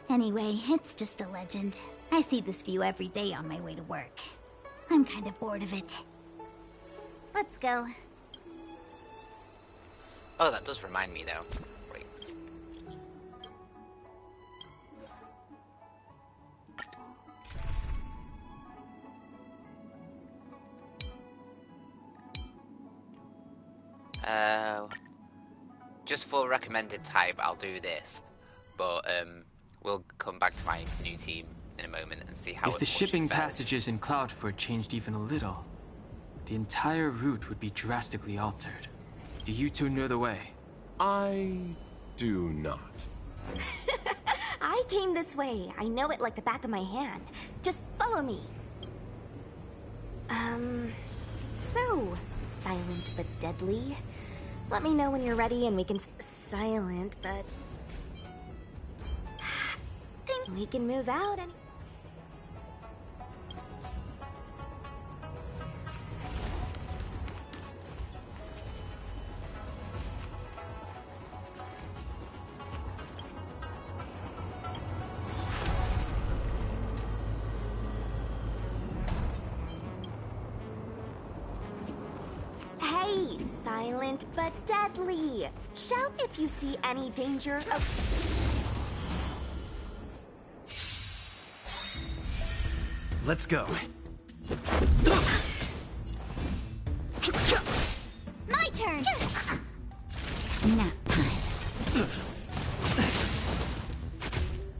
Anyway, it's just a legend. I see this view every day on my way to work. I'm kind of bored of it. Let's go. Oh, that does remind me, though. Wait. Just for recommended type, I'll do this. But, we'll come back to my new team in a moment and see how If the shipping passages in Cloudford changed even a little, the entire route would be drastically altered. Do you two know the way? I do not. I came this way. I know it like the back of my hand. Just follow me. So, silent but deadly. Let me know when you're ready and we can... Silent, but... we can move out and... silent but deadly. Shout if you see any danger of... Let's go. My turn! Nap time.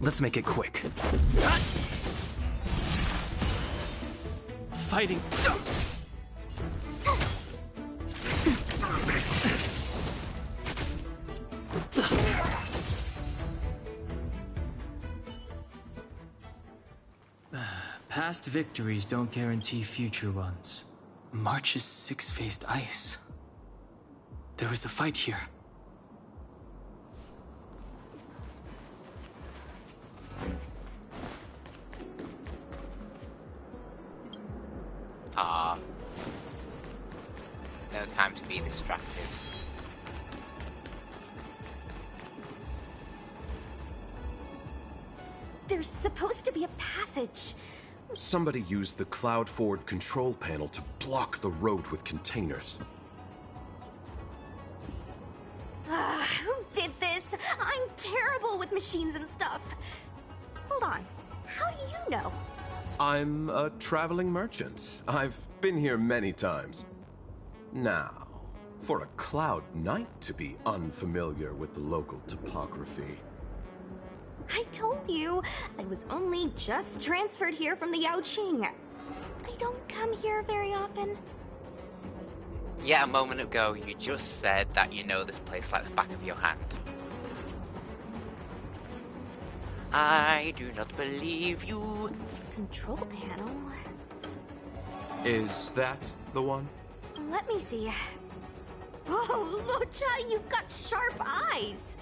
Let's make it quick. Fighting. Past victories don't guarantee future ones. March's six-faced ice. There was a fight here. Ah. No time to be distracted. There's supposed to be a passage. Somebody used the cloud forward control panel to block the road with containers. Who did this? I'm terrible with machines and stuff. Hold on. How do you know? I'm a traveling merchant. I've been here many times. Now, for a Cloud Knight to be unfamiliar with the local topography. I told you, I was only just transferred here from the Yaoqing. I don't come here very often. Yeah, a moment ago you just said that you know this place like the back of your hand. I do not believe you. Control panel? Is that the one? Let me see. Whoa, Lucha, you've got sharp eyes.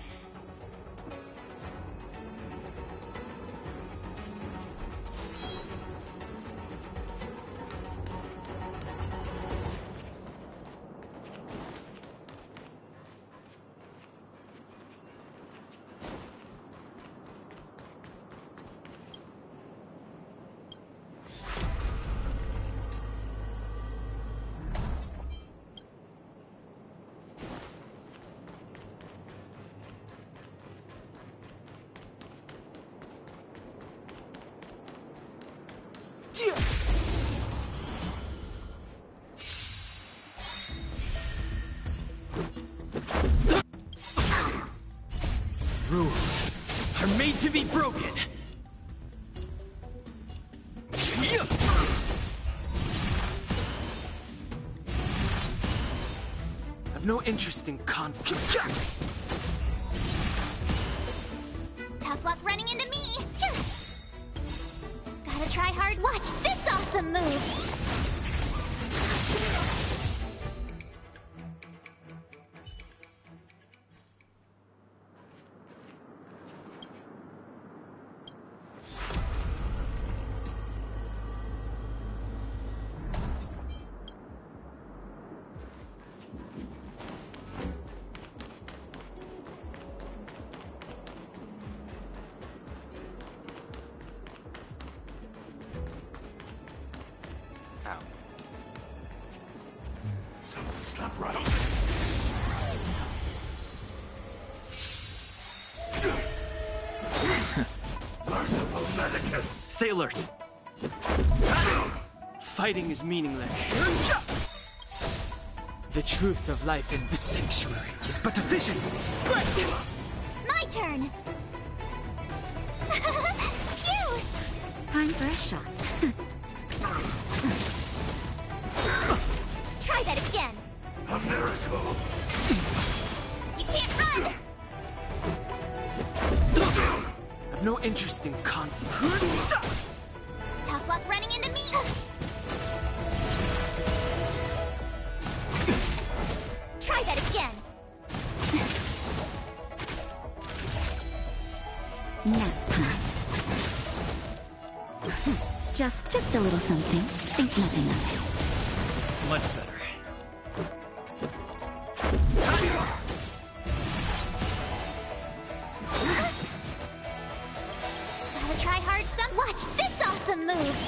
Rules are made to be broken. I've no interest in conflict. Tough luck running into me! Gotta try hard. Watch this awesome move! Something's not right. Merciful Medicus! Stay alert! Fighting is meaningless. The truth of life in the sanctuary is but a vision. My turn! Phew! Time for a shot. Try that again! A miracle! You can't run! I've no interest in conflict. Tough luck running into me! Try that again! Nap time. Just a little something. Think nothing of it. Much better. Gotta try hard some. Watch this awesome move!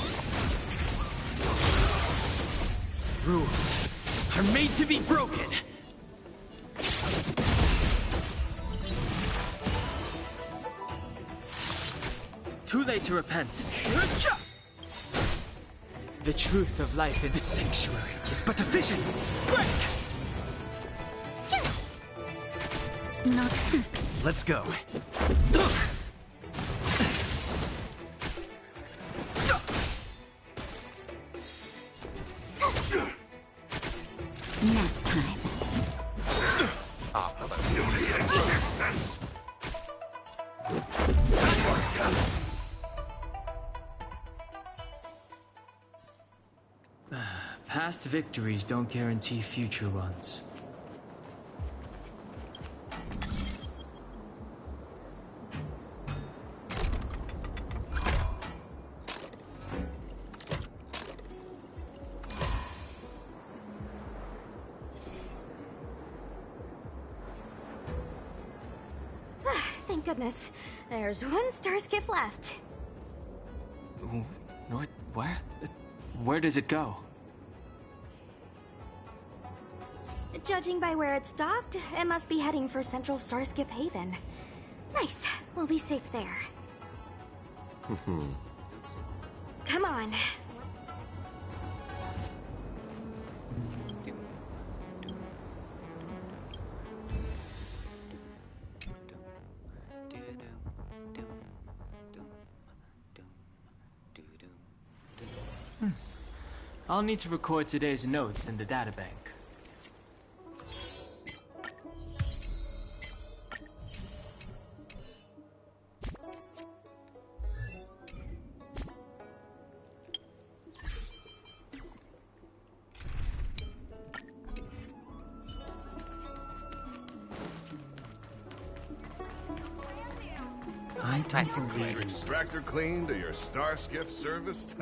Rules are made to be broken. Too late to repent. The truth of life in the sanctuary is but a vision. Break! Not. Let's go. Nap time. Past victories don't guarantee future ones. Thank goodness. There's one star skiff left. Where? Where does it go? Judging by where it's docked, it must be heading for Central Starskiff Haven. Nice. We'll be safe there. Come on. I'll need to record today's notes in the databank. Your extractor cleaned or your star skiff serviced?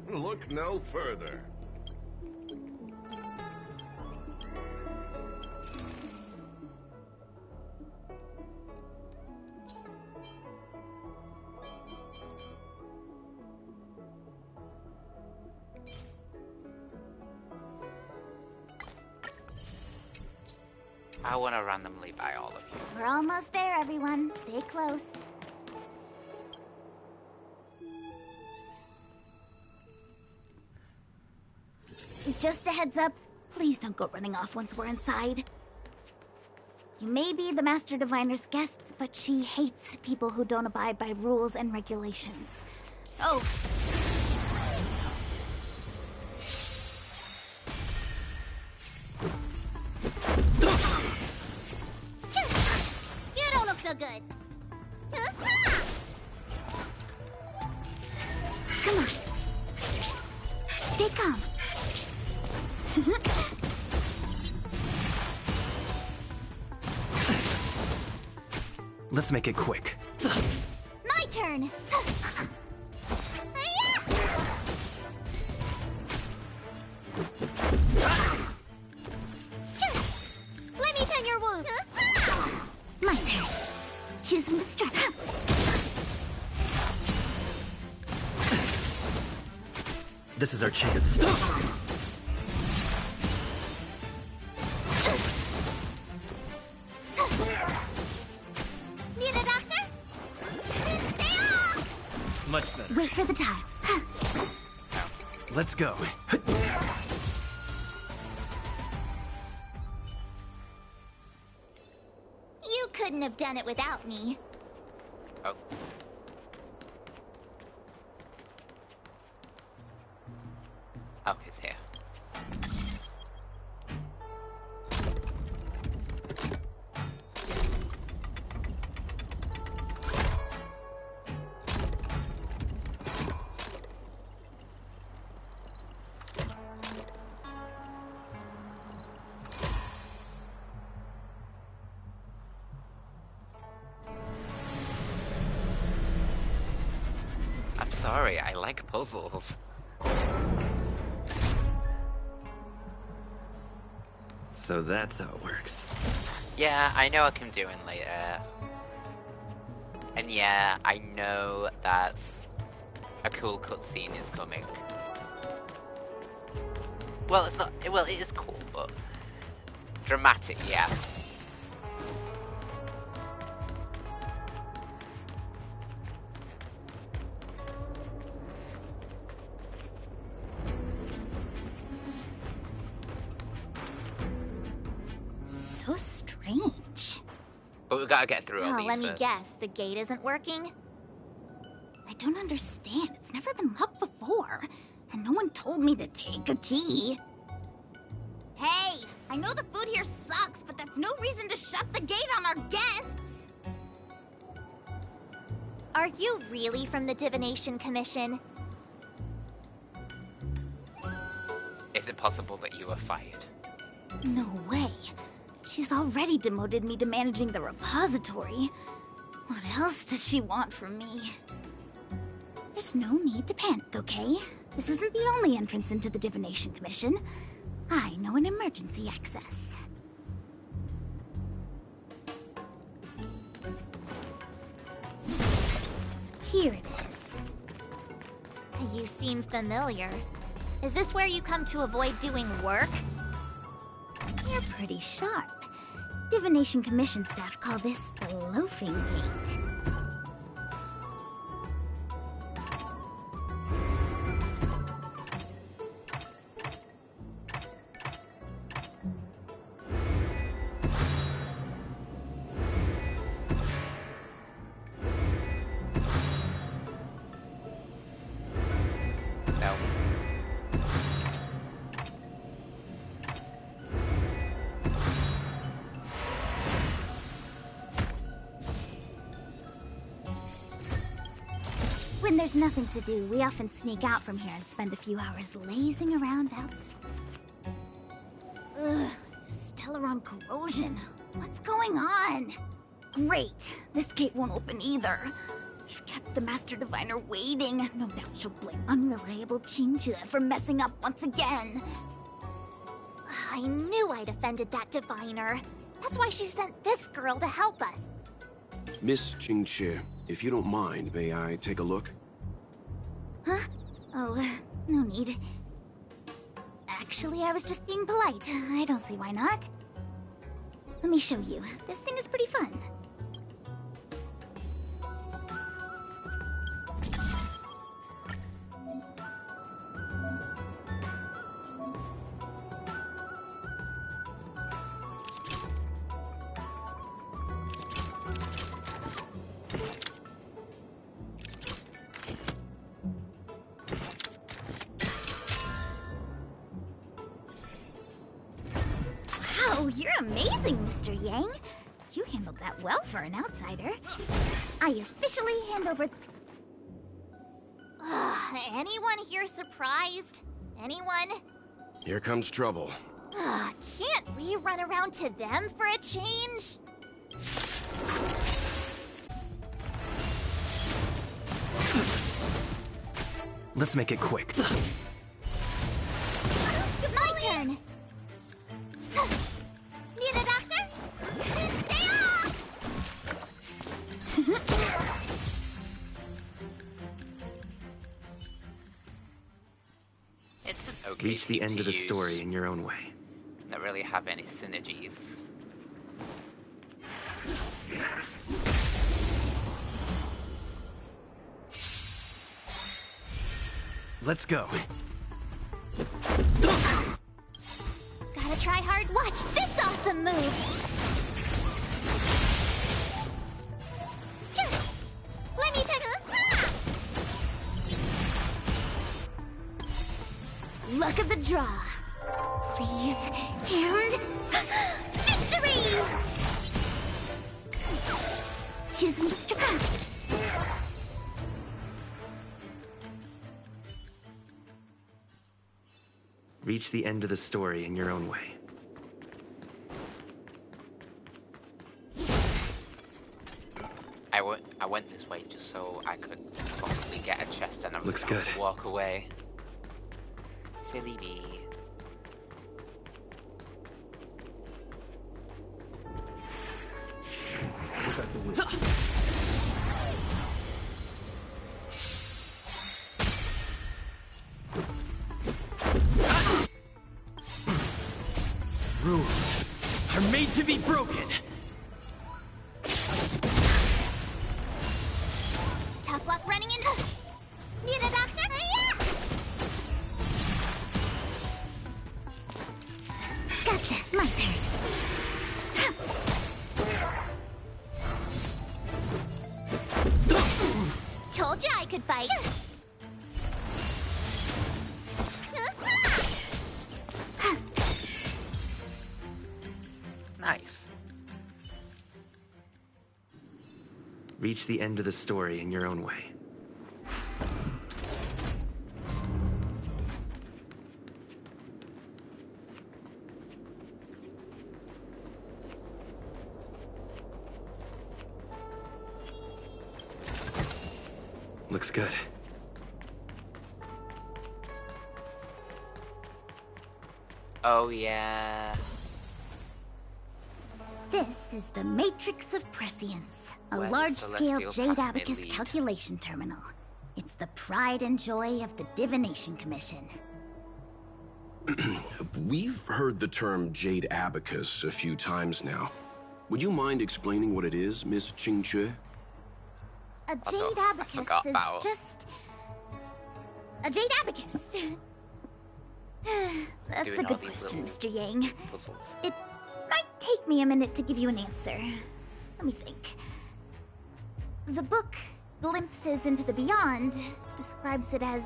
Look no further. I want to randomly buy all of you. We're almost there, everyone. Stay close. Just a heads up, please don't go running off once we're inside. You may be the Master Diviner's guests, but she hates people who don't abide by rules and regulations. Oh. You don't look so good. Come on. Stay calm. Let's make it quick. My turn! Let me tend your wound. My turn. Choose from stress. This is our chance. Need a doctor? Stay off! Much better. Wait for the tiles. Let's go. You couldn't have done it without me. Oh. Oh, he's here. I'm sorry, I like puzzles. So that's how it works. Yeah, I know what I'm doing later. And yeah, I know that a cool cutscene is coming. Well, it's not. Well, it is cool, but dramatic, yeah. But we gotta get through all Oh, these let me first. guess. The gate isn't working? I don't understand. It's never been locked before. And no one told me to take a key. Hey, I know the food here sucks, but that's no reason to shut the gate on our guests. Are you really from the Divination Commission? Is it possible that you were fired? No way. She's already demoted me to managing the repository. What else does she want from me? There's no need to panic, okay? This isn't the only entrance into the Divination Commission. I know an emergency access. Here it is. You seem familiar. Is this where you come to avoid doing work? You're pretty sharp. Divination Commission staff call this the loafing gate. No. When there's nothing to do, we often sneak out from here and spend a few hours lazing around outside. Ugh, Stellaron corrosion. What's going on? Great. This gate won't open either. We've kept the Master Diviner waiting. No doubt she'll blame unreliable Xianzhou for messing up once again. I knew I'd offended that diviner. That's why she sent this girl to help us. Miss Xianzhou, if you don't mind, may I take a look? Huh? Oh, no need. Actually, I was just being polite. I don't see why not. Let me show you. This thing is pretty fun. Wow, you're amazing, Mr. Yang. You handled that well for an outsider. I officially hand over... Anyone here surprised? Anyone? Here comes trouble. Can't we run around to them for a change? Let's make it quick. My turn! Need a doctor? Stay off! It's an okay Reach the team end to of the use. story in your own way. Don't really have any synergies. Let's go. Gotta try hard. Watch this awesome move! Let me take a... Luck of the draw. Please, and... Victory! Choose Mr. Craft. Reach the end of the story in your own way. I went this way just so I could possibly get a chest and I was Looks about good. to walk away. Silly me. Rules are made to be broken. Tough luck running into... Need a doctor? Gotcha, my turn. I could fight. Nice. Reach the end of the story in your own way. Looks good. Oh, yeah. This is the Matrix of Prescience, a Where the large-scale celestial jade path may abacus lead. calculation terminal. It's the pride and joy of the Divination Commission. We've heard the term Jade Abacus a few times now. Would you mind explaining what it is, Miss Qingque? A jade abacus forgot is about- just... a jade abacus. That's Doing a all good these question, little Mr. Yang. puzzles. It might take me a minute to give you an answer. Let me think. The book, Glimpses into the Beyond, describes it as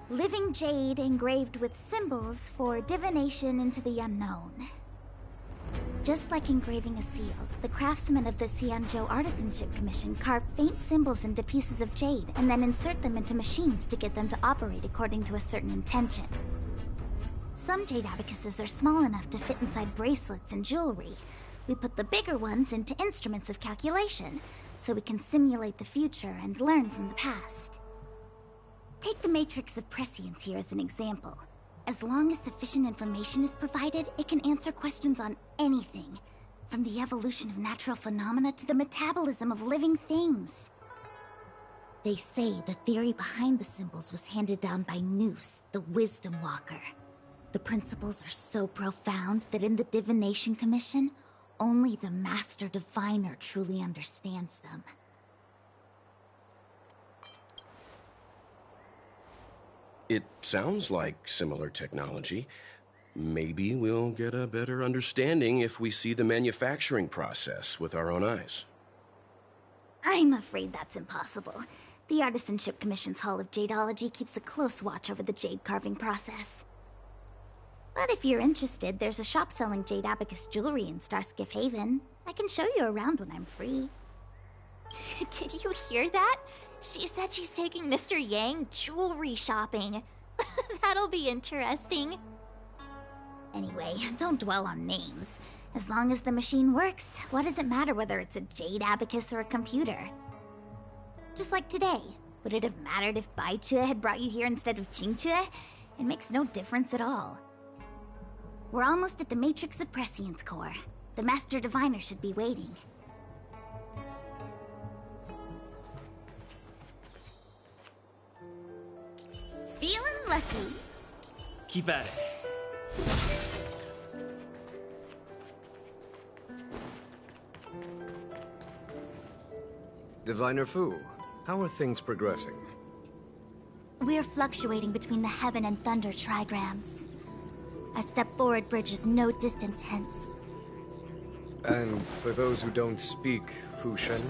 living jade engraved with symbols for divination into the unknown. Just like engraving a seal, the craftsmen of the Xianzhou Artisanship Commission carve faint symbols into pieces of jade and then insert them into machines to get them to operate according to a certain intention. Some jade abacuses are small enough to fit inside bracelets and jewelry. We put the bigger ones into instruments of calculation, so we can simulate the future and learn from the past. Take the Matrix of Prescience here as an example. As long as sufficient information is provided, it can answer questions on anything, from the evolution of natural phenomena to the metabolism of living things. They say the theory behind the symbols was handed down by Noose, the Wisdom Walker. The principles are so profound that in the Divination Commission, only the Master Diviner truly understands them. It sounds like similar technology. Maybe we'll get a better understanding if we see the manufacturing process with our own eyes. I'm afraid that's impossible. The Artisanship Commission's Hall of Jadeology keeps a close watch over the jade carving process. But if you're interested, there's a shop selling jade abacus jewelry in Starskiff Haven. I can show you around when I'm free. Did you hear that? She said she's taking Mr. Yang jewelry shopping. That'll be interesting. Anyway, don't dwell on names. As long as the machine works, what does it matter whether it's a jade abacus or a computer? Just like today. Would it have mattered if Baichue had brought you here instead of Qingque? It makes no difference at all. We're almost at the Matrix of Prescience core. The Master Diviner should be waiting. Feeling lucky. Keep at it. Diviner Fu, how are things progressing? We're fluctuating between the Heaven and Thunder trigrams. A step forward bridges no distance hence. And for those who don't speak Fu Shen?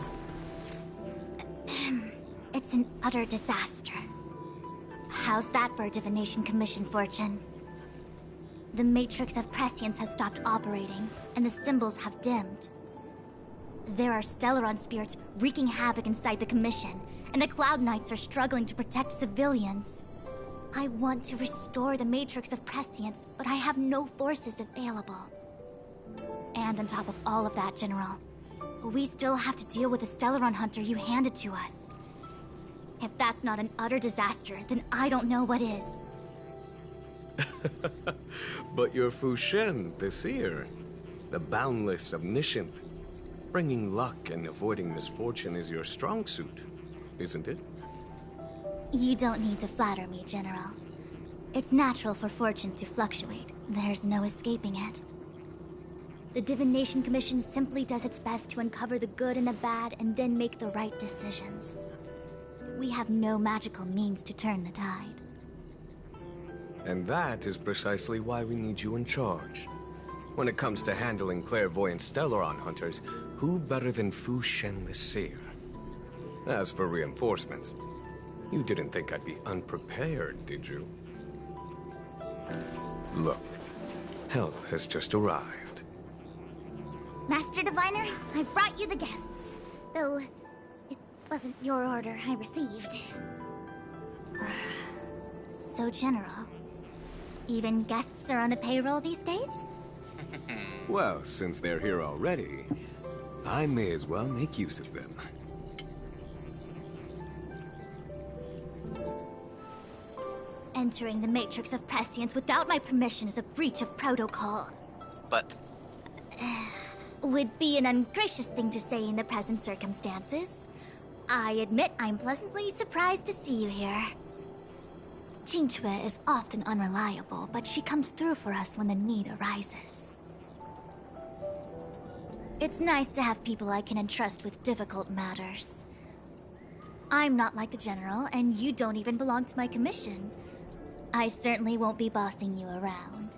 It's an utter disaster. How's that for a Divination Commission fortune? The Matrix of Prescience has stopped operating, and the symbols have dimmed. There are Stellaron spirits wreaking havoc inside the Commission, and the Cloud Knights are struggling to protect civilians. I want to restore the Matrix of Prescience, but I have no forces available. And on top of all of that, General, we still have to deal with the Stellaron Hunter you handed to us. If that's not an utter disaster, then I don't know what is. But you're Fu Shen, the seer. The boundless, omniscient. Bringing luck and avoiding misfortune is your strong suit, isn't it? You don't need to flatter me, General. It's natural for fortune to fluctuate. There's no escaping it. The Divination Commission simply does its best to uncover the good and the bad and then make the right decisions. We have no magical means to turn the tide. And that is precisely why we need you in charge. When it comes to handling clairvoyant Stellaron hunters, who better than Fu Shen the Seer? As for reinforcements, You didn't think I'd be unprepared, did you? Look, help has just arrived. Master Diviner, I brought you the guests. Though, it wasn't your order I received. So general. Even guests are on the payroll these days? Well, since they're here already, I may as well make use of them. Entering the Matrix of Prescience without my permission is a breach of protocol. But... Would be an ungracious thing to say in the present circumstances. I admit I'm pleasantly surprised to see you here. Qingque is often unreliable, but she comes through for us when the need arises. It's nice to have people I can entrust with difficult matters. I'm not like the General, and you don't even belong to my commission. I certainly won't be bossing you around.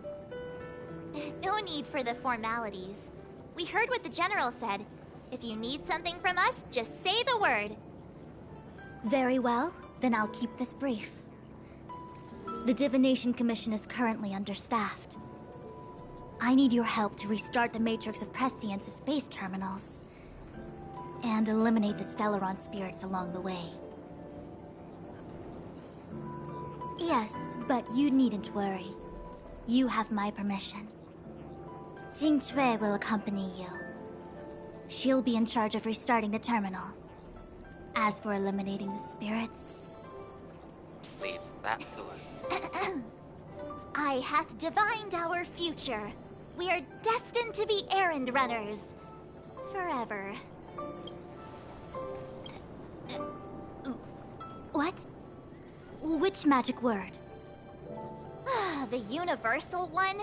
No need for the formalities. We heard what the General said. If you need something from us, just say the word. Very well, then I'll keep this brief. The Divination Commission is currently understaffed. I need your help to restart the Matrix of Prescience's space terminals. And eliminate the Stellaron spirits along the way. Yes, but you needn't worry. You have my permission. Qingque will accompany you. She'll be in charge of restarting the terminal. As for eliminating the spirits... leave that to her. I hath divined our future. We are destined to be errand runners. Forever. What? Which magic word? The universal one?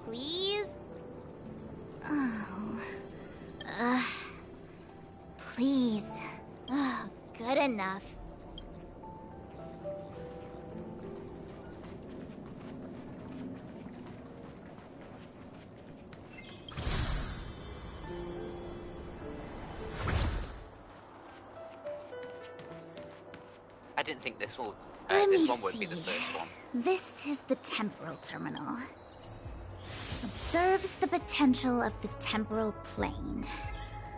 Please? Oh. Please. Good enough. I didn't think this will. Let This me one would be the see. first one. This is the temporal terminal. Observes the potential of the temporal plane.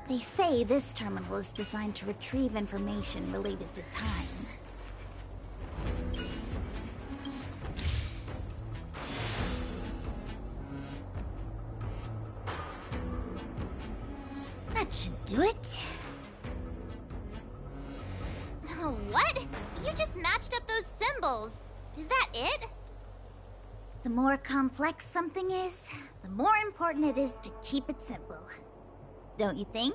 They say this terminal is designed to retrieve information related to time. That should do it. What? You just matched up those symbols. Is that it? The more complex something is, the more important it is to keep it simple. Don't you think?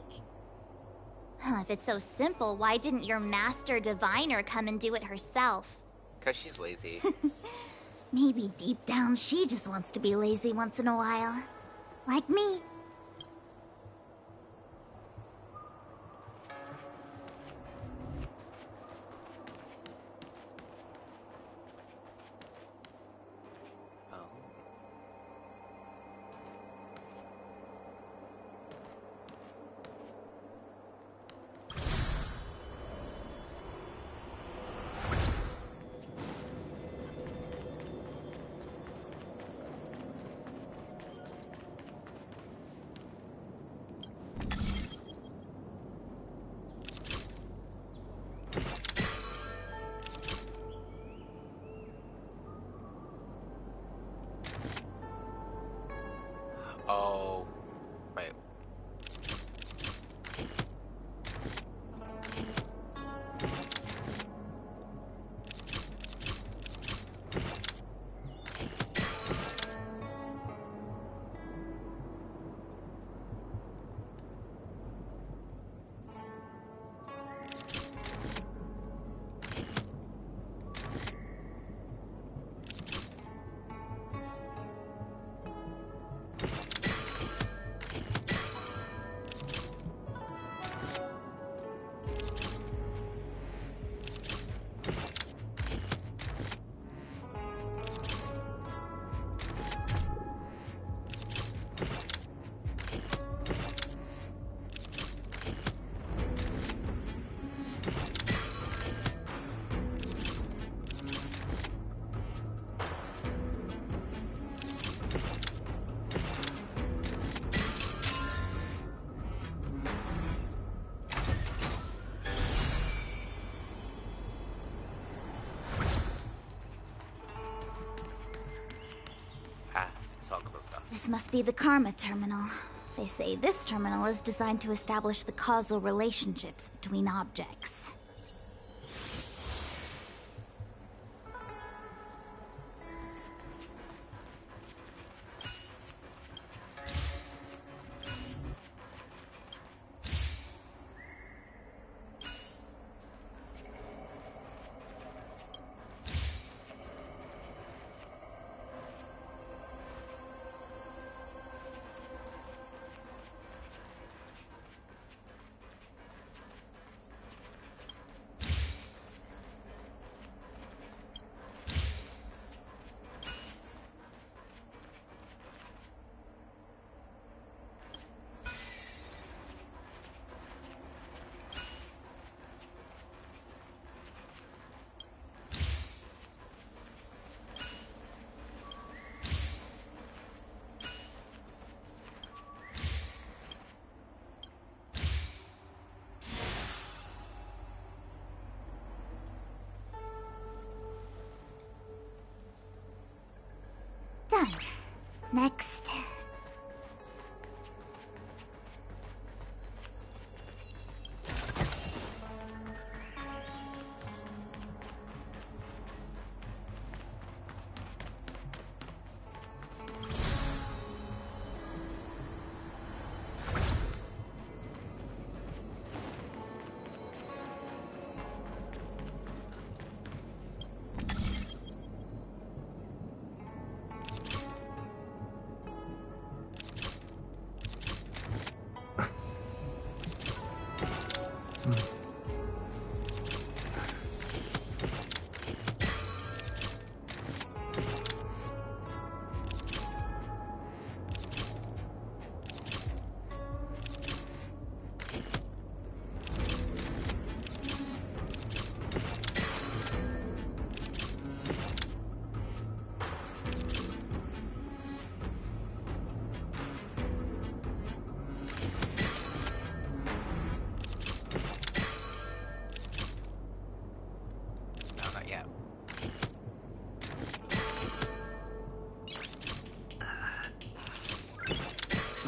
If it's so simple, why didn't your master diviner come and do it herself? Because she's lazy. Maybe deep down she just wants to be lazy once in a while. Like me. This must be the Karma Terminal. They say this terminal is designed to establish the causal relationships between objects. Done. Next.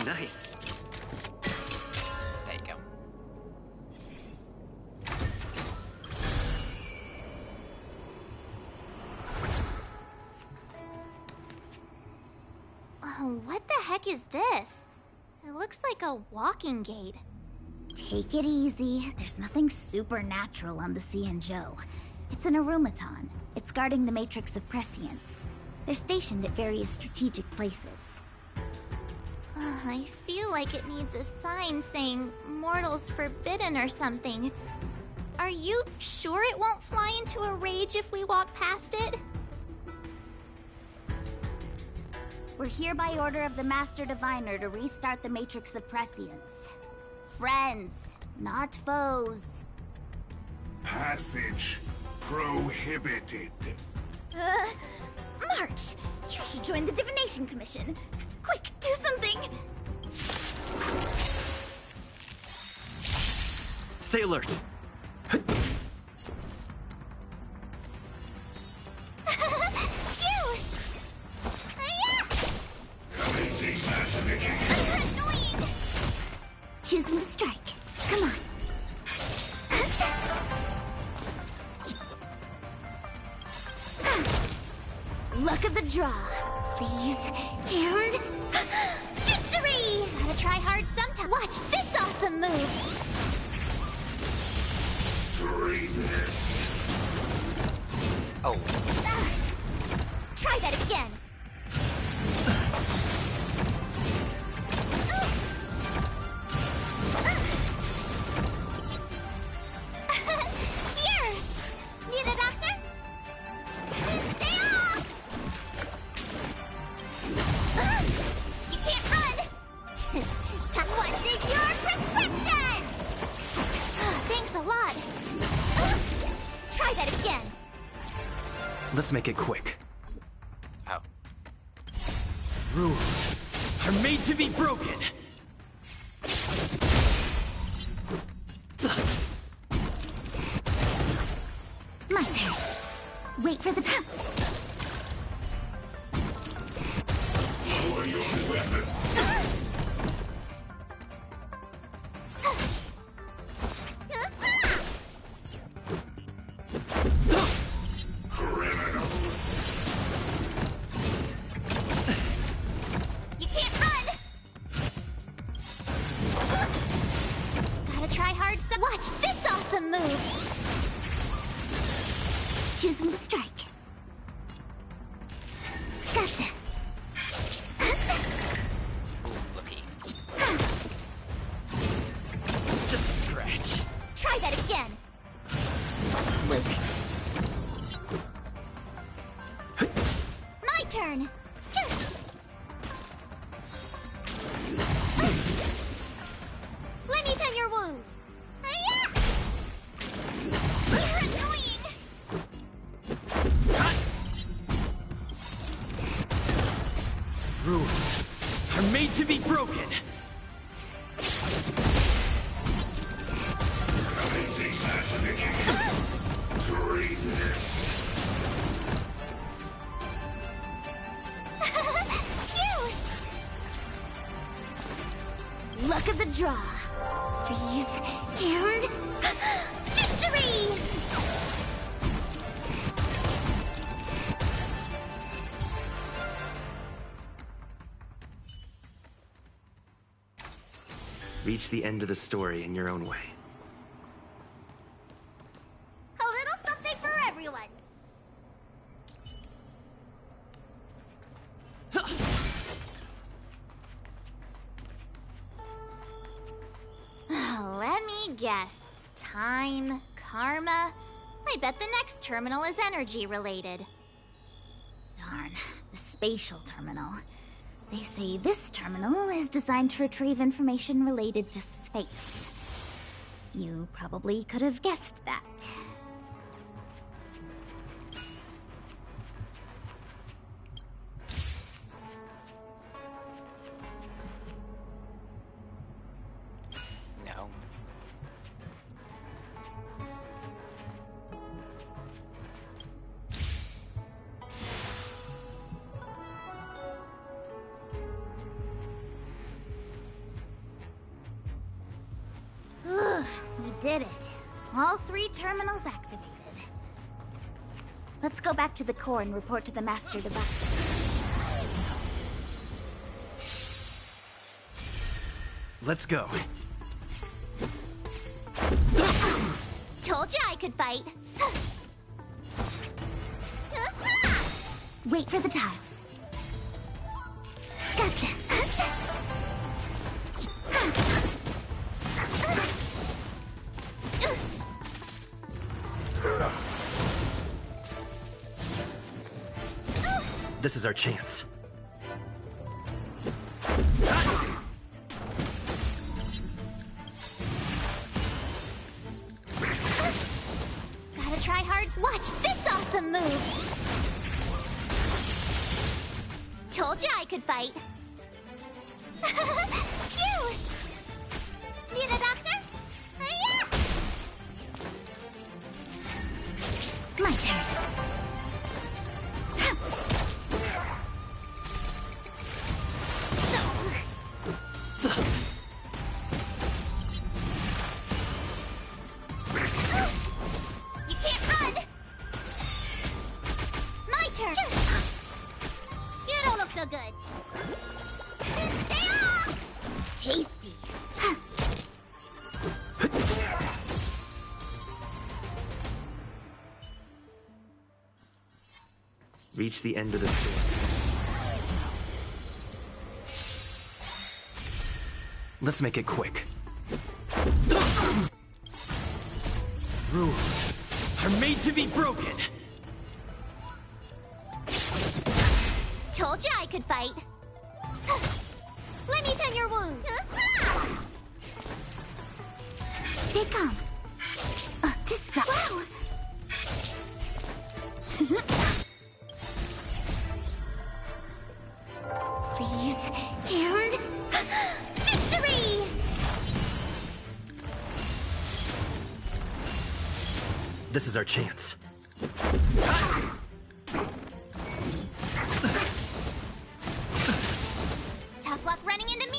Nice. There you go. What the heck is this? It looks like a walking gate. Take it easy. There's nothing supernatural on the Xianzhou. It's an automaton. It's guarding the matrix of prescience. They're stationed at various strategic places. I feel like it needs a sign saying mortals forbidden or something. Are you sure it won't fly into a rage if we walk past it? We're here by order of the Master Diviner to restart the Matrix of Prescience. Friends, not foes. Passage prohibited. March! You should join the Divination Commission. Quick, do something! Stay alert. Choose one strike. Come on. Luck of the draw, please. And victory! Gotta try hard sometime. Watch this awesome move. Treasonous. Oh. Try that again. Here! Need a doctor? Stay off! You can't run! What's in your prescription? Thanks a lot. Try that again. Let's make it quick. Oh. Rules are made to be broken. My turn. Wait for the... Lower your weapon. Watch this awesome move! Choose one to strike. Gotcha. Just a scratch. Try that again. My turn. Let me tend your wounds. You're annoying. Rules are made to be broken. Luck of the draw. Freeze and victory! Reach the end of the story in your own way. A little something for everyone. Let me guess. Time, karma. I bet the next terminal is energy related. Darn, the spatial terminal. They say this terminal is designed to retrieve information related to space. You probably could have guessed that. No. We did it. All 3 terminals activated. Let's go back to the core and report to the Master Device. Let's go. Told you I could fight. Wait for the tiles. Gotcha. This is our chance. Gotta try hard. Watch this awesome move. Told you I could fight. Cute. Need a doctor? My turn. You can't run. My turn. You don't look so good. Stay off. Tasty. Reach the end of the story. Let's make it quick. Rules are made to be broken. Told you I could fight. Let me tend your wounds. Stay calm. This sucks. Wow. Freeze and victory! This is our chance. Tough luck running into me.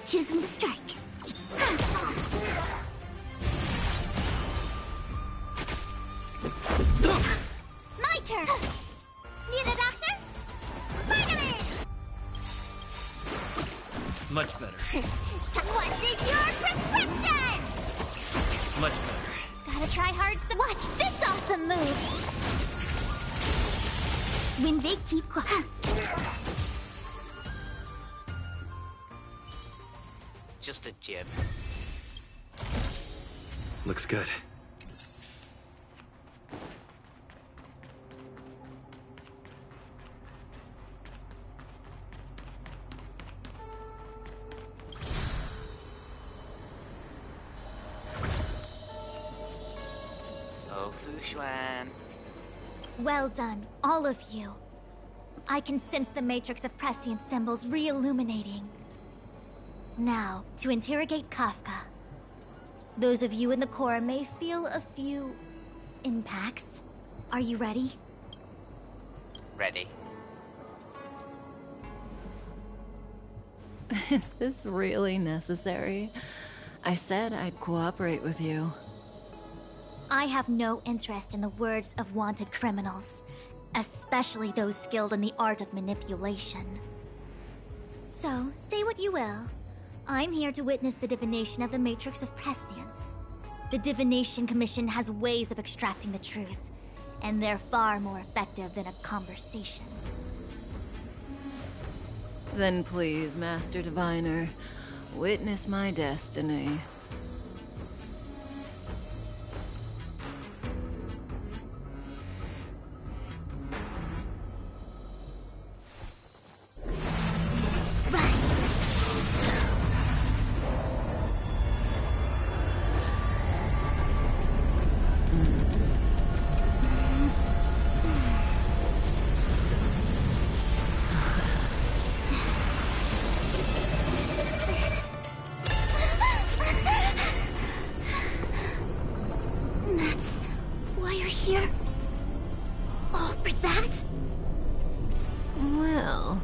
Choose one to strike. My turn. Need a doctor? Vitamin! Much better. What's in your prescription? Much better. Gotta try hard to watch this awesome move. When they keep quiet. Just a jib. Looks good. Oh, Fushuan. Well done, all of you. I can sense the matrix of prescient symbols re-illuminating. Now, to interrogate Kafka. Those of you in the core may feel a few impacts. Are you ready? Ready. Is this really necessary? I said I'd cooperate with you. I have no interest in the words of wanted criminals, especially those skilled in the art of manipulation. So, say what you will. I'm here to witness the divination of the Matrix of Prescience. The Divination Commission has ways of extracting the truth, and they're far more effective than a conversation. Then please, Master Diviner, witness my destiny. That's why you're here? All for that? Well,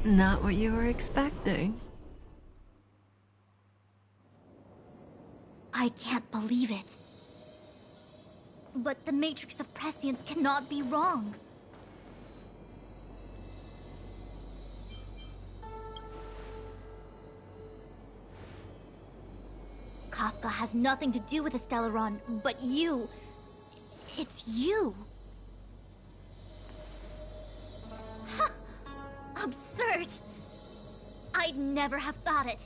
not what you were expecting. I can't believe it. But the Matrix of Prescience cannot be wrong. Kafka has nothing to do with the Stellaron, but you... It's you. Ha! Absurd. I'd never have thought it.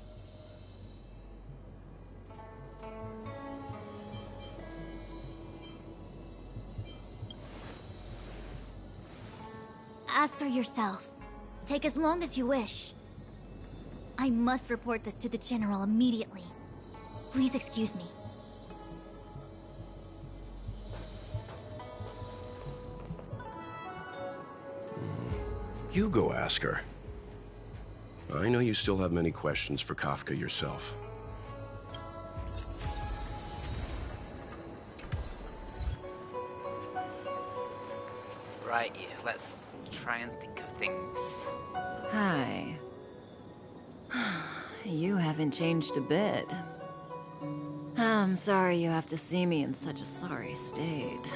Ask her yourself. Take as long as you wish. I must report this to the General immediately. Please excuse me. You go ask her. I know you still have many questions for Kafka yourself. Right, yeah, let's try and think of things. Hi. You haven't changed a bit. I'm sorry you have to see me in such a sorry state.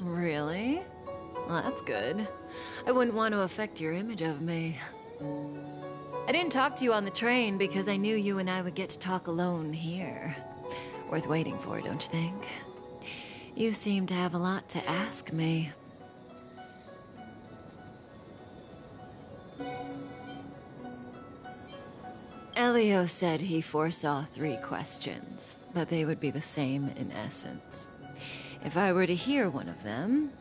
Really? Well, that's good. I wouldn't want to affect your image of me. I didn't talk to you on the train because I knew you and I would get to talk alone here. Worth waiting for, don't you think? You seem to have a lot to ask me. Elio said he foresaw 3 questions, but they would be the same in essence. If I were to hear one of them,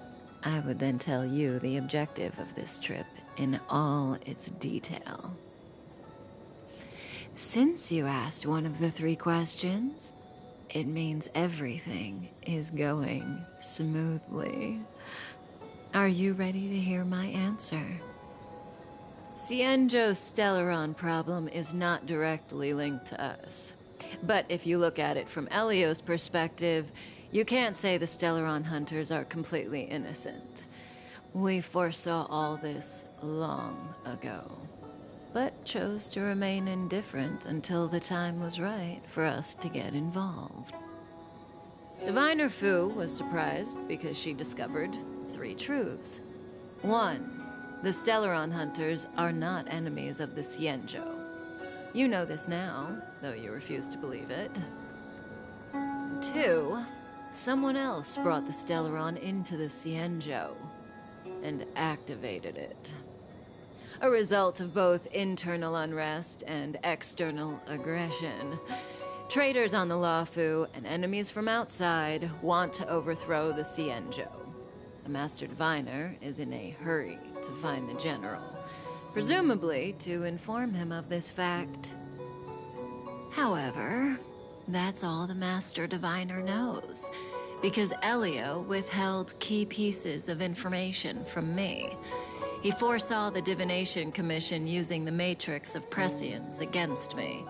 I would then tell you the objective of this trip in all its detail. Since you asked one of the 3 questions, it means everything is going smoothly. Are you ready to hear my answer? Xianzhou's Stellaron problem is not directly linked to us. But if you look at it from Elio's perspective, you can't say the Stellaron hunters are completely innocent. We foresaw all this long ago, but chose to remain indifferent until the time was right for us to get involved. Diviner Fu was surprised because she discovered, three truths. 1. The Stellaron hunters are not enemies of the Xianzhou. You know this now, though you refuse to believe it. 2. Someone else brought the Stellaron into the Xianzhou and activated it. A result of both internal unrest and external aggression. Traitors on the Luofu and enemies from outside want to overthrow the Xianzhou. The Master Diviner is in a hurry to find the General, presumably to inform him of this fact. However, that's all the Master Diviner knows, because Elio withheld key pieces of information from me. He foresaw the Divination Commission using the Matrix of Prescience against me.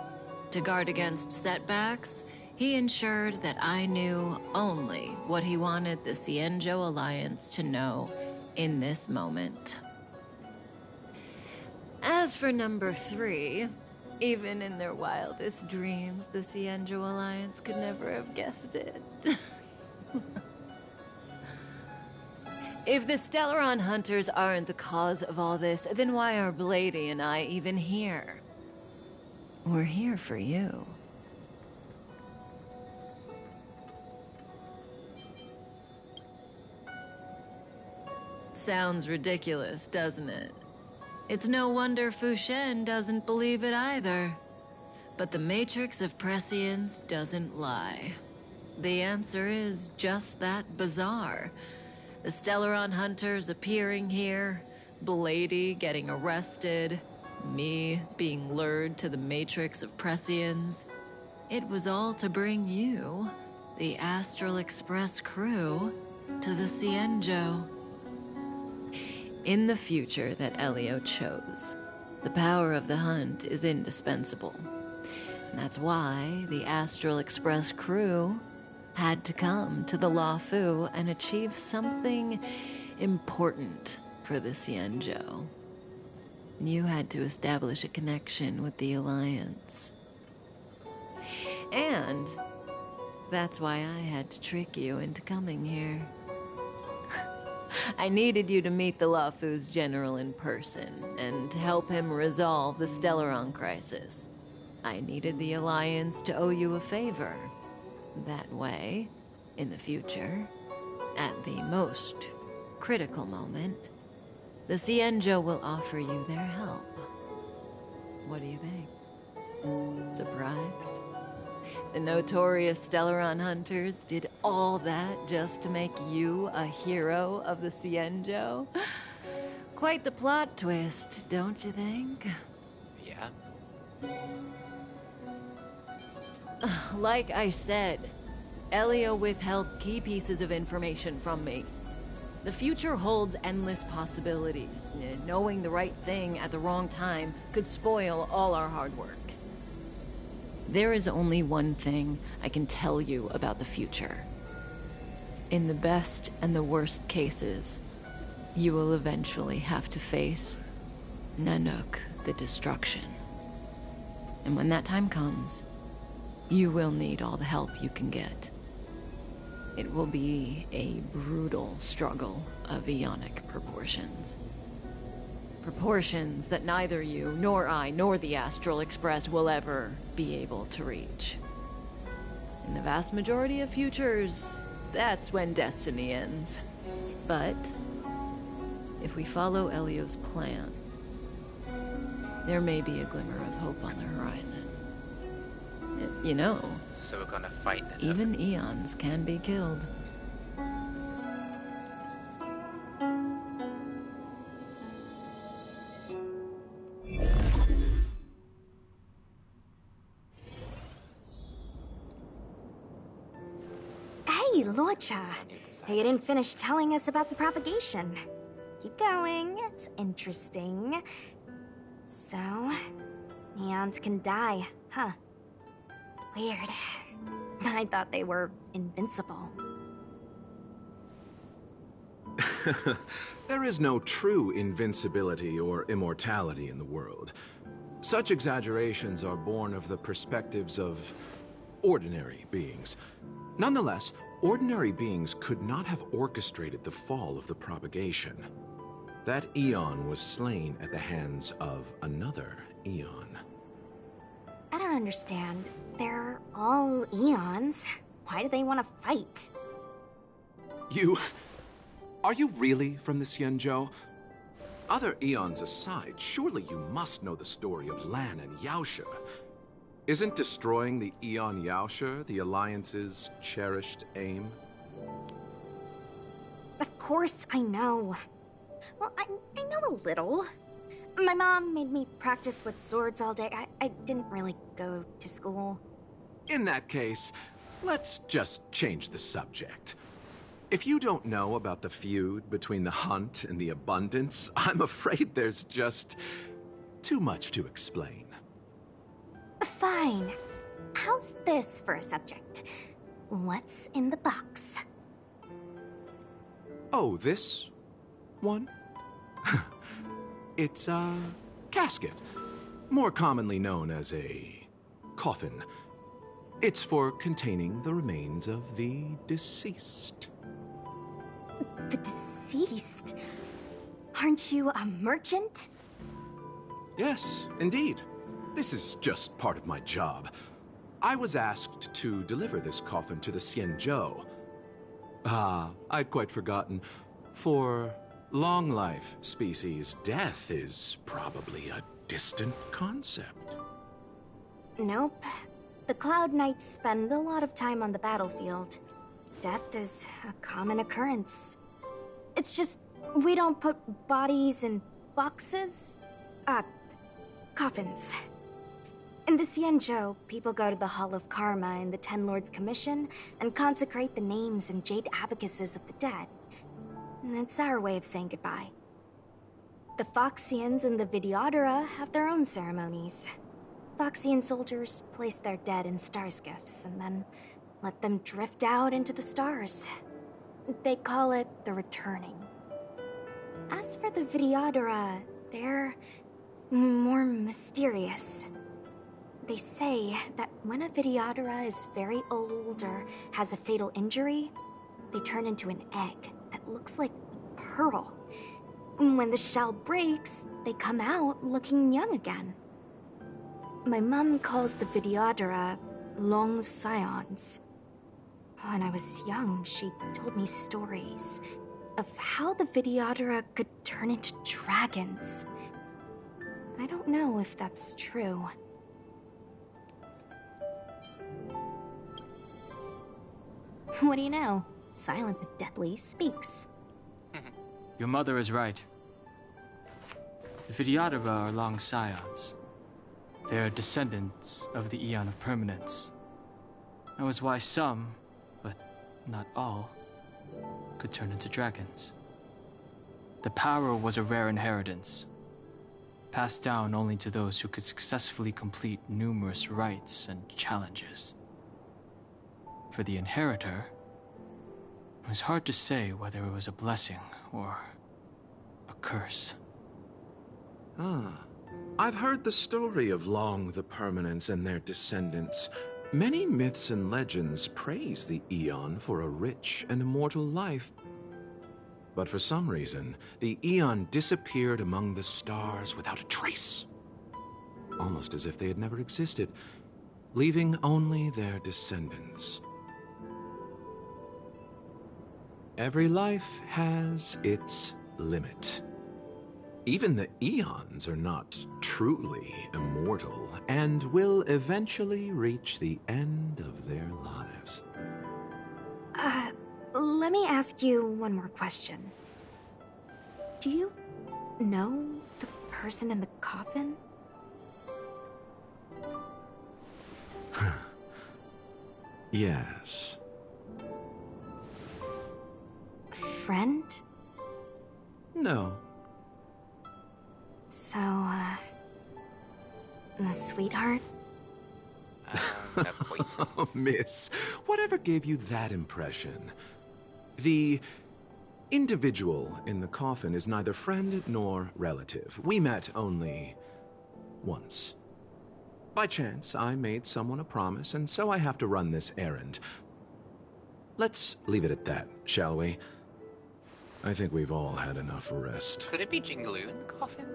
To guard against setbacks, he ensured that I knew only what he wanted the Xianzhou Alliance to know in this moment. As for number 3, even in their wildest dreams, the Xianzhou Alliance could never have guessed it. If the Stellaron hunters aren't the cause of all this, then why are Blady and I even here? We're here for you. Sounds ridiculous, doesn't it? It's no wonder Fu Shen doesn't believe it either. But the Matrix of Prescience doesn't lie. The answer is just that bizarre. The Stellaron hunters appearing here, Blady getting arrested, me being lured to the Matrix of Prescience. It was all to bring you, the Astral Express crew, to the Xianzhou. In the future that Elio chose, the power of the hunt is indispensable. And that's why the Astral Express crew had to come to the Luofu and achieve something important for the Xianzhou. You had to establish a connection with the Alliance. And that's why I had to trick you into coming here. I needed you to meet the Luofu's general in person and to help him resolve the Stellaron crisis. I needed the Alliance to owe you a favor. That way, in the future, at the most critical moment, the Xianzhou will offer you their help. What do you think? Surprised? The notorious Stellaron hunters did all that just to make you a hero of the Xianzhou? Quite the plot twist, don't you think? Yeah. Like I said, Elio withheld key pieces of information from me. The future holds endless possibilities. Knowing the right thing at the wrong time could spoil all our hard work. There is only one thing I can tell you about the future. In the best and the worst cases, you will eventually have to face Nanook the Destruction. And when that time comes, you will need all the help you can get. It will be a brutal struggle of Ionic proportions. Proportions that neither you, nor I, nor the Astral Express will ever be able to reach. In the vast majority of futures, that's when destiny ends. But if we follow Elio's plan, there may be a glimmer of hope on the horizon. You know, so we're gonna fight it. Even eons can be killed. Hey, Luocha. You didn't finish telling us about the propagation. Keep going, it's interesting. So, neons can die, huh? Weird. I thought they were invincible. There is no true invincibility or immortality in the world. Such exaggerations are born of the perspectives of ordinary beings. Nonetheless, Ordinary beings could not have orchestrated the fall of the propagation. That Eon was slain at the hands of another Eon. I don't understand. They're all Eons. Why do they want to fight? You... Are you really from the Xianzhou? Other Eons aside, surely you must know the story of Lan and Yaoshe. Isn't destroying the Eon Yaoshe the Alliance's cherished aim? Of course I know. Well, I know a little. My mom made me practice with swords all day. I didn't really go to school. In that case, let's just change the subject. If you don't know about the feud between the Hunt and the Abundance, I'm afraid there's just too much to explain. Fine. How's this for a subject? What's in the box? Oh, this one? It's a casket, more commonly known as a coffin. It's for containing the remains of the deceased. The deceased? Aren't you a merchant? Yes, indeed. This is just part of my job. I was asked to deliver this coffin to the Xianzhou. Ah, I'd quite forgotten. For long life species, death is probably a distant concept. Nope. The Cloud Knights spend a lot of time on the battlefield. Death is a common occurrence. It's just, we don't put bodies in boxes. Coffins. In the Xianzhou, people go to the Hall of Karma in the Ten Lords Commission and consecrate the names and jade abacuses of the dead. It's our way of saying goodbye. The Foxians and the Videodora have their own ceremonies. Foxian soldiers place their dead in star skiffs and then let them drift out into the stars. They call it the returning. As for the Videodora, they're more mysterious. They say that when a Videodora is very old or has a fatal injury, they turn into an egg that looks like a pearl. When the shell breaks, they come out looking young again. My mom calls the Videodora long scions. When I was young, she told me stories of how the Videodora could turn into dragons. I don't know if that's true. What do you know? Silent but deadly speaks. Your mother is right. The Videodora are long scions. They are descendants of the Eon of Permanence. That was why some, but not all, could turn into dragons. The power was a rare inheritance, passed down only to those who could successfully complete numerous rites and challenges. For the inheritor, it was hard to say whether it was a blessing or a curse. Ah, I've heard the story of Long the Permanence and their descendants. Many myths and legends praise the Eon for a rich and immortal life. But for some reason, the Eon disappeared among the stars without a trace. Almost as if they had never existed, leaving only their descendants. Every life has its limit. Even the Eons are not truly immortal and will eventually reach the end of their lives. Let me ask you one more question. Do you know the person in the coffin? Yes. Friend? No. So, a sweetheart? Oh, miss, whatever gave you that impression? The individual in the coffin is neither friend nor relative. We met only once. By chance, I made someone a promise, and so I have to run this errand. Let's leave it at that, shall we? I think we've all had enough rest. Could it be Jingaloo in the coffin?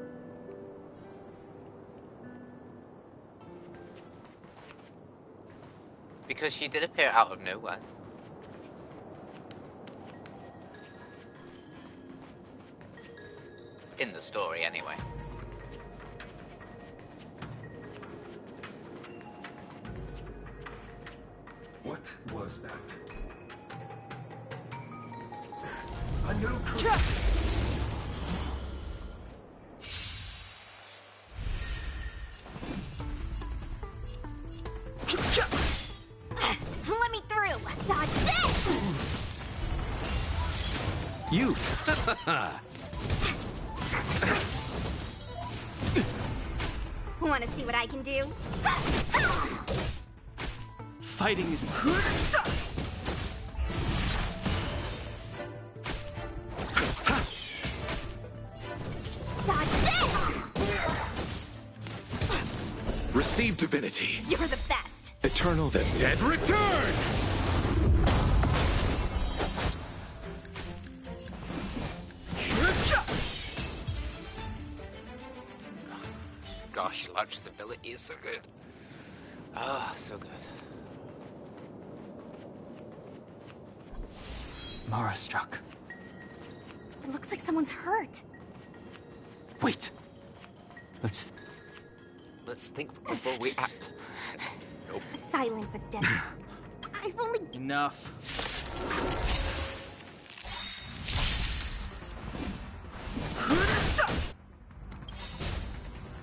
Because she did appear out of nowhere. In the story, anyway. What was that? A new Let me through! Dodge this! You! Want to see what I can do? Fighting is... Dodge this! Receive divinity. You're the best. Eternal the dead return! Gosh, Launch's ability is so good. Ah, so good. Mara struck. It looks like someone's hurt. Wait. Let's think before we act. Nope. Silent but deadly. I've only... Enough.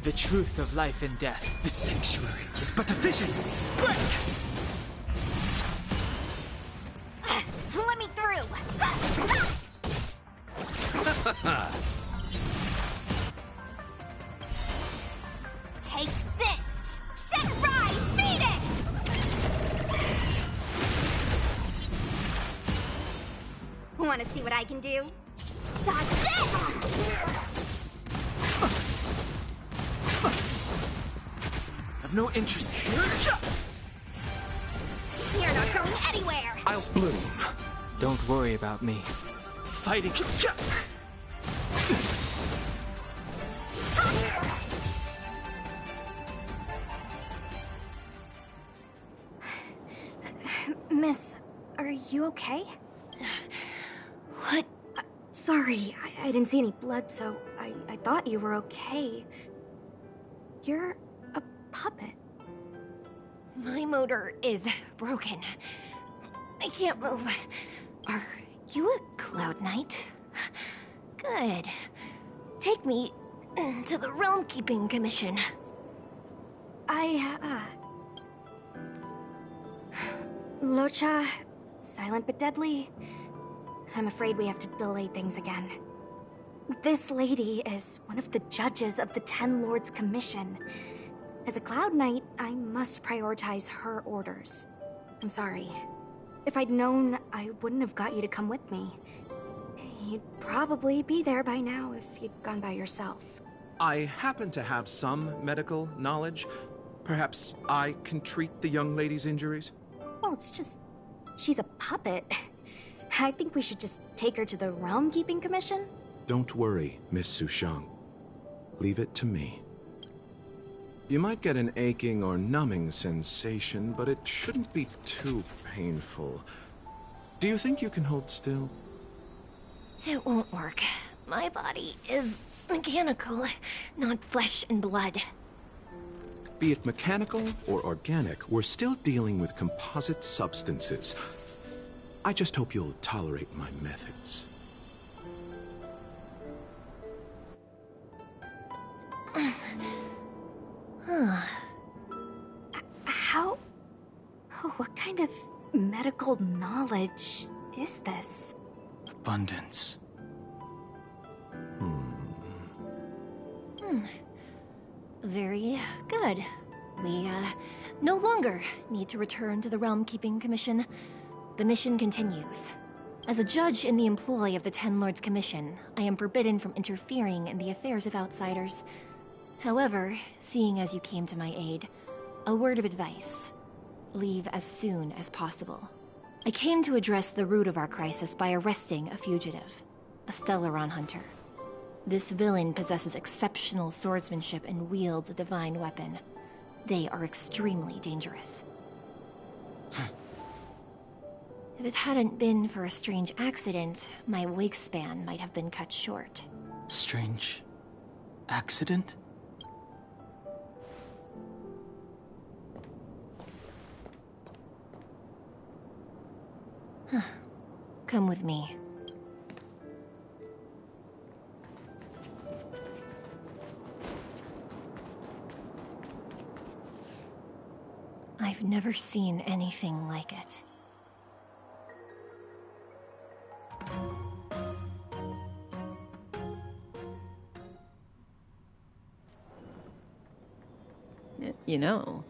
The truth of life and death, the sanctuary, is but a vision. Break! Let me through! Take this! Shed rise, Venus! Want to see what I can do? Dodge this! I've no interest. You're not going anywhere! I'll bloom. Don't worry about me. Fighting. Miss, are you okay? What? Sorry, I didn't see any blood, so I thought you were okay. You're a puppet. My motor is broken. I can't move. Are you a Cloud Knight? Good. Take me to the Realm Keeping Commission. Locha, silent but deadly. I'm afraid we have to delay things again. This lady is one of the judges of the Ten Lords Commission. As a Cloud Knight, I must prioritize her orders. I'm sorry. If I'd known, I wouldn't have got you to come with me. You'd probably be there by now if you'd gone by yourself. I happen to have some medical knowledge. Perhaps I can treat the young lady's injuries? Well, it's just... she's a puppet. I think we should just take her to the Realm Keeping Commission. Don't worry, Miss Sushang. Leave it to me. You might get an aching or numbing sensation, but it shouldn't be too painful. Do you think you can hold still? It won't work. My body is mechanical, not flesh and blood. Be it mechanical or organic, we're still dealing with composite substances. I just hope you'll tolerate my methods. How... what kind of medical knowledge is this? Abundance. Very good. We, no longer need to return to the Realm Keeping Commission. The mission continues. As a judge in the employ of the Ten Lords Commission, I am forbidden from interfering in the affairs of outsiders. However, seeing as you came to my aid, a word of advice. Leave as soon as possible. I came to address the root of our crisis by arresting a fugitive, a Stellaron hunter. This villain possesses exceptional swordsmanship and wields a divine weapon. They are extremely dangerous. If it hadn't been for a strange accident, my wingspan might have been cut short. Strange accident? Come with me. I've never seen anything like it. You know,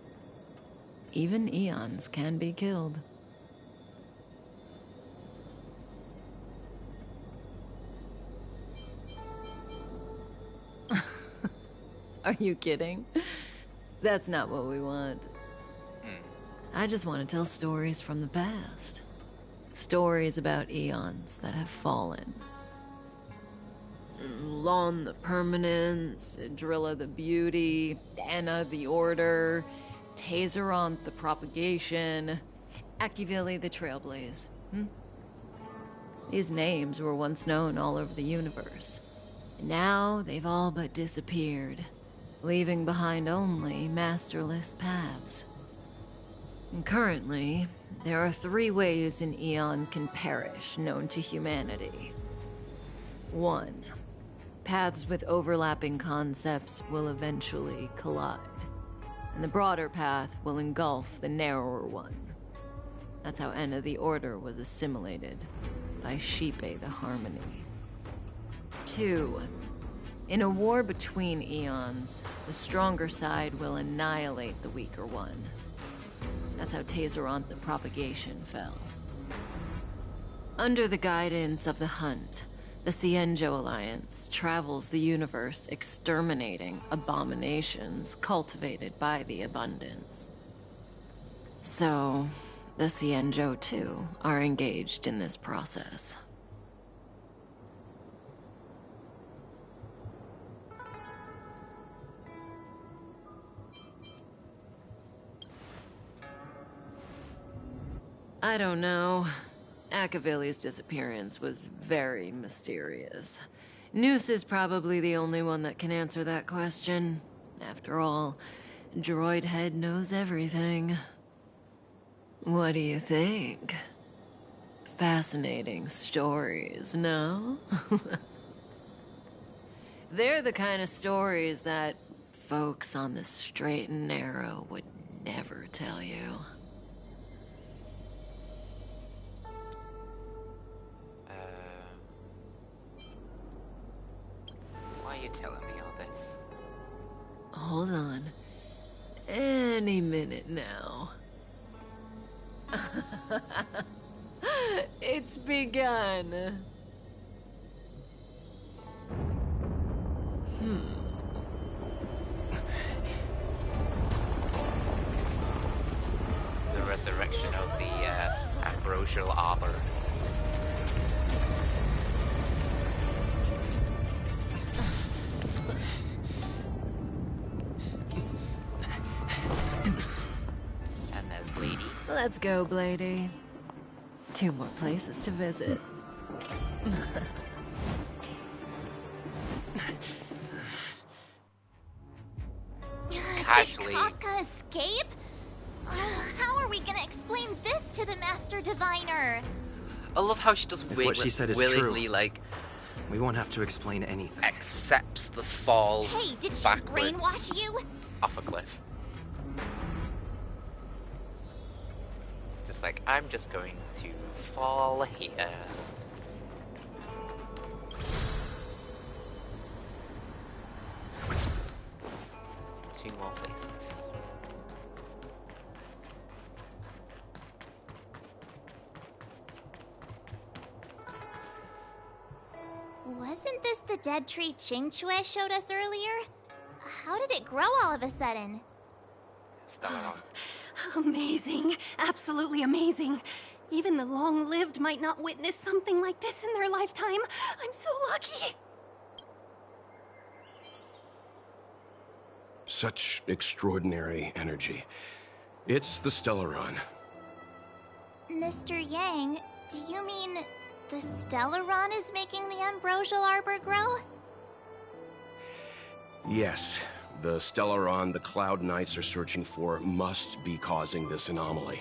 even eons can be killed. Are you kidding? That's not what we want. I just want to tell stories from the past. Stories about eons that have fallen. Lon the Permanence, Drilla the Beauty, Anna the Order, Tazeronth the Propagation, Akivili the Trailblaze. These names were once known all over the universe. And now they've all but disappeared, leaving behind only masterless paths. And currently, there are 3 ways an eon can perish known to humanity. 1. Paths with overlapping concepts will eventually collide, and the broader path will engulf the narrower one. That's how Enna the Order was assimilated by Xipe the Harmony. 2. In a war between eons, the stronger side will annihilate the weaker one. That's how Tazeronth the Propagation fell. Under the guidance of the Hunt, the Xianzhou Alliance travels the universe exterminating abominations cultivated by the Abundance. So, the Xianzhou too are engaged in this process. I don't know. Akavili's disappearance was very mysterious. Noose is probably the only one that can answer that question. After all, Droid Head knows everything. What do you think? Fascinating stories, no? They're the kind of stories that folks on the straight and narrow would never tell you. Why are you telling me all this? Hold on. Any minute now. It's begun. The resurrection of the ambrosial arbor. And there's Blady. Let's go, Blady. 2 more places to visit. Casually. Did Kafka escape? How are we gonna explain this to the Master Diviner? I love how she just If what she said is willingly, true, like, we won't have to explain anything. accepts the fall Hey, did she backwards brainwash you? off a cliff. Just like, I'm just going to fall here. 2 more places. Wasn't this the dead tree Qingxue showed us earlier? How did it grow all of a sudden? Stellaron. Amazing. Absolutely amazing. Even the long-lived might not witness something like this in their lifetime. I'm so lucky. Such extraordinary energy. It's the Stellaron. Mr. Yang, do you mean the Stellaron is making the ambrosial arbor grow? Yes, the Stellaron the Cloud Knights are searching for must be causing this anomaly.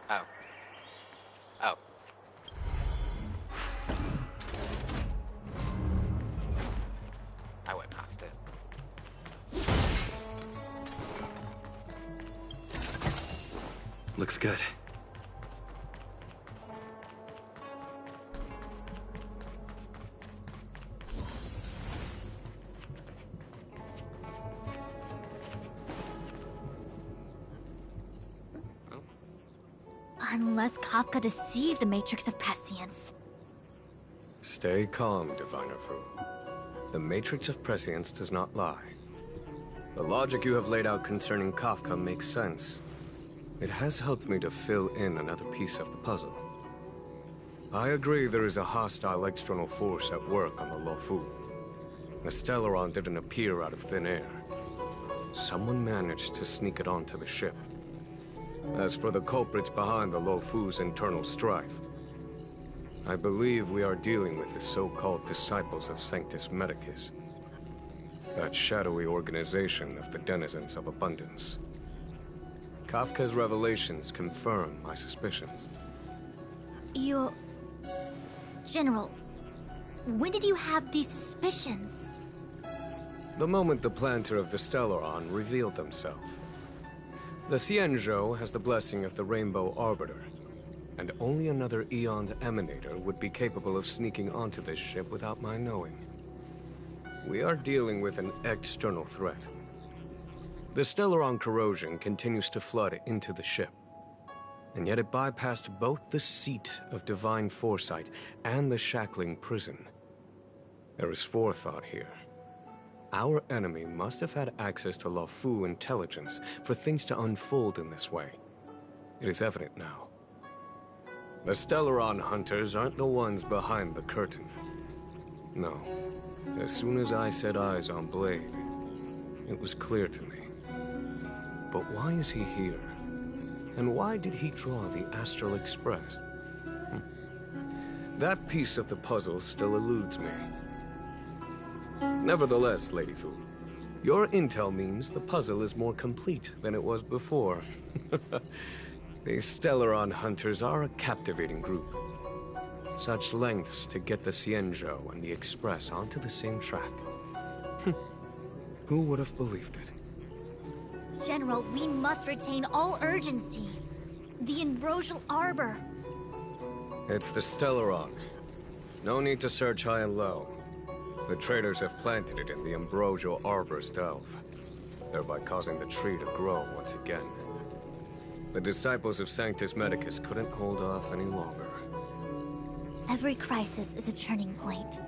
Oh. Oh. I went past it. Looks good. Unless Kafka deceived the Matrix of Prescience. Stay calm, Diviner Fu. The Matrix of Prescience does not lie. The logic you have laid out concerning Kafka makes sense. It has helped me to fill in another piece of the puzzle. I agree there is a hostile external force at work on the Luofu. The Stellaron didn't appear out of thin air. Someone managed to sneak it onto the ship. As for the culprits behind the Luofu's internal strife, I believe we are dealing with the so-called disciples of Sanctus Medicus. That shadowy organization of the denizens of abundance. Kafka's revelations confirm my suspicions. General, when did you have these suspicions? The moment the planter of the Stellaron revealed himself. The Xianzhou has the blessing of the Rainbow Arbiter, and only another Eon Emanator would be capable of sneaking onto this ship without my knowing. We are dealing with an external threat. The Stellaron corrosion continues to flood into the ship, and yet it bypassed both the seat of divine foresight and the shackling prison. There is forethought here. Our enemy must have had access to Luofu intelligence for things to unfold in this way. It is evident now. The Stellaron hunters aren't the ones behind the curtain. No. As soon as I set eyes on Blade, it was clear to me. But why is he here? And why did he draw the Astral Express? That piece of the puzzle still eludes me. Nevertheless, Lady Fu, your intel means the puzzle is more complete than it was before. These Stellaron hunters are a captivating group. Such lengths to get the Xianzhou and the Express onto the same track. Who would have believed it? General, we must retain all urgency. The ambrosial arbor. It's the Stellaron. No need to search high and low. The traders have planted it in the ambrosial arbor's delve, thereby causing the tree to grow once again. The disciples of Sanctus Medicus couldn't hold off any longer. Every crisis is a turning point.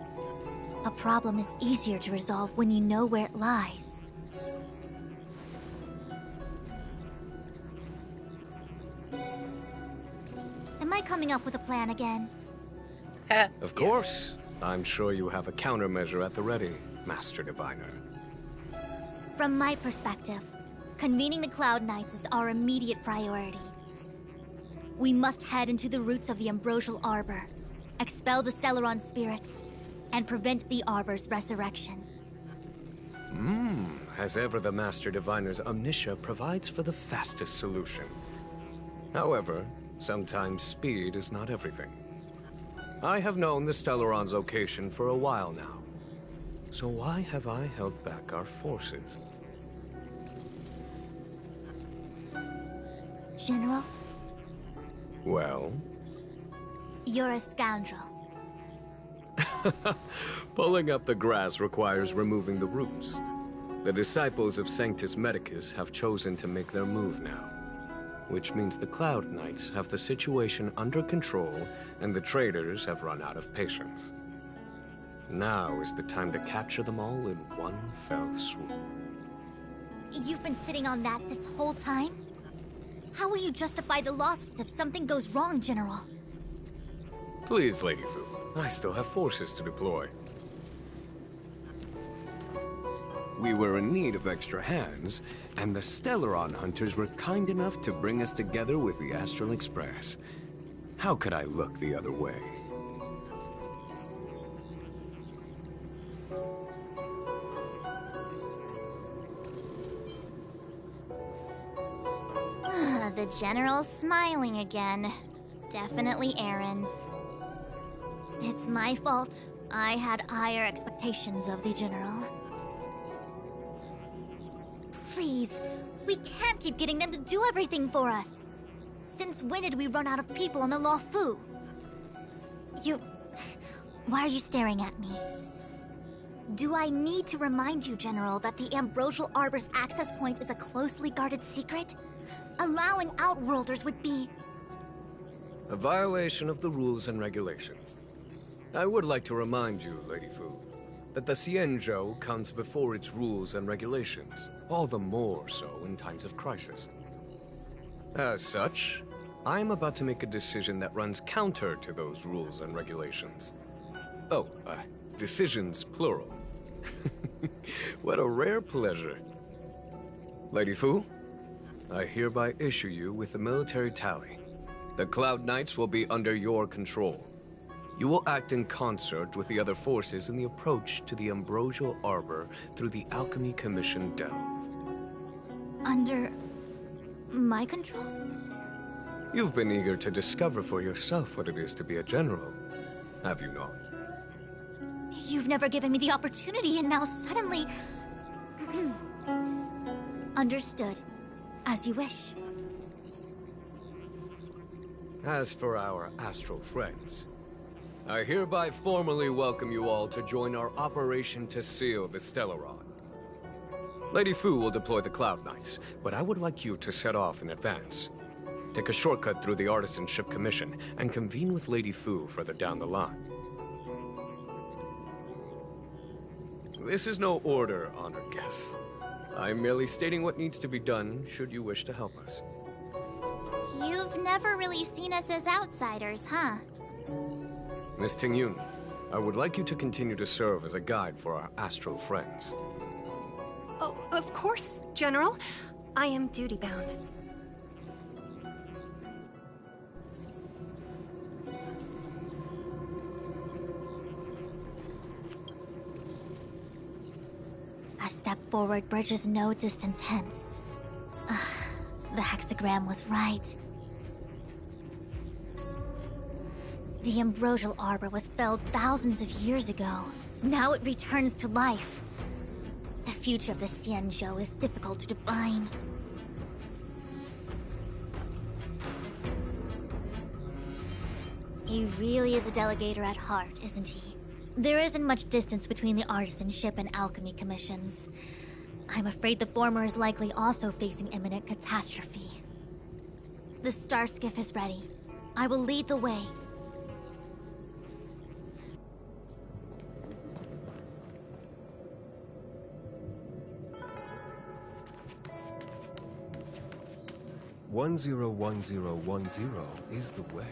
A problem is easier to resolve when you know where it lies. Am I coming up with a plan again? Of course. I'm sure you have a countermeasure at the ready, Master Diviner. From my perspective, convening the Cloud Knights is our immediate priority. We must head into the roots of the ambrosial arbor, expel the Stellaron spirits, and prevent the arbor's resurrection. As ever, the Master Diviner's omniscia provides for the fastest solution. However, sometimes speed is not everything. I have known the Stellaron's location for a while now. So why have I held back our forces? General? Well? You're a scoundrel. Pulling up the grass requires removing the roots. The disciples of Sanctus Medicus have chosen to make their move now, which means the Cloud Knights have the situation under control and the traders have run out of patience. Now is the time to capture them all in one fell swoop. You've been sitting on that this whole time? How will you justify the losses if something goes wrong, General? Please, Lady Fu. I still have forces to deploy. We were in need of extra hands, and the Stellaron hunters were kind enough to bring us together with the Astral Express. How could I look the other way? The General's smiling again. Definitely Aaron's. It's my fault. I had higher expectations of the General. Please, we can't keep getting them to do everything for us. Since when did we run out of people on the Luofu? Why are you staring at me? Do I need to remind you, General, that the Ambrosial Arbor's access point is a closely guarded secret? Allowing Outworlders would be... a violation of the rules and regulations. I would like to remind you, Lady Fu, that the Xianzhou comes before its rules and regulations, all the more so in times of crisis. As such, I am about to make a decision that runs counter to those rules and regulations. Oh, decisions plural. What a rare pleasure. Lady Fu, I hereby issue you with the military tally. The Cloud Knights will be under your control. You will act in concert with the other forces in the approach to the Ambrosial Arbor through the Alchemy Commission Delve. Under... my control? You've been eager to discover for yourself what it is to be a general, have you not? You've never given me the opportunity, and now suddenly... Understood. As you wish. As for our astral friends, I hereby formally welcome you all to join our operation to seal the Stellaron. Lady Fu will deploy the Cloud Knights, but I would like you to set off in advance. Take a shortcut through the Artisanship Commission and convene with Lady Fu further down the line. This is no order, honored guests. I'm merely stating what needs to be done should you wish to help us. You've never really seen us as outsiders, huh? Miss Tingyun, I would like you to continue to serve as a guide for our astral friends. Oh, of course, General. I am duty-bound. A step forward bridges no distance hence. The hexagram was right. The Ambrosial Arbor was felled thousands of years ago. Now it returns to life. The future of the Xianzhou is difficult to define. He really is a delegator at heart, isn't he? There isn't much distance between the Artisanship and Alchemy Commissions. I'm afraid the former is likely also facing imminent catastrophe. The star skiff is ready. I will lead the way. One 101010 is the way.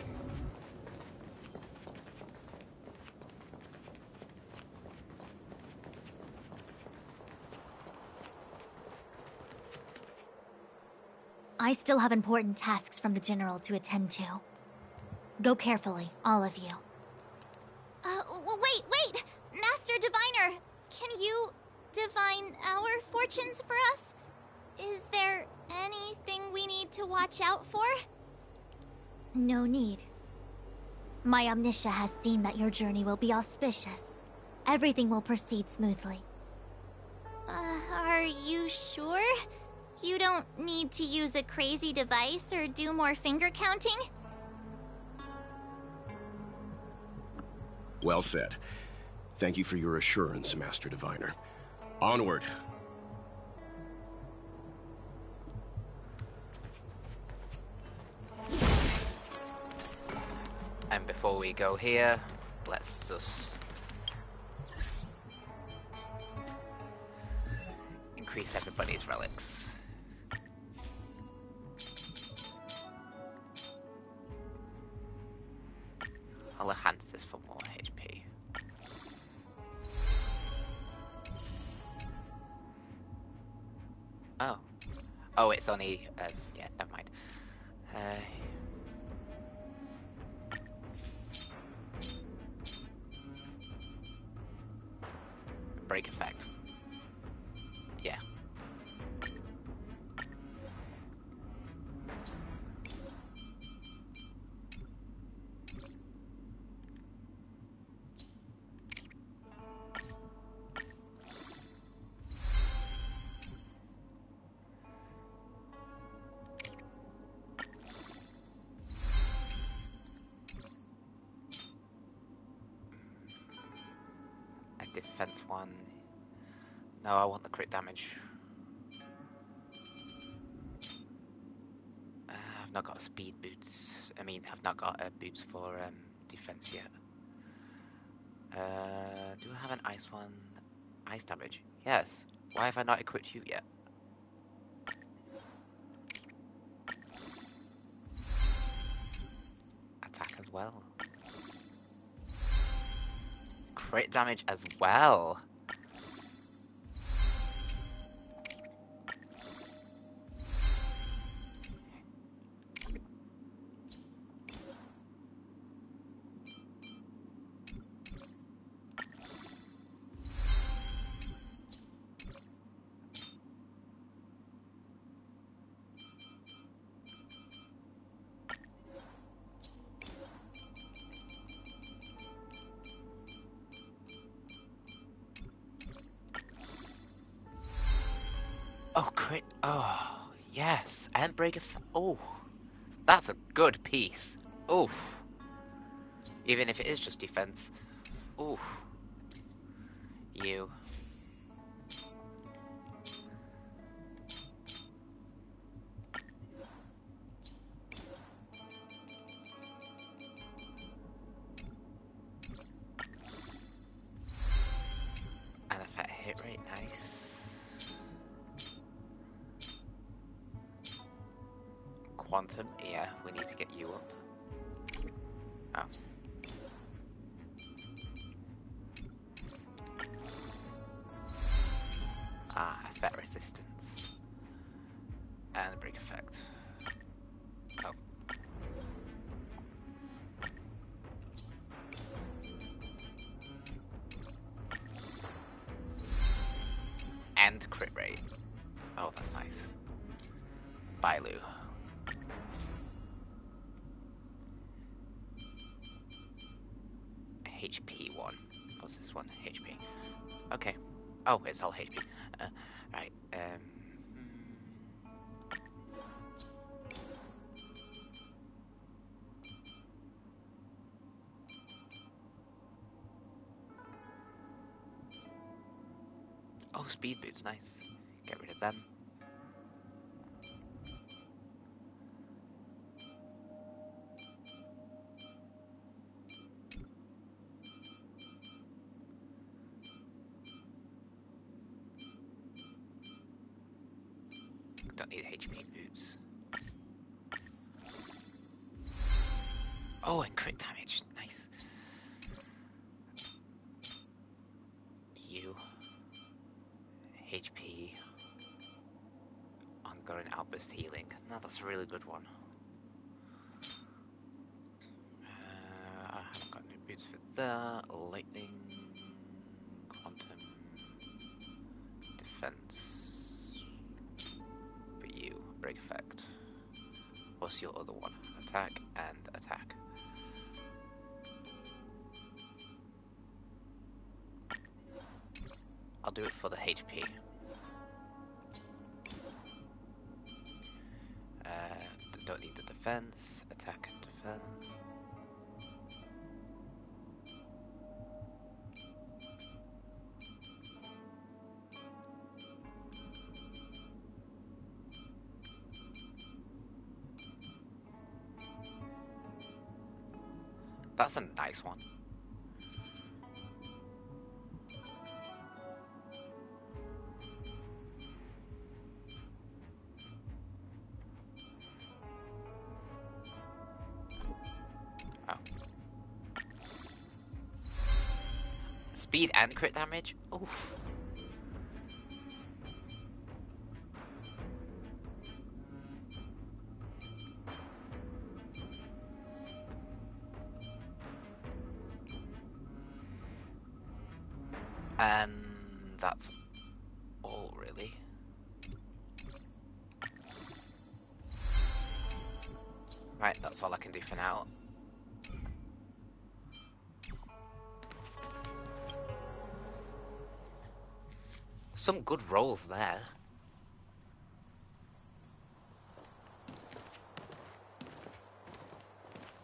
I still have important tasks from the General to attend to. Go carefully, all of you. Wait! Master Diviner! Can you divine our fortunes for us? Is there anything we need to watch out for? No need. My Omniscia has seen that your journey will be auspicious. Everything will proceed smoothly. Are you sure? You don't need to use a crazy device or do more finger counting? Well said. Thank you for your assurance, Master Diviner. Onward. And before we go here, let's just increase everybody's relics. I'll enhance this for more HP. Oh. Oh, it's only, yeah, never mind. Break effect. Yeah. Defense one. No, I want the crit damage. I've not got speed boots. I mean, I've not got boots for defense yet. Do I have an ice one? Ice damage? Yes. Why have I not equipped you yet? Attack as well. Crit damage as well. Oh, crit. Oh, yes. And break a. Oh, that's a good piece. Oh. Even if it is just defense. Oh. You. And a fat hit rate. Nice. Quantum, yeah, we need to get you up. Oh. Ah, effect resistance. And break effect. Oh. And crit rate. Oh, that's nice. Bye, Lou. HP one. What's this one? HP. Okay. Oh, it's all HP. Right. Oh, speed boots. Nice. Get rid of them. Don't need HP boots. Oh, and crit damage. Nice. You. HP. Ongoing outburst healing. No, that's a really good one. I haven't got any boots for that. Lightning. Quantum. Defense. But you. Break effect. What's your other one? Attack and attack. I'll do it for the HP. Don't need the defense. Attack and defense. That's a nice one. Speed and crit damage? Oof. And that's all, really. Right, that's all I can do for now. Some good rolls there.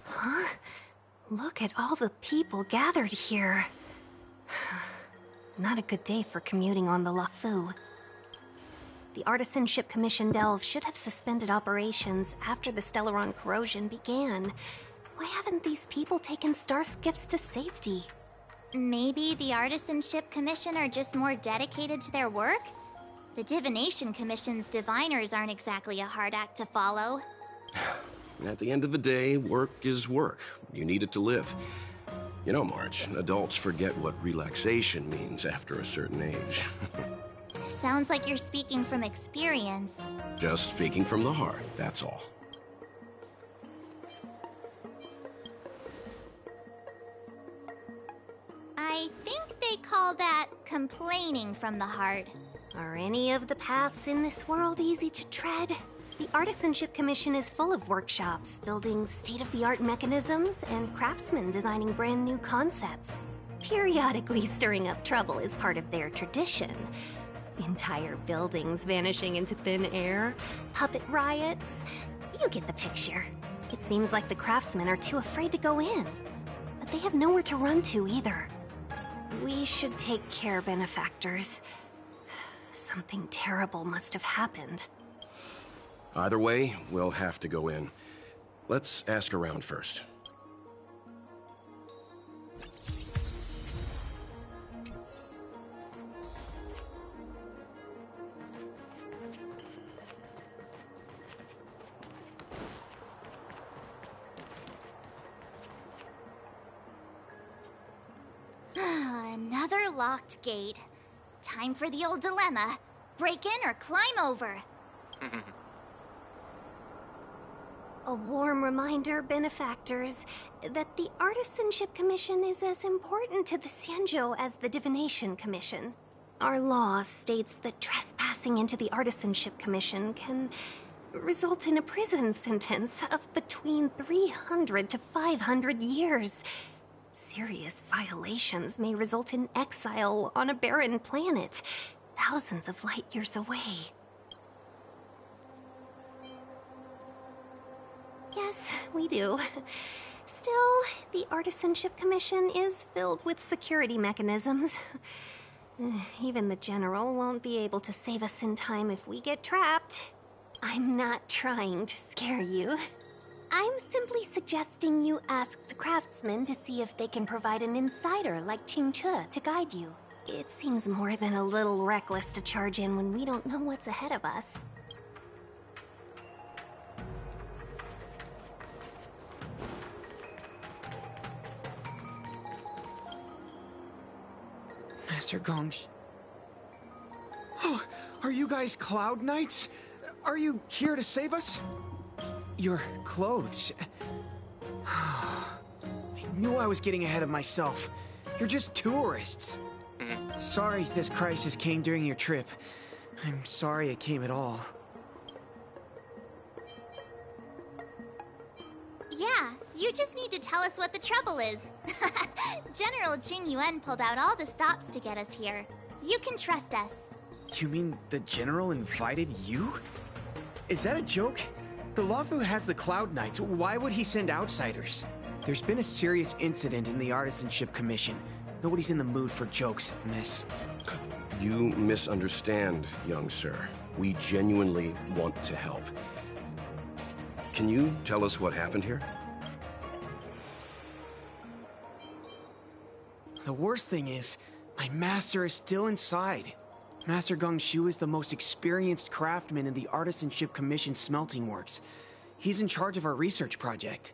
Huh? Look at all the people gathered here. Not a good day for commuting on the Luofu. The Artisanship Commission Delve should have suspended operations after the Stellaron corrosion began. Why haven't these people taken star skiffs to safety? Maybe the Artisanship Commission are just more dedicated to their work? The Divination Commission's diviners aren't exactly a hard act to follow. At the end of the day, work is work. You need it to live. You know, March, adults forget what relaxation means after a certain age. Sounds like you're speaking from experience. Just speaking from the heart, that's all. I think they call that complaining from the heart. Are any of the paths in this world easy to tread? The Artisanship Commission is full of workshops, building state-of-the-art mechanisms, and craftsmen designing brand new concepts. Periodically stirring up trouble is part of their tradition. Entire buildings vanishing into thin air, puppet riots. You get the picture. It seems like the craftsmen are too afraid to go in. But they have nowhere to run to either. We should take care, benefactors. Something terrible must have happened. Either way, we'll have to go in. Let's ask around first. Another locked gate. Time for the old dilemma. Break in or climb over. A warm reminder, benefactors, that the Artisanship Commission is as important to the Xianzhou as the Divination Commission. Our law states that trespassing into the Artisanship Commission can result in a prison sentence of between 300 to 500 years. Serious violations may result in exile on a barren planet, thousands of light years away. Yes, we do. Still, the Artisanship Commission is filled with security mechanisms. Even the General won't be able to save us in time if we get trapped. I'm not trying to scare you. I'm simply suggesting you ask the craftsmen to see if they can provide an insider like Qingche to guide you. It seems more than a little reckless to charge in when we don't know what's ahead of us. Master Gong. Oh, are you guys Cloud Knights? Are you here to save us? Your clothes. I knew I was getting ahead of myself. You're just tourists. Sorry this crisis came during your trip. I'm sorry it came at all. Yeah, you just need to tell us what the trouble is. General Jing Yuan pulled out all the stops to get us here. You can trust us. You mean the General invited you? Is that a joke? The Luofu has the Cloud Knights. Why would he send outsiders? There's been a serious incident in the Artisanship Commission. Nobody's in the mood for jokes, miss. You misunderstand, young sir. We genuinely want to help. Can you tell us what happened here? The worst thing is, my master is still inside. Master Gong Shu is the most experienced craftsman in the Artisanship Commission smelting works. He's in charge of our research project.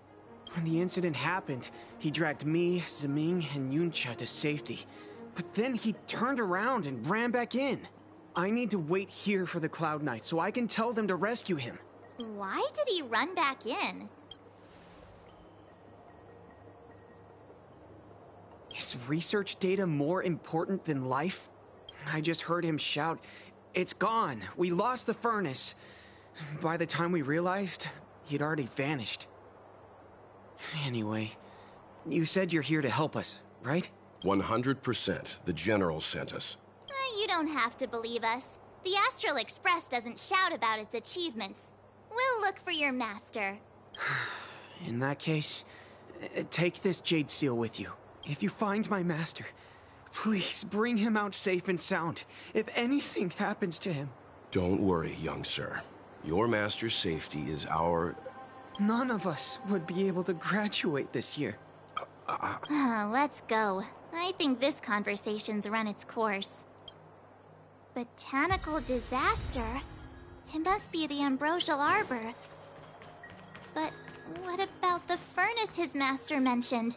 When the incident happened, he dragged me, Zeming, and Yuncha to safety. But then he turned around and ran back in. I need to wait here for the Cloud Knight so I can tell them to rescue him. Why did he run back in? Is research data more important than life? I just heard him shout, "It's gone! We lost the furnace!" By the time we realized, he'd already vanished. Anyway, you said you're here to help us, right? 100%. The General sent us. You don't have to believe us. The Astral Express doesn't shout about its achievements. We'll look for your master. In that case, take this jade seal with you. If you find my master, please bring him out safe and sound. If anything happens to him... Don't worry, young sir. Your master's safety is our... None of us would be able to graduate this year. Let's go. I think this conversation's run its course. Botanical disaster? It must be the Ambrosial Arbor. But what about the furnace his master mentioned?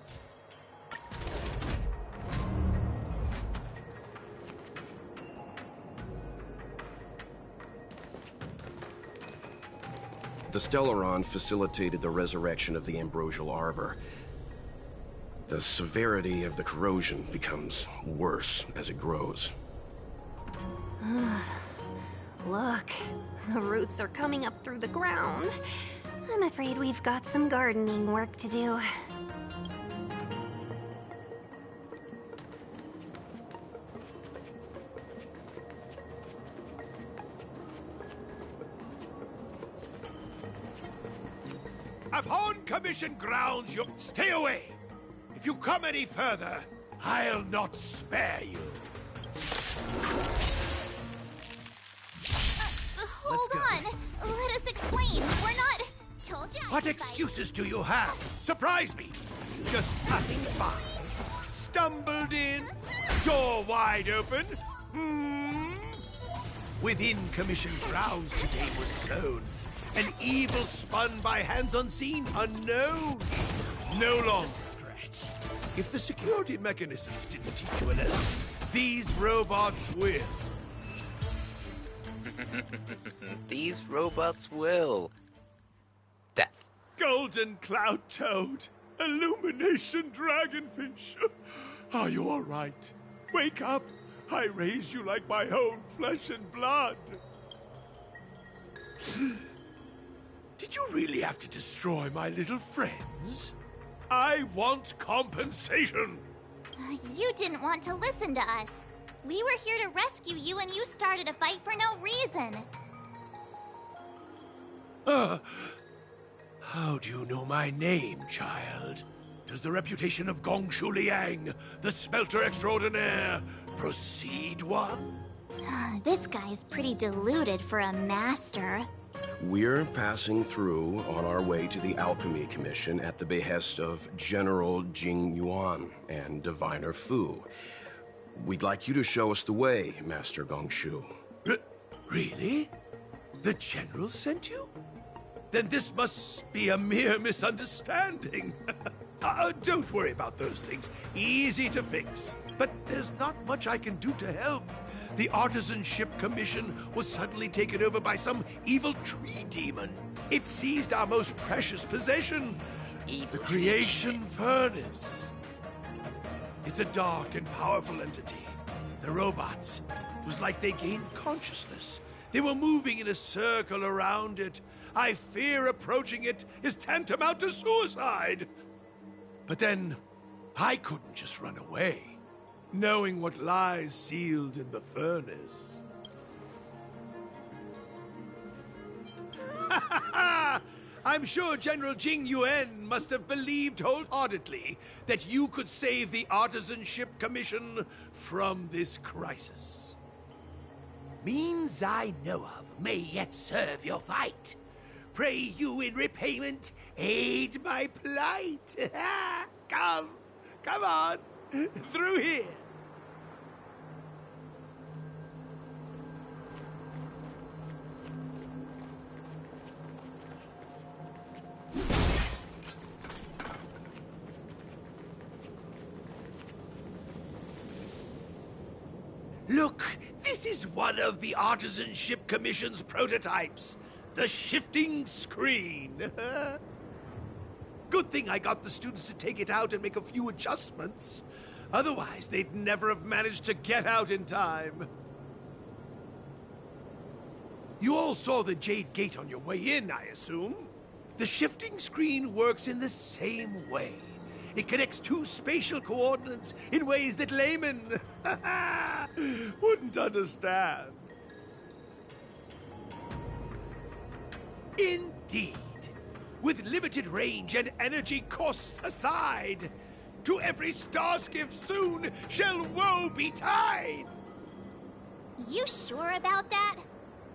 The Stellaron facilitated the resurrection of the Ambrosial Arbor. The severity of the corrosion becomes worse as it grows. Look, the roots are coming up through the ground. I'm afraid we've got some gardening work to do. Upon commission grounds, you stay away. If you come any further, I'll not spare you. Hold on. Let us explain. We're not... Told you. What excuses do you have? Surprise me. Just passing by. Stumbled in. Door wide open. Within commission grounds today was sown. An evil spun by hands unseen, unknown. No longer scratch. If the security mechanisms didn't teach you a lesson, these robots will. These robots will. Death. Golden Cloud Toad. Illumination Dragonfish. Are you all right? Wake up. I raise you like my own flesh and blood. Did you really have to destroy my little friends? I want compensation. You didn't want to listen to us. We were here to rescue you and you started a fight for no reason. How do you know my name, child? Does the reputation of Xianzhou Liang, the smelter extraordinaire, precede one? This guy's pretty deluded for a master. We're passing through on our way to the Alchemy Commission at the behest of General Jing Yuan and Diviner Fu. We'd like you to show us the way, Master Xianzhou. Really? The General sent you? Then this must be a mere misunderstanding. Don't worry about those things. Easy to fix. But there's not much I can do to help. The Artisanship Commission was suddenly taken over by some evil tree demon. It seized our most precious possession, the Creation Furnace. It's a dark and powerful entity. The robots, it was like they gained consciousness. They were moving in a circle around it. I fear approaching it is tantamount to suicide. But then, I couldn't just run away, knowing what lies sealed in the furnace. I'm sure General Jing Yuan must have believed wholeheartedly that you could save the Artisanship Commission from this crisis. Means I know of may yet serve your fight. Pray you in repayment aid my plight. Come on, through here. Look, this is one of the Artisanship Commission's prototypes. The shifting screen. Good thing I got the students to take it out and make a few adjustments. Otherwise, they'd never have managed to get out in time. You all saw the Jade Gate on your way in, I assume? The shifting screen works in the same way. It connects two spatial coordinates in ways that laymen wouldn't understand. Indeed. With limited range and energy costs aside, to every starskiff soon shall woe betide! You sure about that?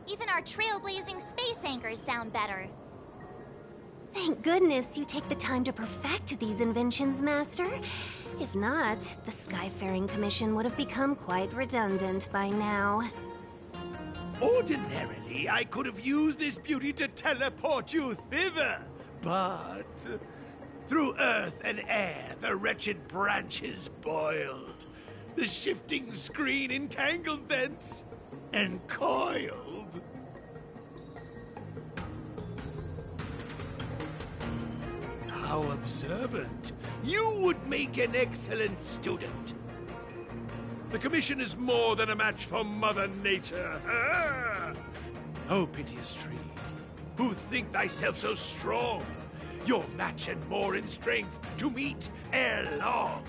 Even our trailblazing space anchors sound better. Thank goodness you take the time to perfect these inventions, Master. If not, the Skyfaring Commission would have become quite redundant by now. Ordinarily, I could have used this beauty to teleport you thither, but through earth and air, the wretched branches boiled. The shifting screen entangled thence and coiled. How observant. You would make an excellent student. The Commission is more than a match for Mother Nature. Ah! Oh, piteous tree, who think thyself so strong, your match and more in strength to meet ere long.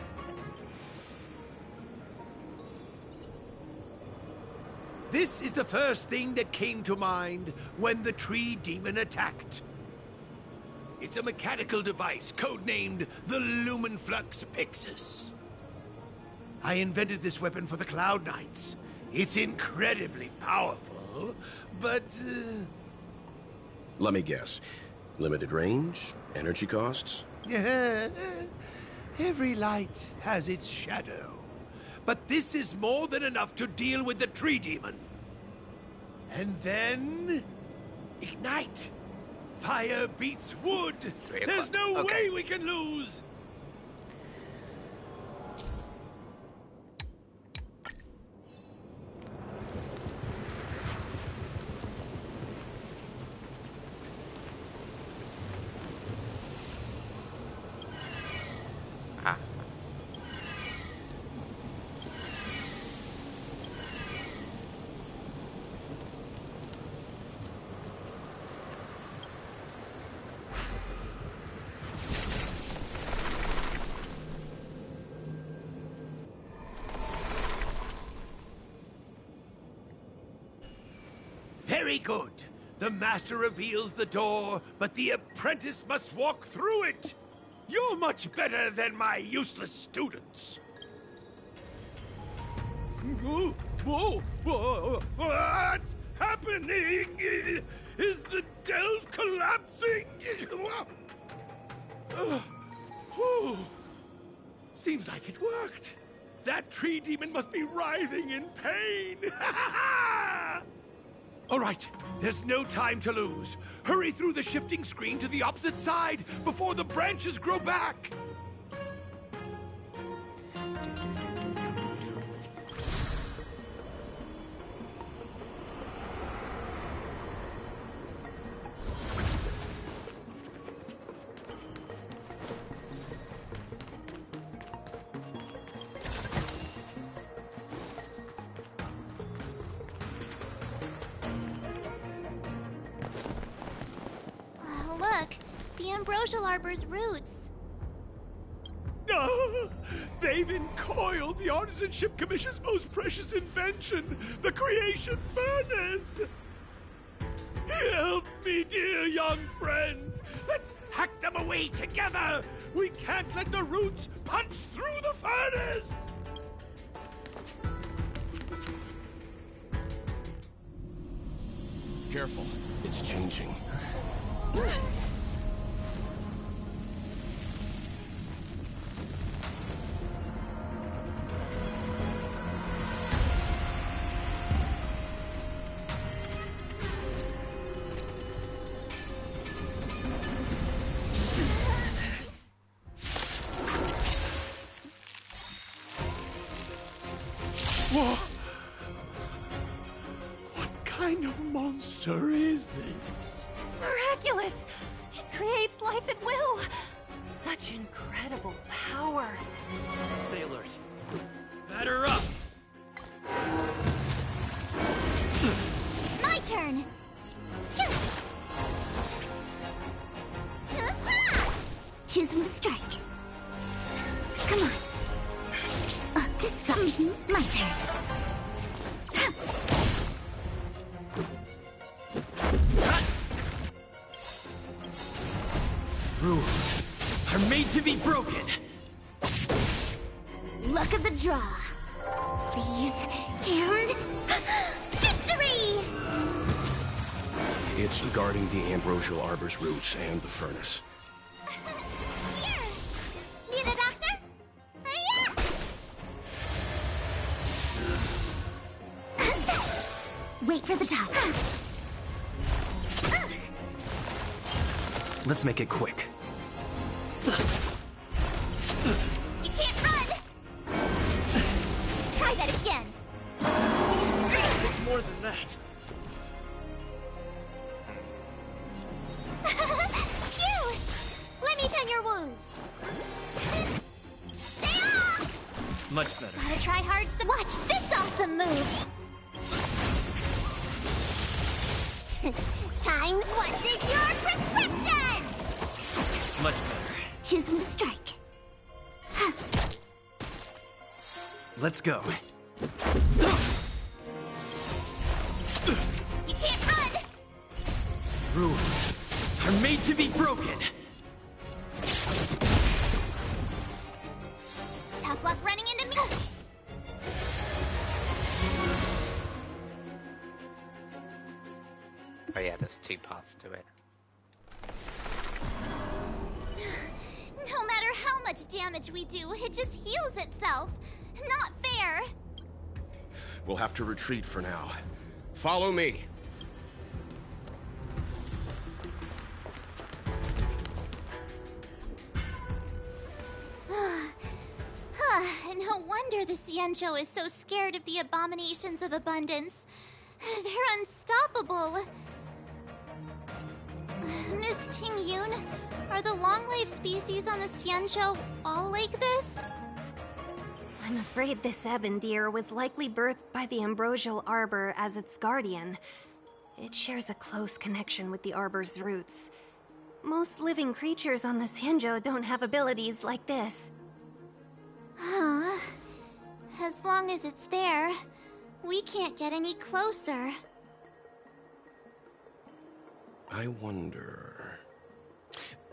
This is the first thing that came to mind when the tree demon attacked. It's a mechanical device codenamed the Lumenflux Pixis. I invented this weapon for the Cloud Knights. It's incredibly powerful, but... Let me guess. Limited range? Energy costs? Every light has its shadow. But this is more than enough to deal with the tree demon. And then... ignite! Fire beats wood! There's no way we can lose! Very good. The master reveals the door, but the apprentice must walk through it. You're much better than my useless students. Whoa! What's happening? Is the delve collapsing? Seems like it worked. That tree demon must be writhing in pain. All right, there's no time to lose. Hurry through the shifting screen to the opposite side before the branches grow back. Look, the ambrosial arbor's roots. They've encoiled the Artisanship Commission's most precious invention, the creation furnace! Help me, dear young friends! Let's hack them away together! We can't let the roots punch through the furnace! Careful, it's changing. Whoa! monster is this? Miraculous! It creates life at will! Such incredible power. Sailors, batter up! My turn! Choose from strike. Come on. My turn. Rules are made to be broken. Luck of the draw. Please, and victory! It's guarding the ambrosial arbor's roots and the furnace. Here! Need a doctor? Wait for the top. Let's make it quick. You can't run! Try that again. It's more than that. Phew! Let me tend your wounds. Stay off! Much better. Gotta try hard to watch this awesome move. Time, what's in your prescription? Much better. Choose from strike. Let's go. You can't run! Rules are made to be broken. Tough luck running into me. Oh yeah, there's two parts to it. No matter how much damage we do, it just heals itself. Not fair. We'll have to retreat for now. Follow me. No wonder the Xianzhou is so scared of the abominations of abundance. They're unstoppable. Miss Ting Yun, are the long-life species on the Xianzhou all like this? I'm afraid this ebon deer was likely birthed by the ambrosial arbor as its guardian. It shares a close connection with the arbor's roots. Most living creatures on the Xianzhou don't have abilities like this. Huh. As long as it's there, we can't get any closer. I wonder...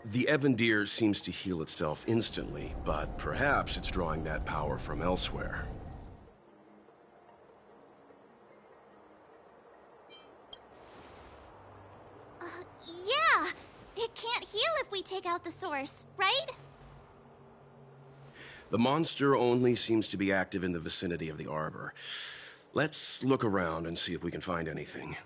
The ebon deer seems to heal itself instantly, but perhaps it's drawing that power from elsewhere. Yeah! It can't heal if we take out the source, right? The monster only seems to be active in the vicinity of the arbor. Let's look around and see if we can find anything.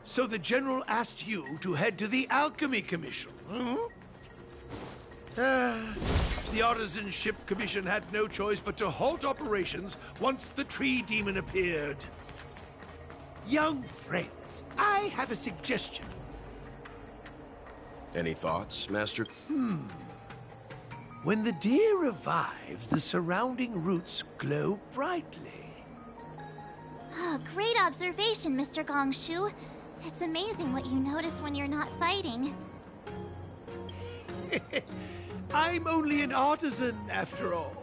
So the General asked you to head to the Alchemy Commission, hmm? The Artisan Ship Commission had no choice but to halt operations once the tree demon appeared. Young friends, I have a suggestion. Any thoughts, Master? When the deer revives, the surrounding roots glow brightly. Oh, great observation, Mr. Gongshu. It's amazing what you notice when you're not fighting. I'm only an artisan, after all.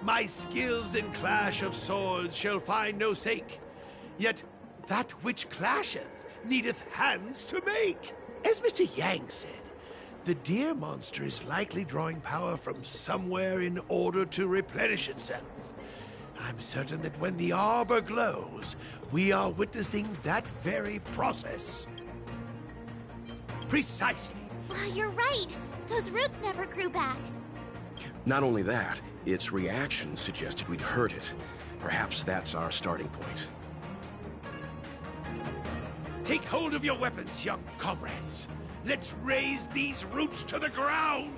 My skills in clash of swords shall find no sake. Yet that which clasheth needeth hands to make. As Mr. Yang said, the deer monster is likely drawing power from somewhere in order to replenish itself. I'm certain that when the arbor glows, we are witnessing that very process. Precisely. You're right. Those roots never grew back. Not only that, its reaction suggested we'd hurt it. Perhaps that's our starting point. Take hold of your weapons, young comrades. Let's raise these roots to the ground!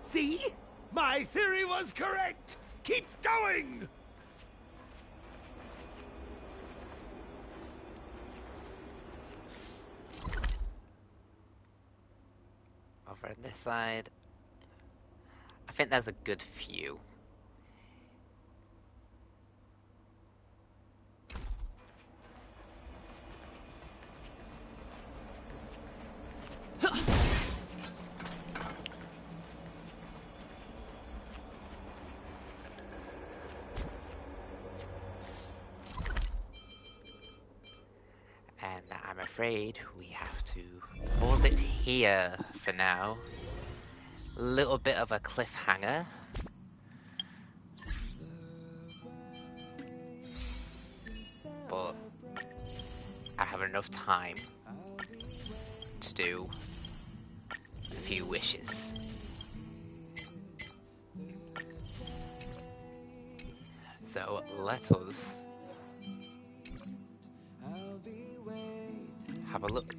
See? My theory was correct! Keep going! Over on this side. I think there's a good few. And I'm afraid we have to hold it here for now. Little bit of a cliffhanger. But I have enough time to do a few wishes. So let us have a look.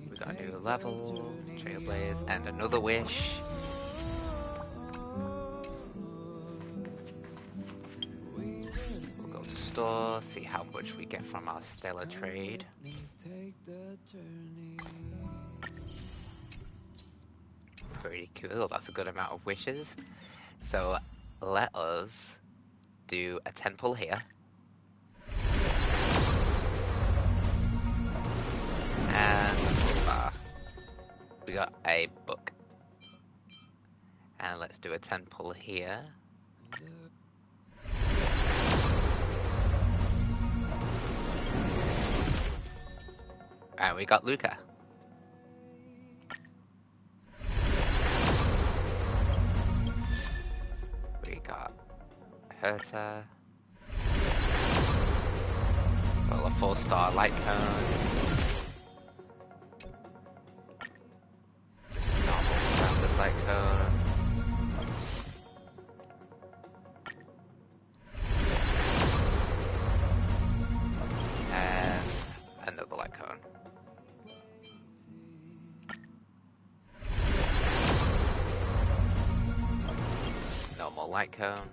We got a new level, Trailblaze, and another wish. We'll go to store, see how much we get from our stellar trade. Pretty cool, that's a good amount of wishes. So let us do a 10 pull here. And we got a book. And let's do a 10 pull here. And we got Luca. We got Herta. Well, a 4-star light cone. Just normal standard light cone. And another light cone. Normal light cone.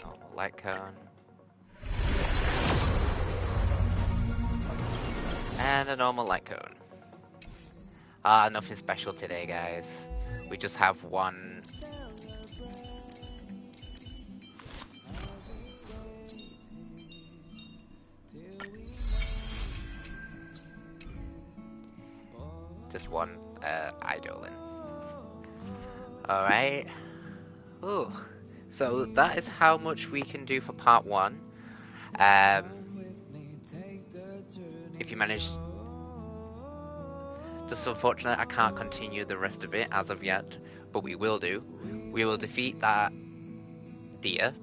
Normal light cone. And a normal light cone. Nothing special today, guys. We just have one. Just one idolin. Alright. Ooh. So that is how much we can do for part 1. If you manage... Just unfortunate I can't continue the rest of it as of yet, but we will do. We will defeat that deer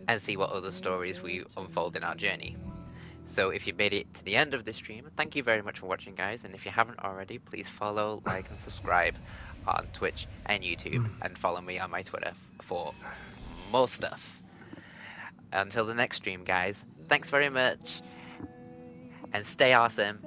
and see what other stories we unfold in our journey. So if you made it to the end of this stream, thank you very much for watching, guys, and if you haven't already, please follow, like, and subscribe on Twitch and YouTube, and follow me on my Twitter for more stuff. until the next stream, guys. Thanks very much, and stay awesome.